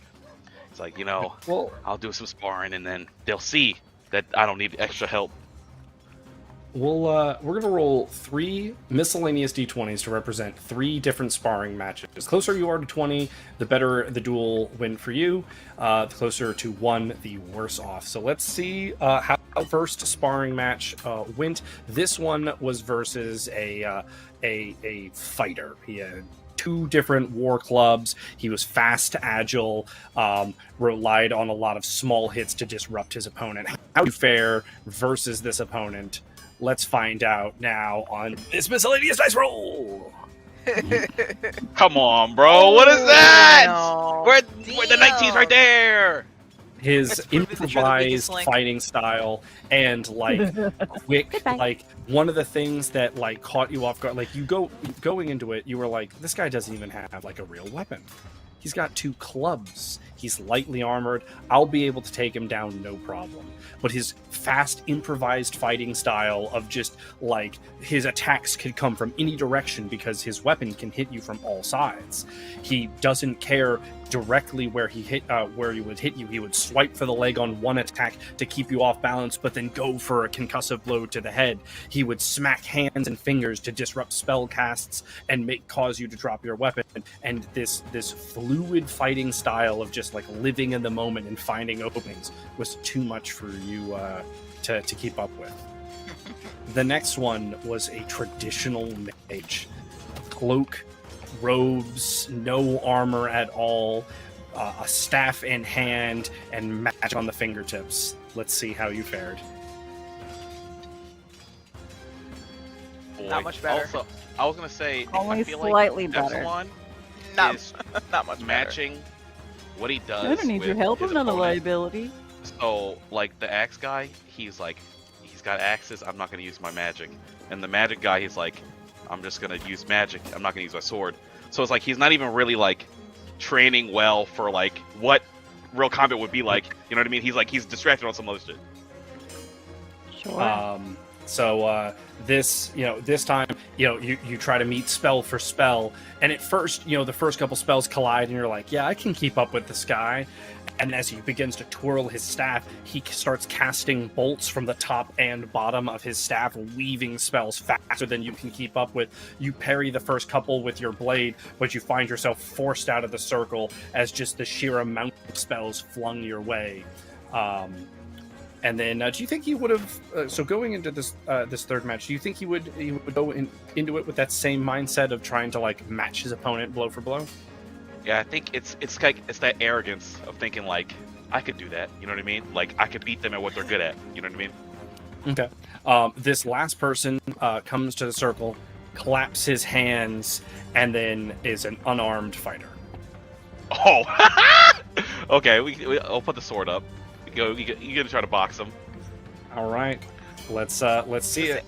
It's like, Well, I'll do some sparring, and then they'll see that I don't need extra help. we're gonna roll 3 miscellaneous d20s to represent 3 different sparring matches. The closer you are to 20, the better the duel went for you. The closer to 1, the worse off. So let's see how the first sparring match went. This one was versus a fighter. He had 2 different war clubs. He was fast, agile, relied on a lot of small hits to disrupt his opponent. How do you fare versus this opponent? Let's find out now on this miscellaneous dice roll. Come on, bro. What is that? No. Where the 19's right there. His Let's prove that you're the weakest improvised link. fighting style and like quick, Goodbye. like one of the things that like caught you off guard, like going into it, you were like, this guy doesn't even have like a real weapon. He's got 2 clubs. He's lightly armored. I'll be able to take him down, no problem. But his fast, improvised fighting style of just like his attacks could come from any direction because his weapon can hit you from all sides. He doesn't care directly where he would hit you. He would swipe for the leg on one attack to keep you off balance, but then go for a concussive blow to the head. He would smack hands and fingers to disrupt spell casts and cause you to drop your weapon. And this fluid fighting style of just like living in the moment and finding openings was too much for you to keep up with. The next one was a traditional mage. Cloak, robes, no armor at all, a staff in hand, and magic on the fingertips. Let's see how you fared. Boy. Not much better. Also, I was gonna say, Only I feel slightly like better. Epsilon Not, is not much better. matching what he does. I don't need with your help. his I'm not a opponent. liability. So, like the axe guy, he's got axes. I'm not gonna use my magic. And the magic guy, he's like, I'm just gonna use magic. I'm not gonna use my sword. So it's like he's not even really like training well for like what real combat would be like. You know what I mean? He's distracted on some other shit. Sure. This time, you try to meet spell for spell, and at first, the first couple spells collide, and you're like, yeah, I can keep up with this guy. And as he begins to twirl his staff, he starts casting bolts from the top and bottom of his staff, weaving spells faster than you can keep up with. You parry the first couple with your blade, but you find yourself forced out of the circle as just the sheer amount of spells flung your way. And then, do you think he would have? So going into this third match, do you think he would go into it with that same mindset of trying to like match his opponent blow for blow? Yeah, I think it's that arrogance of thinking like I could do that. You know what I mean? Like I could beat them at what they're good at. You know what I mean? Okay. This last person comes to the circle, claps his hands, and then is an unarmed fighter. Oh. Okay. I'll put the sword up. You gonna try to box him? All right. Let's see it.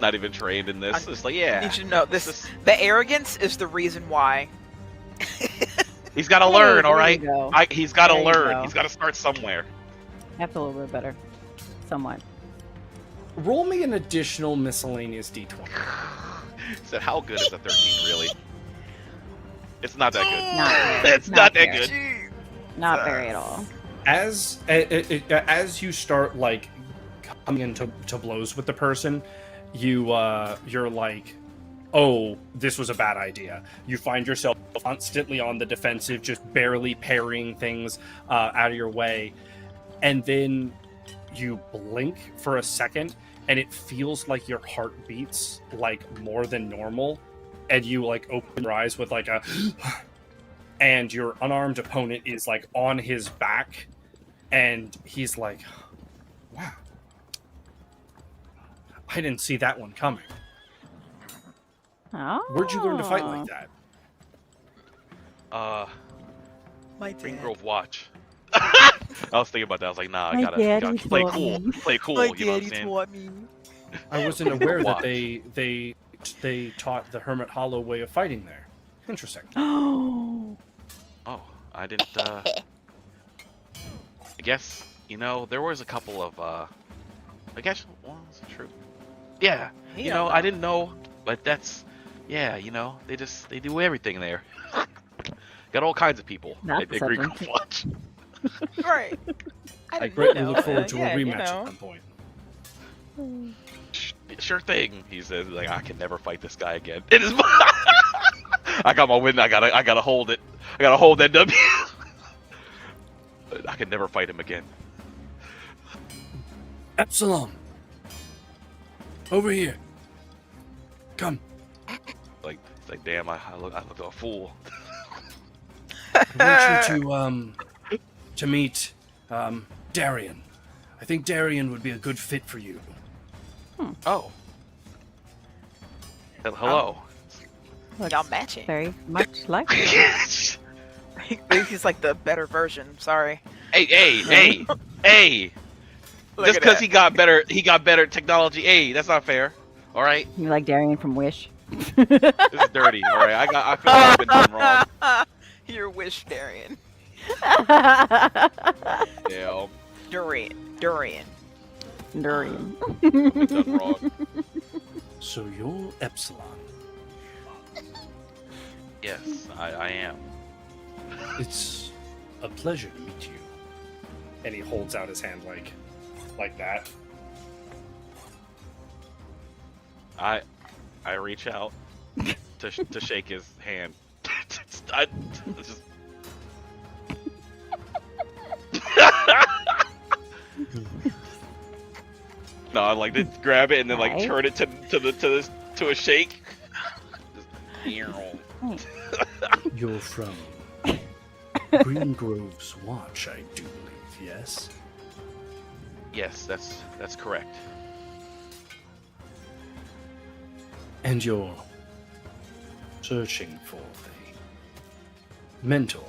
Not even trained in this. It's like, yeah. You should know this. The arrogance is the reason why. He's got to learn, all there right? you go. He's got to There you learn. go. He's got to start somewhere. That's a little bit better. Somewhat. Roll me an additional miscellaneous d20. So how good is a 13 really? It's not that good. Not It's not that very. good. Not very at all. As you start like coming into blows with the person, you're like, oh, this was a bad idea. You find yourself constantly on the defensive, just barely parrying things out of your way, and then you blink for a second, and it feels like your heart beats like more than normal, and you like open your eyes with like a and your unarmed opponent is like on his back, and he's like, wow, I didn't see that one coming. Oh. Where'd you learn to fight like that? My Green dad. Grove Watch. I was thinking about that. I was like, nah, I My gotta daddy play taught cool. me. Play cool, My you know what I'm daddy saying? taught me. I wasn't aware that Watch. they taught the Hermit Hollow way of fighting there. Interesting. Oh. Oh, I didn't, I guess, there was a couple of, I guess, well, is it true? Yeah, I didn't know, but that's, yeah, they do everything there. Got all kinds of people That's at Green something. Grove Watch. Right. I didn't greatly know look forward that. to Yeah, a you rematch know. at some point. Sure thing, he says. Like, I can never fight this guy again. It is. I got my win. I gotta hold it. I gotta hold that W. I can never fight him again. Epsilon! Over here. Come. It's like, damn, I look like a fool. I want you to meet Darian. I think Darian would be a good fit for you. Oh. Hello. Y'all matching. Very much like He's like the better version. Sorry. Hey! Look Just at because that. he got better technology. Hey, that's not fair. All right, you like Darian from Wish. this is dirty. All right, I feel like I've been done wrong. Your wish, Darian. Yeah, Durian. Darian. I've been done wrong. So you're Epsilon. Yes, I am. It's a pleasure to meet you. And he holds out his hand like that. I reach out to shake his hand. I just... No, I like to grab it and then like Right. turn it to a shake. Just... You're from Green Grove's Watch, I do believe, yes? Yes, that's correct. And you're searching for a mentor.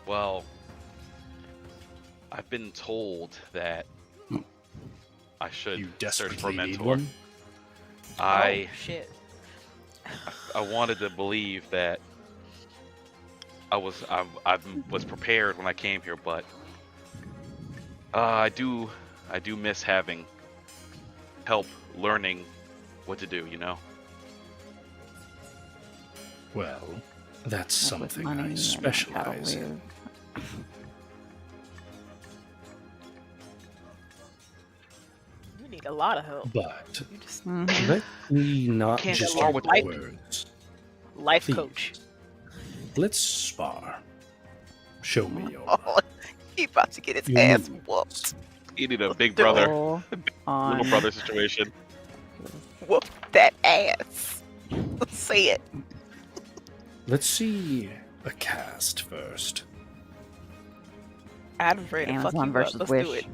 Well, I've been told that I should You search for desperately a need mentor. one? I Oh, shit. wanted to believe that I was prepared when I came here, but I do miss having help learning what to do. You know. Well, that's Not with something money I and specialize cattle in. You need a lot of help. But You just let me not Can't just spar use with life. words. life Please. coach. Let's spar. Show me your Oh, he about to get his Your ass moves. whooped. You need a big do it. brother, Roll on little brother situation. Whoop that ass. Say it. Let's see a cast first. Adam's ready to fuck Amazon you versus up. Let's Wish. do it.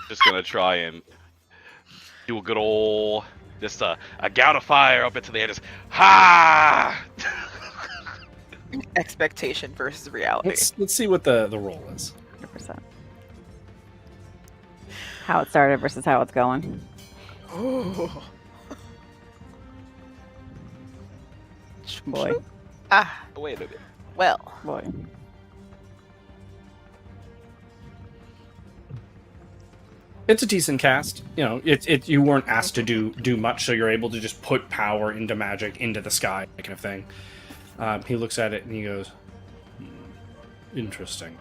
Just gonna try and do a good old, just a gout of fire up into the air, just ha! Expectation versus reality. Let's see what the roll is. 100%. How it started versus how it's going. Oh. Boy, Ah, Wait a minute. well. boy. It's a decent cast. You know, you weren't asked to do much, so you're able to just put power into magic into the sky, kind of thing. He looks at it and he goes, interesting.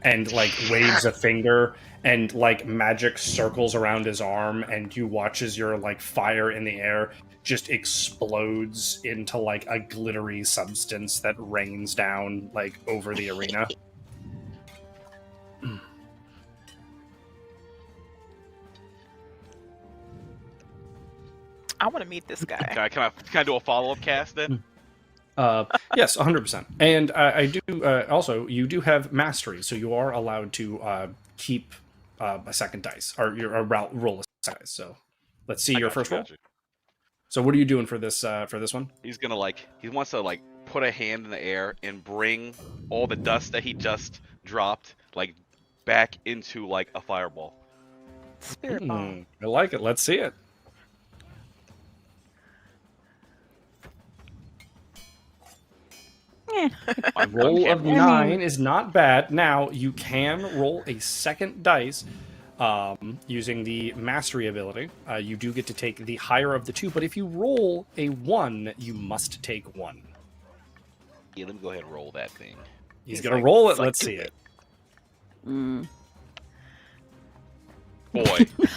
And like waves a finger, and like magic circles around his arm, and you watch as your like fire in the air just explodes into like a glittery substance that rains down like over the arena. I want to meet this guy. Can I do a follow-up cast then? Yes, 100%. And I do also, you do have mastery, so you are allowed to keep a second dice, or roll a second dice. So let's see your first roll. Got you. So what are you doing for this one? He's gonna he wants to put a hand in the air and bring all the dust that he just dropped back into a fireball. Spirit ball. I like it. Let's see it. A roll of 9 is not bad. Now, you can roll a second dice using the mastery ability. You do get to take the higher of the two, but if you roll a 1, you must take 1. Yeah, let me go ahead and roll that thing. He's going to roll it. Let's see it. Boy,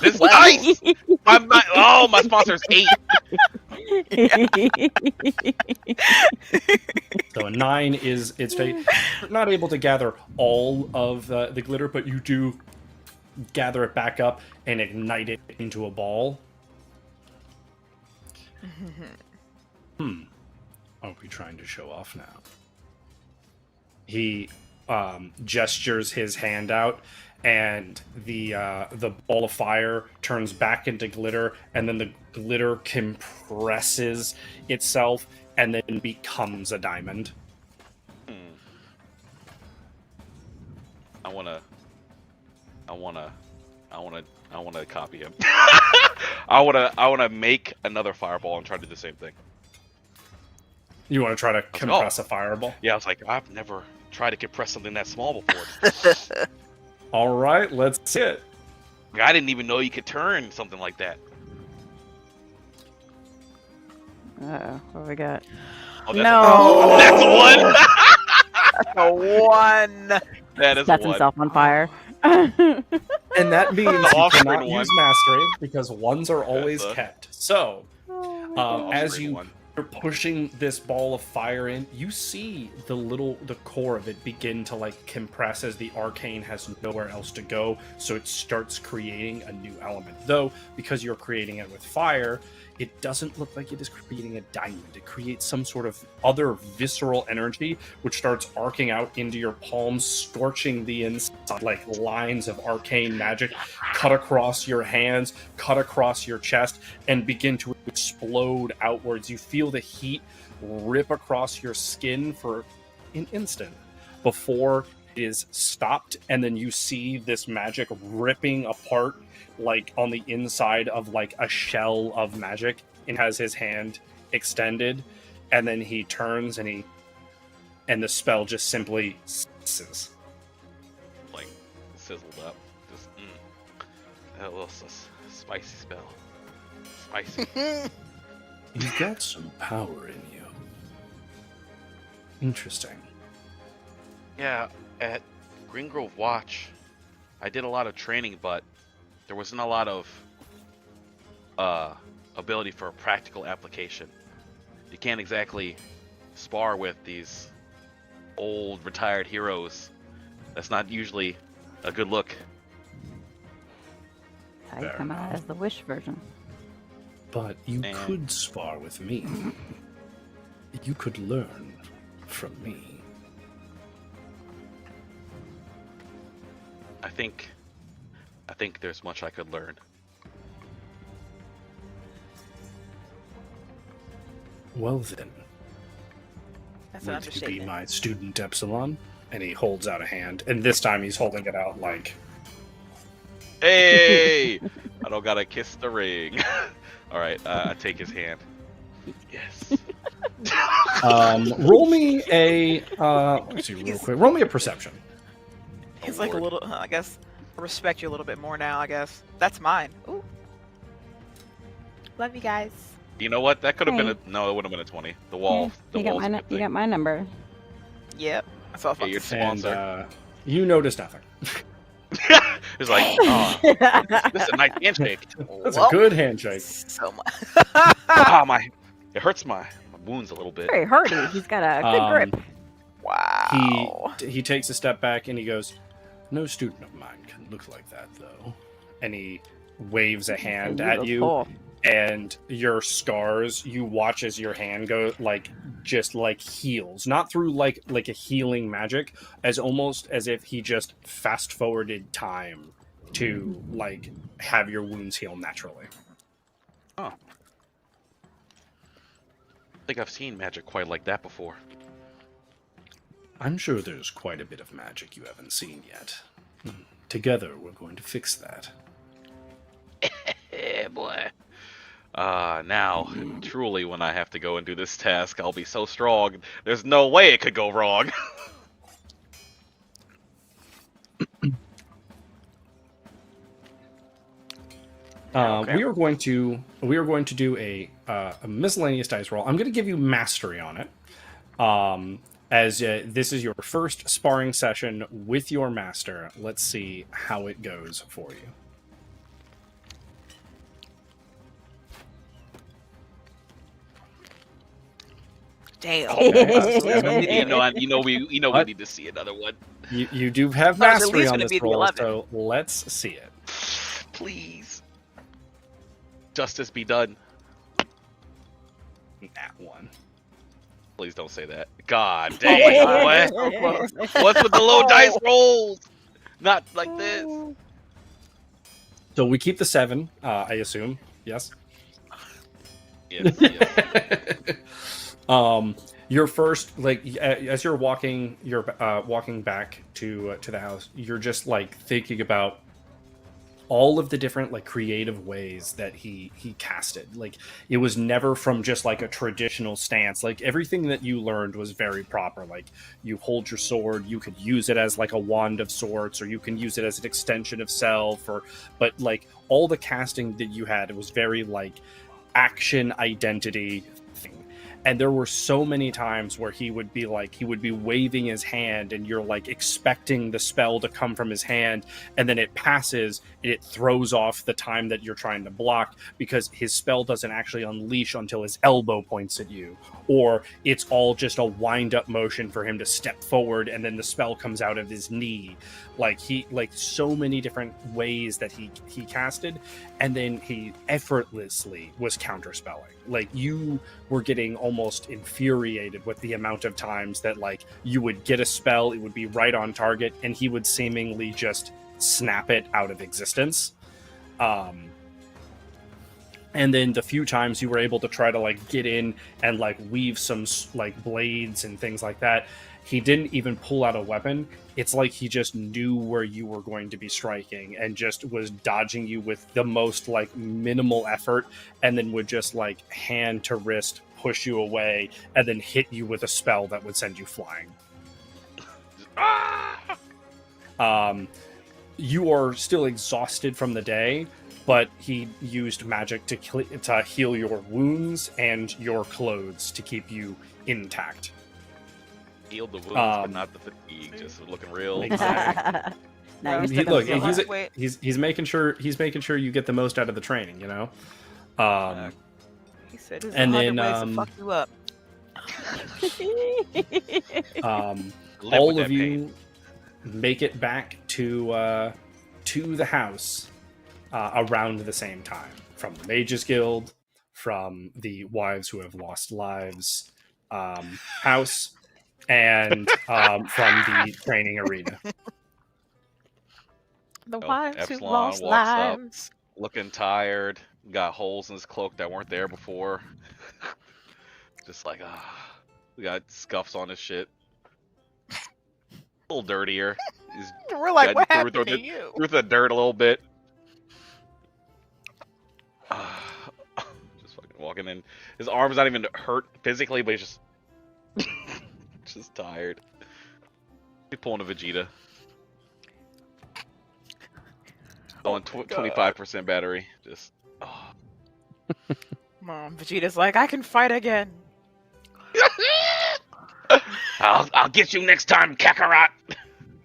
this dice! My sponsor's 8. So a 9 is its fate. You're not able to gather all of the glitter, but you do gather it back up and ignite it into a ball. Are we trying to show off now? He gestures his hand out, and the ball of fire turns back into glitter, and then the glitter compresses itself and then becomes a diamond. I wanna copy him. I wanna make another fireball and try to do the same thing. You want to try to compress a fireball? Yeah, I was like, I've never tried to compress something that small before. All right, let's see it. I didn't even know you could turn something like that. Uh-oh, what do we got? Oh, No! That's a 1! A 1. That is Sets a 1. himself on fire. And that means you offspring cannot one. use mastery because 1s are always That's a- kept. So, as Offspring you one. are pushing this ball of fire in, you see the core of it begin to compress as the arcane has nowhere else to go. So it starts creating a new element. Though, because you're creating it with fire, it doesn't look like it is creating a diamond. It creates some sort of other visceral energy, which starts arcing out into your palms, scorching the inside, like lines of arcane magic cut across your hands, cut across your chest, and begin to explode outwards. You feel the heat rip across your skin for an instant before it is stopped, and then you see this magic ripping apart on the inside of a shell of magic, and has his hand extended, and then he turns and the spell just simply ceases. Like sizzled up. Just that was a spicy spell. Spicy. You've got some power in you. Interesting. Yeah, at Green Grove Watch, I did a lot of training, but there wasn't a lot of ability for a practical application. You can't exactly spar with these old retired heroes. That's not usually a good look. I Fair come out enough. as the wish version. But you And- could spar with me. You could learn from me. I think there's much I could learn. Well then, That's an would you be understatement. my student, Epsilon? And he holds out a hand, and this time he's holding it out like, Hey! I don't gotta kiss the ring. All right, I take his hand. Yes. roll me a, let's see real quick, roll me a perception. He's like a Lord. little. I guess I respect you a little bit more now. I guess that's mine. Ooh. Love you guys. You know what? That could have been Hey. no. It would have been a 20. The wall. The You got wall's a my good you thing. got my number. Yep. That's all. Yeah, you're And sponsor. you notice nothing. It's like, oh, this is a nice handshake. That's Well, a good handshake. So much. Ah, it hurts my wounds a little bit. Very hardy. He's got a good grip. Wow. He takes a step back and he goes, "No student of mine can look like that, though." And he waves a hand at you, Beautiful. and your scars. You watch as your hand go just heals, not through like a healing magic, as almost as if he just fast forwarded time to like have your wounds heal naturally. I think I've seen magic quite like that before. I'm sure there's quite a bit of magic you haven't seen yet. Together, we're going to fix that. Yeah, boy. Now, truly, when I have to go and do this task, I'll be so strong. There's no way it could go wrong. Okay. We are going to do a miscellaneous dice roll. I'm going to give you mastery on it, as this is your first sparring session with your master. Let's see how it goes for you. Damn. We What? need to see another one. You do have Thought it was at mastery least on gonna this be the roll, 11. so let's see it. Please. Justice be done. Nat 1. Please don't say that. God dang, boy. What's with the low dice rolls? Not like this. So we keep the 7, I assume. Yes. Yes. Your first, as you're walking back to the house, you're just thinking about all of the different creative ways that he casted. It was never from just a traditional stance. Everything that you learned was very proper. You hold your sword, you could use it as a wand of sorts, or you can use it as an extension of self, but all the casting that you had, it was very action identity thing. And there were so many times where he would be waving his hand, and you're expecting the spell to come from his hand, and then it passes and it throws off the time that you're trying to block, because his spell doesn't actually unleash until his elbow points at you, or it's all just a wind up motion for him to step forward and then the spell comes out of his knee. So many different ways that he casted, and then he effortlessly was counterspelling. You were getting almost infuriated with the amount of times that you would get a spell, it would be right on target, and he would seemingly just snap it out of existence. And And then the few times you were able to try to like get in and like weave some like blades and things like that, he didn't even pull out a weapon. It's like he just knew where you were going to be striking and just was dodging you with the most like minimal effort, and then would just like hand to wrist push you away and then hit you with a spell that would send you flying. You are still exhausted from the day, but he used magic to heal your wounds and your clothes to keep you intact. Healed the wounds, but not the fatigue. Just looking real. Exactly. No, you're Look, still he's making sure you get the most out of the training, you know. He said, "There's And 100 then, ways to fuck you up." Live All with of that you pain. make it back to the house around the same time, from the Mages Guild, from the Wives Who Have Lost Lives house, and from the training arena. The Oh, wives who Epsilon lost walks up. lives. Looking tired. Got holes in his cloak that weren't there before. Just like, we got scuffs on his shit. A little dirtier. He's We're like, what through happened to you? through the dirt a little bit. Just fucking walking in. His arm's not even hurt physically, but he's just tired. He's pulling a Vegeta. On 25% battery. Just. Mom, Vegeta's like, I can fight again. I'll get you next time, Kakarot.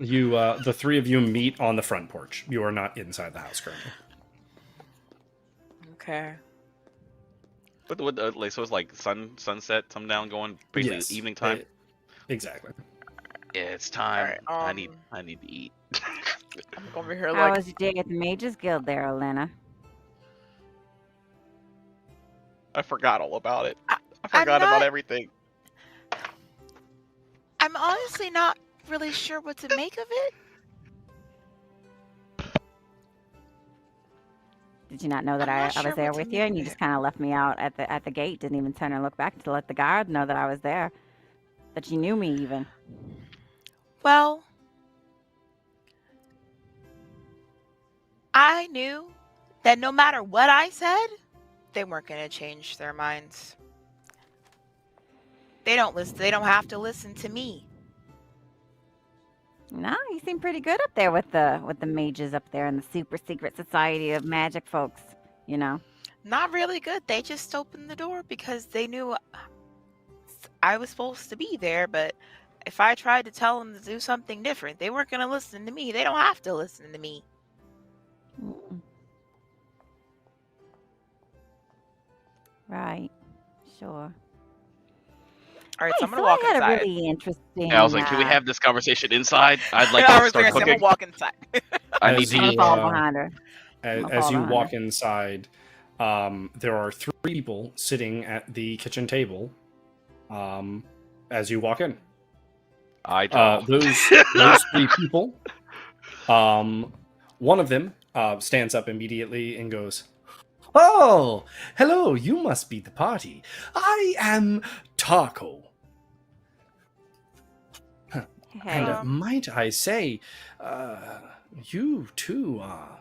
You, the three of you meet on the front porch. You are not inside the house currently. Okay. So it's like sunset, sundown, going basically Yes, evening time. Exactly. Yeah, it's time. Alright, I need to eat. I'm over here How like, was your day at the Mages Guild there, Orlenna? I forgot all about it. I I'm forgot about not- everything. I'm honestly not really sure what to make of it. Did you not know that I'm I not sure was there what to with you, make and you of just it. kind of left me out at the gate? Didn't even turn and look back to let the guard know that I was there, that you knew me even. Well, I knew that no matter what I said, they weren't going to change their minds. They don't listen. They don't have to listen to me. No, you seem pretty good up there with the mages up there in the super secret society of magic folks. You know. Not really good. They just opened the door because they knew I was supposed to be there, but if I tried to tell them to do something different, they weren't going to listen to me. They don't have to listen to me. Mm. Right. Sure. All right, so I'm Hey, going to so walk I had inside. a really interesting. Yeah, I was like, can we have this conversation inside? I'd like I to was start going to say, I'm cooking. going to walk inside. I need As to I'm you, eat. gonna follow behind her. As you follow walk her. inside, there are three people sitting at the kitchen table. As you walk in, I draw. those three people. One of them stands up immediately and goes, "Oh, hello! You must be the party. I am Tarko. Hey. And might I say, you too are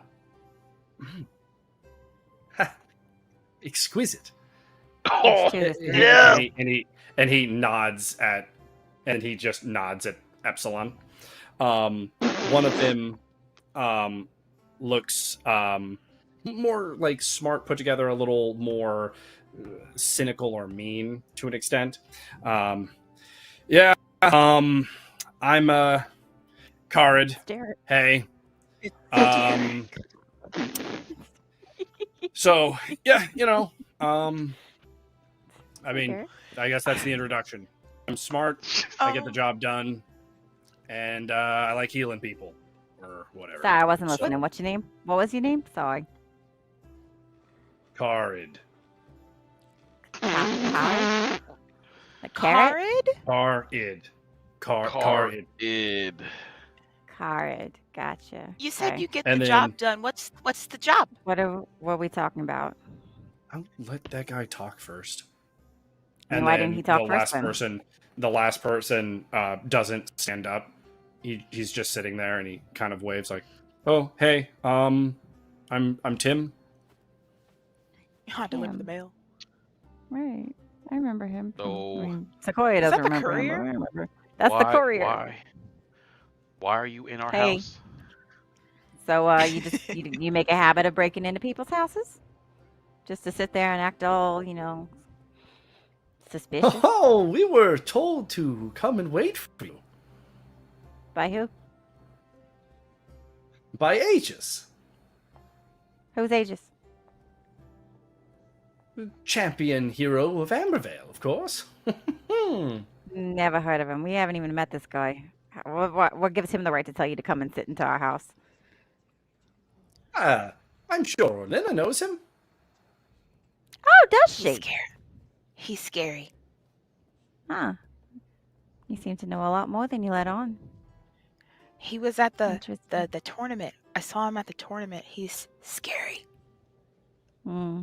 exquisite." Oh, Cheers, cheers. yeah. And he nods at, and he just nods at Epsilon. One of them looks more like smart, put together, a little more cynical or mean to an extent. Yeah. I'm Karid. Stare. Hey. So yeah, you know, I mean, Okay. I guess that's the introduction. I'm smart. I get the job done, and I like healing people or whatever. Sorry, I wasn't So, listening. What's your name? What was your name? Sorry. Karid. Carrot? A carrot? Karid? Karid. Id. Carrot. Gotcha. You said Okay. you get And the then- job done. What's the job? What are we talking about? I'll let that guy talk first. And why didn't he talk first The last person doesn't stand up. He's just sitting there, and he kind of waves like, "Oh, hey, I'm Tim." I deliver the mail. Right. I remember him. So- I mean, Sequoia Is that doesn't the remember him, courier? but I remember. That's the courier. Why are you in our Hey. house? So you just you make a habit of breaking into people's houses, just to sit there and act all suspicious. Oh, we were told to come and wait for you By who? by Aegis, Who's Aegis? champion hero of Ambervale, of course. Never heard of him. We haven't even met this guy. What gives him the right to tell you to come and sit into our house? I'm sure Orlenna knows him. Oh, does He's she? scary. He's scary. Huh. You seem to know a lot more than you let on. He was at the Interesting. tournament. I saw him at the tournament. He's scary. Hmm.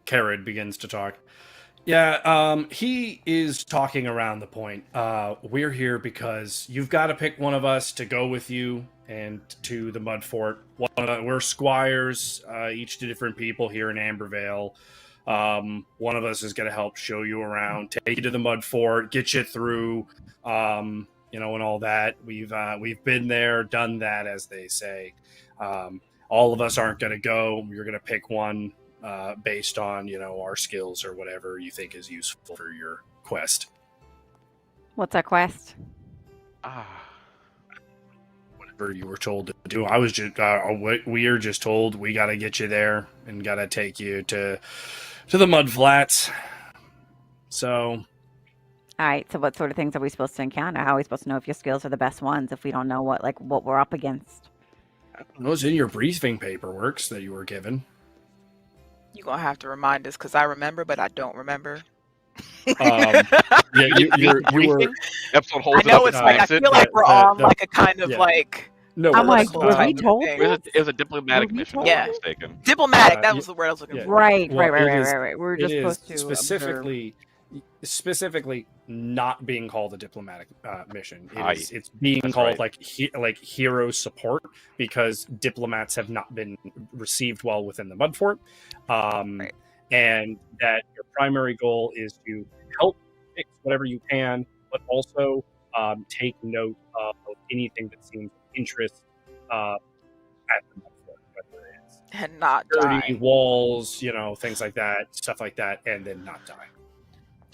Carrot begins to talk. Yeah, he is talking around the point. We're here because you've got to pick one of us to go with you and to the Mudfort. We're squires, each to different people here in Ambervale. One of us is going to help show you around, take you to the Mudfort, get you through, and all that. We've been there, done that, as they say. All of us aren't going to go. You're going to pick one. Based on our skills or whatever you think is useful for your quest. What's our quest? Whatever you were told to do. I was just we are just told we got to get you there and got to take you to the mud flats. So, All right. So, what sort of things are we supposed to encounter? How are we supposed to know if your skills are the best ones if we don't know what we're up against? it was in your briefing paperwork that you were given. You're going to have to remind us because I remember, but I don't remember. Yeah, you were. Epsilon I holds it know up it's and like, I points it. feel like we're on the- like a kind of yeah. like No, I'm like, political were type we of told thing. this? It was a diplomatic Were we mission. told If I'm Yeah. not mistaken. Diplomatic, that you- was the word I was looking yeah. for. Right. Well, it is- We're it just is supposed to observe. specifically not being called a diplomatic mission. Aye. It's being That's called right. like hero support because diplomats have not been received well within the Mudfort, Right. and that your primary goal is to help fix whatever you can, but also take note of anything that seems of interest at the Mudfort, whether it's And not dirty die. walls, things like that, stuff like that, and then not die.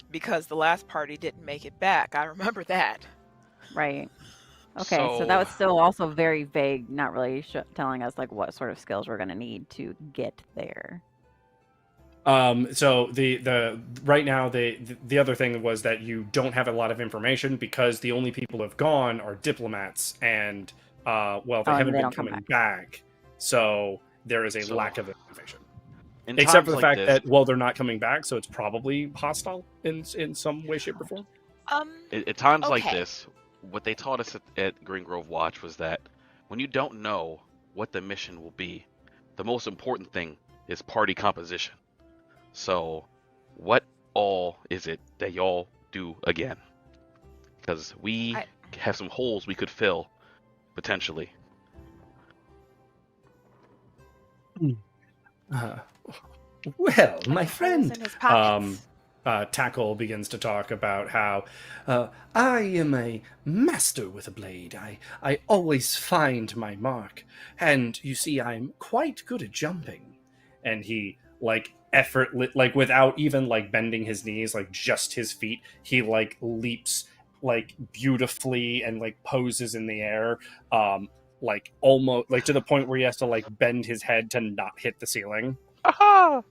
Because the last party didn't make it back. I remember that. Right. Okay. So that was still also very vague, not really telling us what sort of skills we're going to need to get there. So the right now the other thing was that you don't have a lot of information because the only people who have gone are diplomats and they haven't been coming back. So there is a lack of information. Except for the fact that they're not coming back, so it's probably hostile in some way, shape, or form. At times like Okay. this, what they taught us at Green Grove Watch was that when you don't know what the mission will be, the most important thing is party composition. So, what all is it that y'all do again? Because we have some holes we could fill, potentially. Well, my Holes friend, in his pockets. Tackle begins to talk about how I am a master with a blade. I always find my mark. And you see, I'm quite good at jumping. and he without even bending his knees, just his feet, he leaps beautifully and poses in the air, almost to the point where he has to bend his head to not hit the ceiling. Aha!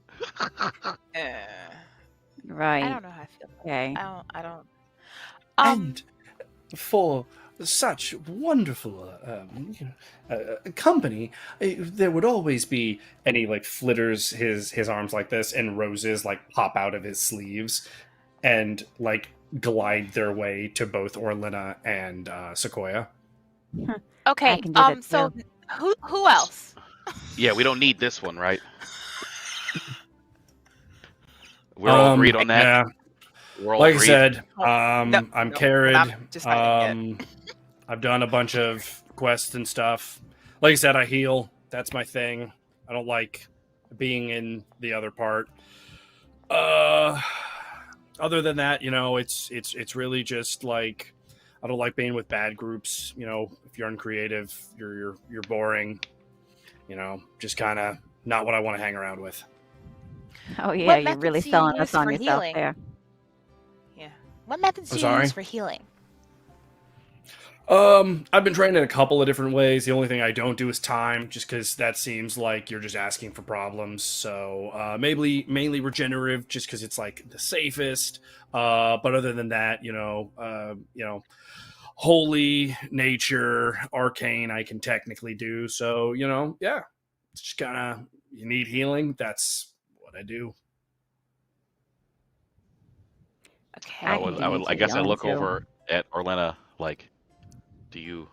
Right. I don't know how I feel. Okay. I don't. And for such wonderful company, there would always be. And he flitters his arms like this, and roses pop out of his sleeves and glide their way to both Orlenna and Sequoia. Okay. I can do that So too. who else? Yeah, we don't need this one, right? We're all agreed on that. Yeah. We're all Like agreed. I said, No, I'm no, carried. I'm deciding yet. I've done a bunch of quests and stuff. Like I said, I heal. That's my thing. I don't like being in the other part. Other than that, it's really just like I don't like being with bad groups. If you're uncreative, you're boring. Just kind of not what I want to hang around with. Oh yeah, What you're methods really do you selling us use on for yourself healing? there. Yeah. What methods I'm do you sorry? use for healing? I've been trained in a couple of different ways. The only thing I don't do is time, just because that seems like you're just asking for problems. So maybe mainly regenerative, just because it's like the safest. But other than that, holy, nature, arcane, I can technically do. So yeah, it's just kind of you need healing. That's what I do. Okay. I guess I look over at Orlenna like, do you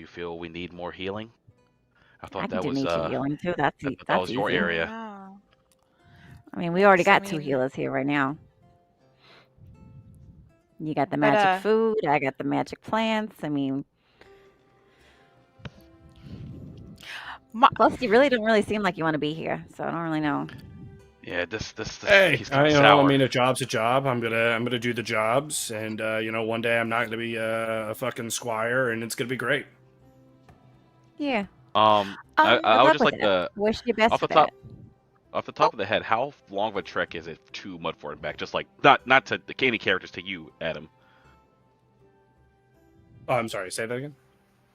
feel we need more healing? I thought I can that do was nature healing too. That's that that's was your easy. area. Wow. I mean, we already Yes, I got two mean- healers here right now. You got the But, magic food. I got the magic plants. I mean, plus you really don't seem like you want to be here, so I don't really know. Yeah, this Hey, he's I sour. mean, a job's a job. I'm gonna do the jobs, and one day I'm not gonna be a fucking squire, and it's gonna be great. Yeah. I Good would luck just with like it. to Wish you best off the for top that. off the top of the head, how long of a trek is it to Mudfort and back? Just like not to the any characters, to you, Adam. Oh, I'm sorry. Say that again.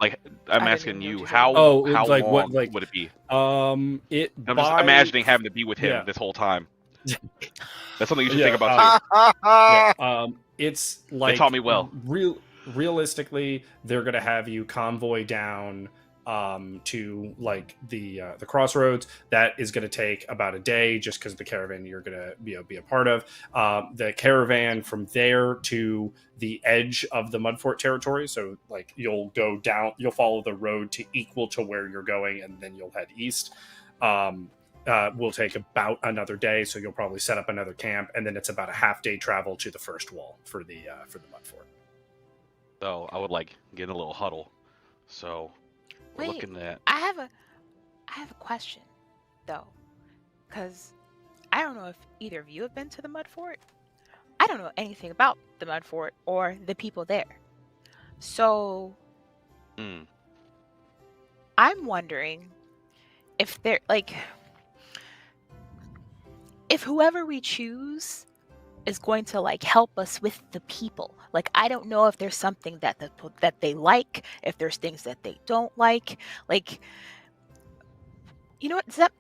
Like I'm I didn't asking even know you what you said. how Oh, how like long what, like would it be? it. I'm just imagining having to be with him yeah. this whole time. That's something you should Yeah, think about too. Yeah, it's like taught me well. Realistically, they're gonna have you convoy down to like the crossroads. That is gonna take about a day, just because the caravan you're gonna be a part of. The caravan from there to the edge of the Mudfort territory. So like you'll go down, you'll follow the road to equal to where you're going, and then you'll head east. Will take about another day, so you'll probably set up another camp, and then it's about a half-day travel to the first wall for the Mudfort. So I would like get in a little huddle. So we're Wait, looking at I have a question, though, because I don't know if either of you have been to the Mudfort. I don't know anything about the Mudfort or the people there. So I'm wondering if they're like, if whoever we choose is going to like help us with the people. Like, I don't know if there's something that they like, if there's things that they don't like. Like, you know what? Does that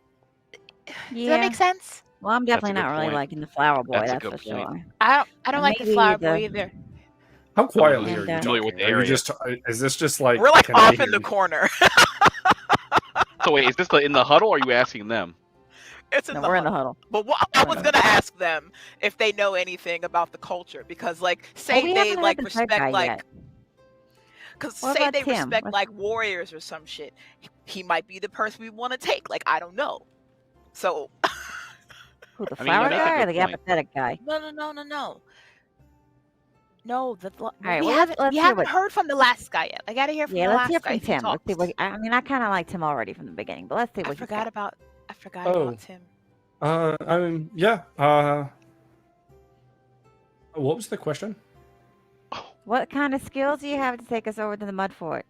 make sense? Well, I'm definitely a good not really point. liking the flower boy. That's a That's good for point. sure. I don't And like the maybe flower the- boy either. How quietly And, are you uh, familiar talking? with the Are you area. just? Is this just like We're like can they off hear in the me? corner. So wait, is this in the huddle, or are you asking them? It's in No, the we're in the huddle. huddle. But I We're was in the gonna ask them if they know anything about the culture, because like say we they haven't like had the third guy respect like, yet. because What say about they Tim? respect What's- like warriors or some shit. He might be the person we want to take. Like, I don't know. So Who, the I mean, you flower make a guy or good the point. apathetic guy? No. No, right, we well, haven't let's we hear haven't what- heard from the last guy yet. I gotta hear from Yeah, the let's last hear guy. from if he Tim. Let's see talks. what. I mean, I kind of liked him already from the beginning, but let's see I what he's forgot got. about Oh. Tim. I mean, yeah. What was the question? What kind of skills do you have to take us over to the Mudfort?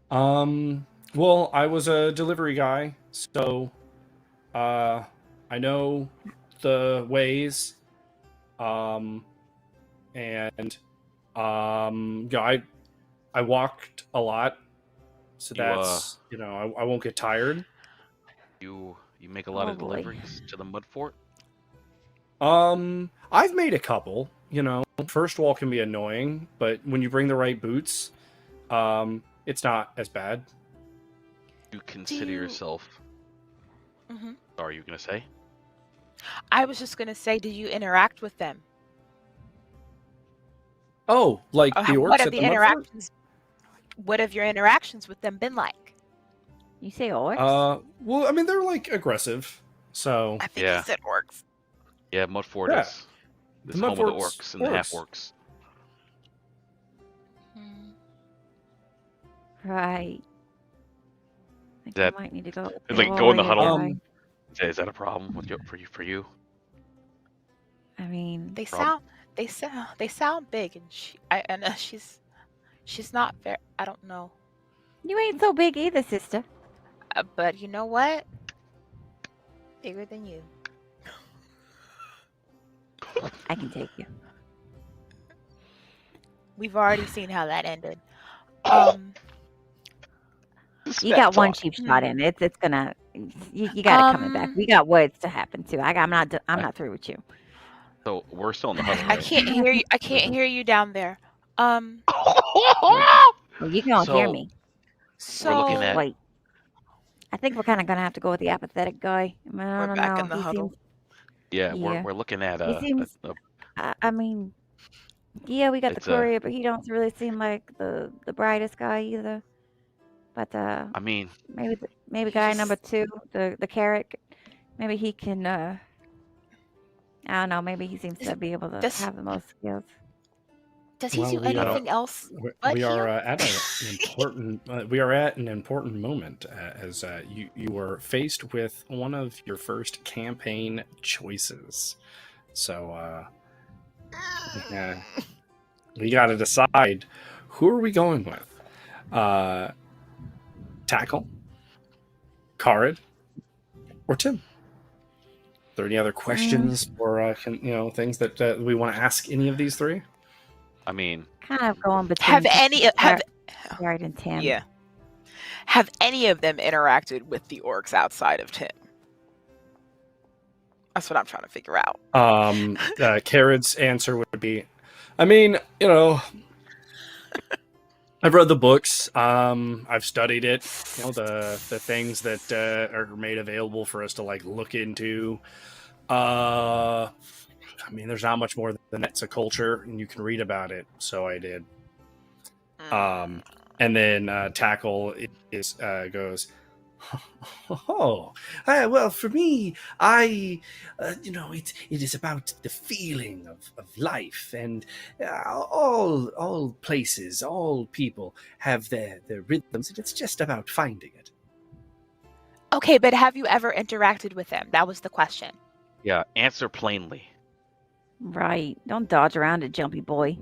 Well, I was a delivery guy, so I know the ways. And yeah, I walked a lot, so You, that's I won't get tired. You make a lot Oh, of boy. deliveries to the Mudfort. I've made a couple. First wall can be annoying, but when you bring the right boots, it's not as bad. You consider you- yourself. Mhm. Are you gonna say? I was just gonna say, did you interact with them? Oh, like the orcs What at have the the Mudfort? interactions? What have your interactions with them been like? You say orcs? Well, I mean, they're like aggressive. So I think Yeah. he said orcs. Yeah, Mudfort Yeah. is The home of the Mudfort's orcs and the half orcs. Hmm. Right. I think That- I might need to go with it's the like go in the warrior huddle. guy. Is that a problem with for you? I mean, They Prob- sound big, and she's not very. I don't know, you ain't so big either, sister. but you know what? Bigger than you. I can take you. We've already seen how that ended. You got one talk. cheap shot in. It's gonna. You got it coming back. We got words to happen too. I'm not through with you. So we're still in the huddle, I right? can't hear you. I can't hear you down there. Well, you can all hear So, me. So looking at- Wait. I think we're kind of gonna have to go with the apathetic guy. I mean, I We're don't back know. in the He huddle. seems. Yeah, Yeah. we're looking at He seems. I mean, yeah, we got the It's courier, but he don't really seem like the brightest guy either. But I mean, maybe guy number 2, the carrot, maybe he can. I don't know. Maybe he seems to be able to does- have the most skills. does he Well, do we are- anything else? But we are here? at an important. We are at an important moment as you are faced with one of your first campaign choices. So we got to decide who are we going with. Tackle, Karid, or Tim? Are there any other questions or things that we want to ask any of these three? I mean, Kind of going between. Have Jared and Tim. Yeah. Have any of them interacted with the orcs outside of Tim? That's what I'm trying to figure out. Karid's answer would be, I mean, I've read the books. I've studied it. The things that are made available for us to look into. I mean, there's not much more than it's a culture, and you can read about it. So I did. And then Tackle goes, oh, well, for me, it is about the feeling of life, and all places, all people have their rhythms, and it's just about finding it. Okay, but have you ever interacted with them? That was the question. yeah, answer plainly. Right. Don't dodge around it, jumpy boy.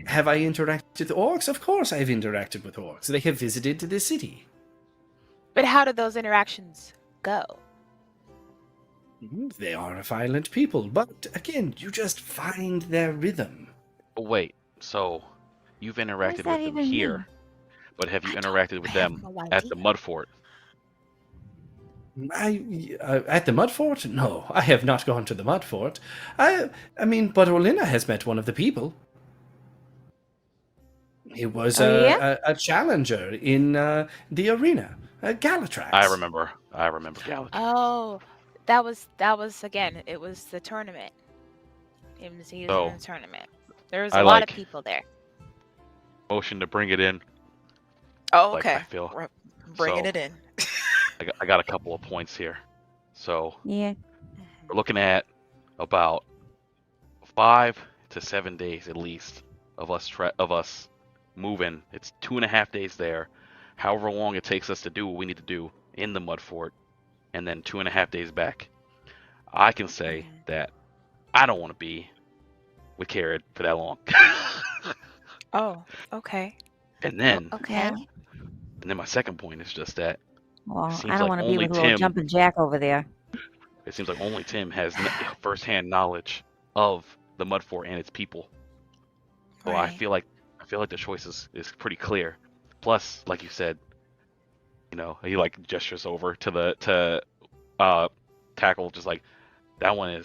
Have I interacted with orcs? Of course I've interacted with orcs. They have visited the city. But how did those interactions go? They are a violent people, but again, you just find their rhythm. Oh, wait, so you've interacted that with them even here, mean? but have you I interacted with have them no at the idea. Mudfort? At the Mudfort? No, I have not gone to the Mudfort. I mean, but Orlenna has met one of the people. He was a challenger in the arena, Galatrax. I remember Galatrax. Oh, that was again. It was the tournament. He was in the tournament. There was a lot of people there. Motion to bring it in. Oh, Like, okay. I feel We're bringing so- it in. I got a couple of points here. So Yeah. we're looking at about 5 to 7 days at least of us moving. It's 2.5 days there. However long it takes us to do what we need to do in the Mudfort, and then 2.5 days back. I can say that I don't want to be with Karid for that long. Oh, okay. And then, Okay. and then my second point is just that Well, Seems I don't like want to be only with little Tim- jumping Jack over there. it seems like only Tim has firsthand knowledge of the Mudfort and its people. So I Right. feel like the choice is pretty clear. Plus, like you said, he gestures over to Tackle, just like that one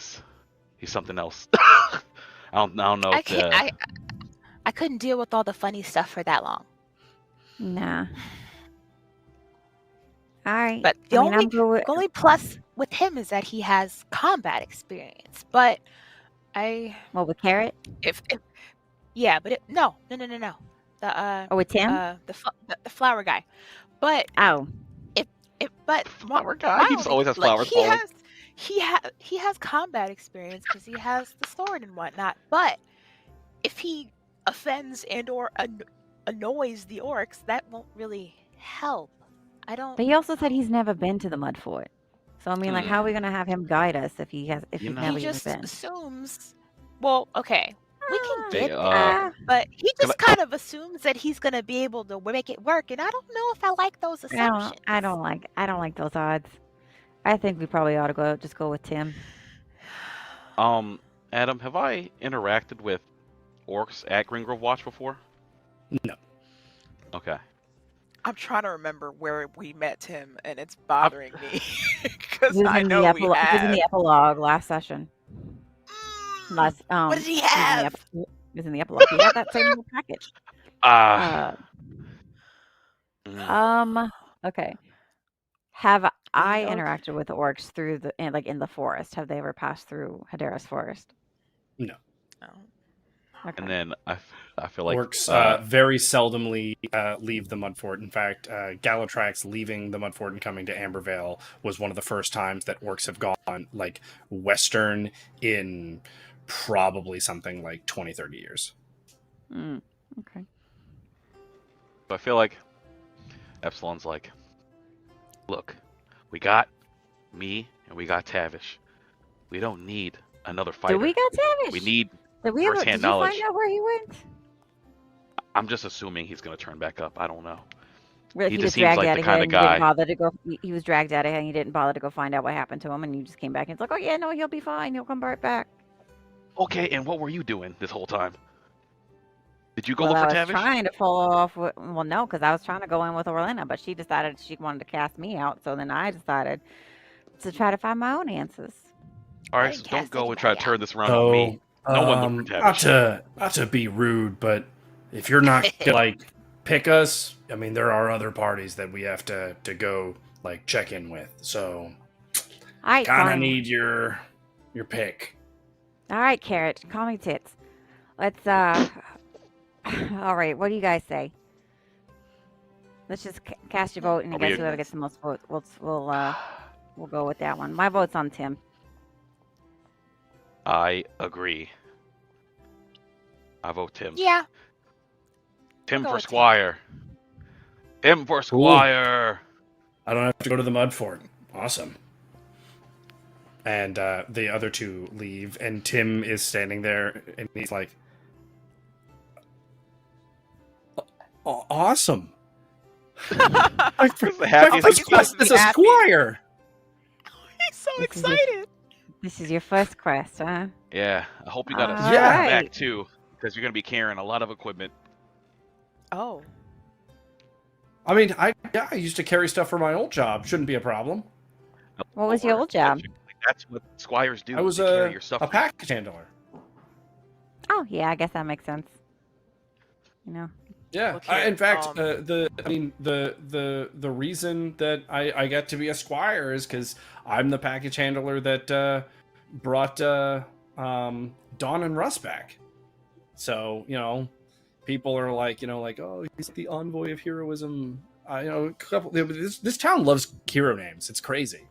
he's something else. I don't know. I can't. I couldn't deal with all the funny stuff for that long. Nah. All right. But the I'm good with- only plus with him is that he has combat experience. But Well, with Carrot yeah, but no. The or with Tim? the flower guy. But Oh, But Flower guy. my He just only- always has like, flowers falling. he has combat experience because he has the sword and whatnot. But if he offends and or annoys the orcs, that won't really help. I don't. But he also said he's never been to the Mudfort. So I mean, like, how are we gonna have him guide us if he's You know- never He even just been? assumes. Well, okay, we can Hey, get there, but he can just kind of assumes that he's gonna be able to make it work, and I don't know if I like those assumptions. I don't like those odds. I think we probably ought to just go with Tim. Adam, have I interacted with orcs at Greengrove Watch before? No. Okay. I'm trying to remember where we met him, and it's bothering me He because was I in know the we he was in have. the epilogue last session. What did he He have? was in the epilogue. He had that same little package. Okay. Have I Okay. interacted with orcs through in the forest? Have they ever passed through Hadera's forest? No. Oh. Okay. And then I feel like Orcs very seldomly leave the Mudfort. In fact, Galatrax leaving the Mudfort and coming to Ambervale was one of the first times that orcs have gone like western in probably something like 20, 30 years. Okay. I feel like Epsilon's like, look, we got me and we got Tavish. We don't need another fighter. Do we got Tavish? We need Did we ever? first-hand Did you knowledge. find out where he went? I'm just assuming he's gonna turn back up. I don't know. Where He he just was seems dragged like out the of here kinda and you didn't guy- bother to go. He was dragged out of here and you didn't bother to go find out what happened to him, and you just came back and it's like, oh yeah, no, he'll be fine. He'll come right back. Okay, and what were you doing this whole time? Did you go Well, look I for was Tavish? trying to follow off. Well, no, because I was trying to go in with Orlenna, but she decided she wanted to cast me out. So then I decided to try to find my own answers. All I right, so didn't don't cast go and try to anybody turn this around on me. No one looked for Tavish. Not to be rude, but if you're not gonna, like pick us, I mean, there are other parties that we have to go like check in with. So All right, kind of fine. need your pick. All right, Carrot, call me Tits. Let's All right, what do you guys say? Let's just cast your vote, and I Are we guess whoever gets the most votes, we'll go with that one. My vote's on Tim. I agree. I vote Tim. Yeah. Tim I'll go for with Tim. Squire. Tim for Squire. I don't have to go to the Mudfort. Awesome. And the other two leave, and Tim is standing there, and he's like, "Awesome! My the happiest first he's quest supposed is to a be happy. squire." He's so This is your- excited. This is your first quest, huh? Yeah, I hope you got a All strap right. back too, because you're gonna be carrying a lot of equipment. Oh. I mean, I used to carry stuff for my old job. Shouldn't be a problem. What was your old job? That's what squires do. I was they carry a your stuff. package handler. Oh, yeah, I guess that makes sense. You know. Yeah. Look here, In fact, um, the reason that I get to be a squire is because I'm the package handler that brought Dawn and Russ back. So people are like, oh, he's the envoy of heroism. This town loves hero names. It's crazy.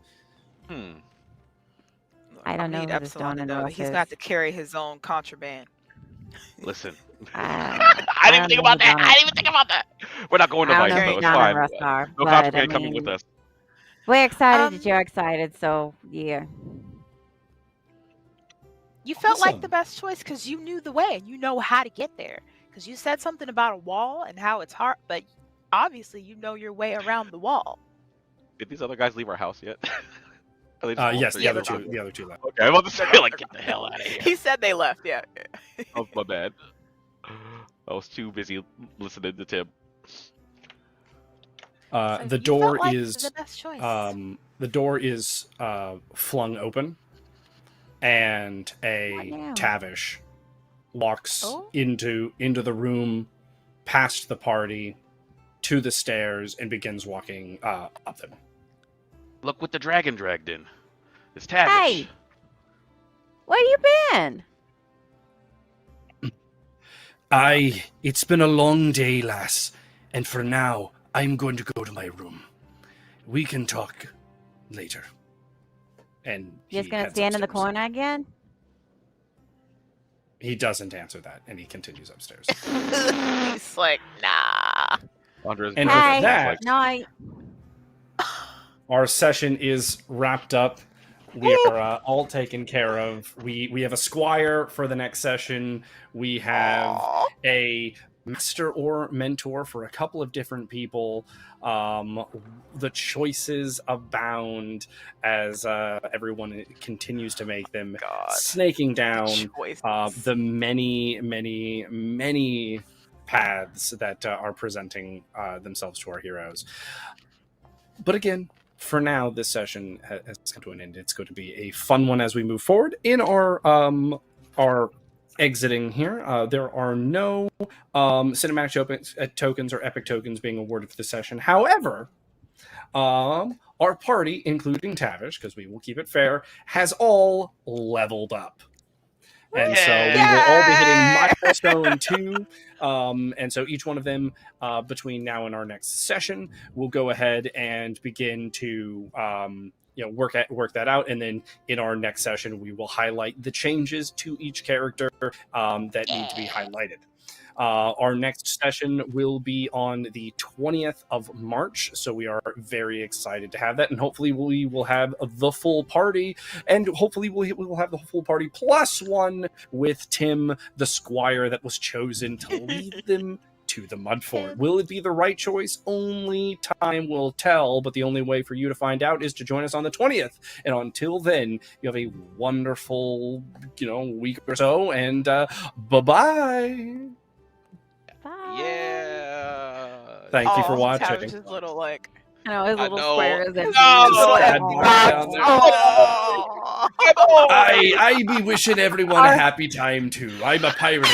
I don't know need who this Epsilon Dawn to and know that Russ he's is. got to carry his own contraband. Listen, I I didn't even think about that. I didn't even think about that. We're not going to I Vice don't know though. who It's Dawn and fine. Russ are, No but contraband I coming with mean, us. we're excited Um, that you're excited, so yeah. You felt like Awesome. the best choice because you knew the way and you know how to get there. Because you said something about a wall and how it's hard, but obviously you know your way around the wall. Did these other guys leave our house yet? Are they just all Yes, three the other gone? two left. Okay, I'm about to say like, get the hell out of here. He said they left. Yeah. Oh, my bad. I was too busy listening to Tim. So The you door felt like is the best choice. the door is flung open, and a What now? Tavish walks Oh? into the room, past the party, to the stairs, and begins walking up them. Look what the dragon dragged in. It's Tavish. Hey! Where you been? It's been a long day, lass, and for now, I'm going to go to my room. We can talk later. And You just he gonna heads stand in the upstairs. corner again? He doesn't answer that, and he continues upstairs. He's like, nah. Under his And breath, with it that- sounds like, Night. Our session is wrapped up. We are all taken care of. We have a squire for the next session. We have Aw. a master or mentor for a couple of different people. The choices abound as everyone continues to make them, God. snaking down Choices. the many paths that are presenting themselves to our heroes. But again, for now, this session has come to an end. It's going to be a fun one as we move forward in our exiting here. There are no cinematic tokens or epic tokens being awarded for the session. However, our party, including Tavish, because we will keep it fair, has all leveled up. And so we will all be hitting milestone 2. And so each one of them, between now and our next session, will go ahead and begin to work that out. And then in our next session, we will highlight the changes to each character that need to be highlighted. Our next session will be on the 20th of March, so we are very excited to have that, and hopefully we will have the full party, and hopefully we will have the full party plus one with Tim, the squire that was chosen to lead them to the Mudfort. Will it be the right choice? Only time will tell, but the only way for you to find out is to join us on the 20th. And until then, you have a wonderful, week or so, and bye-bye! Bye. yeah. Thank you for Oh, watching. Tavish's little like. I know his I little know. squares. His No! little Sad like, mark down there. oh. I be wishing everyone a happy time too. I'm a pirate.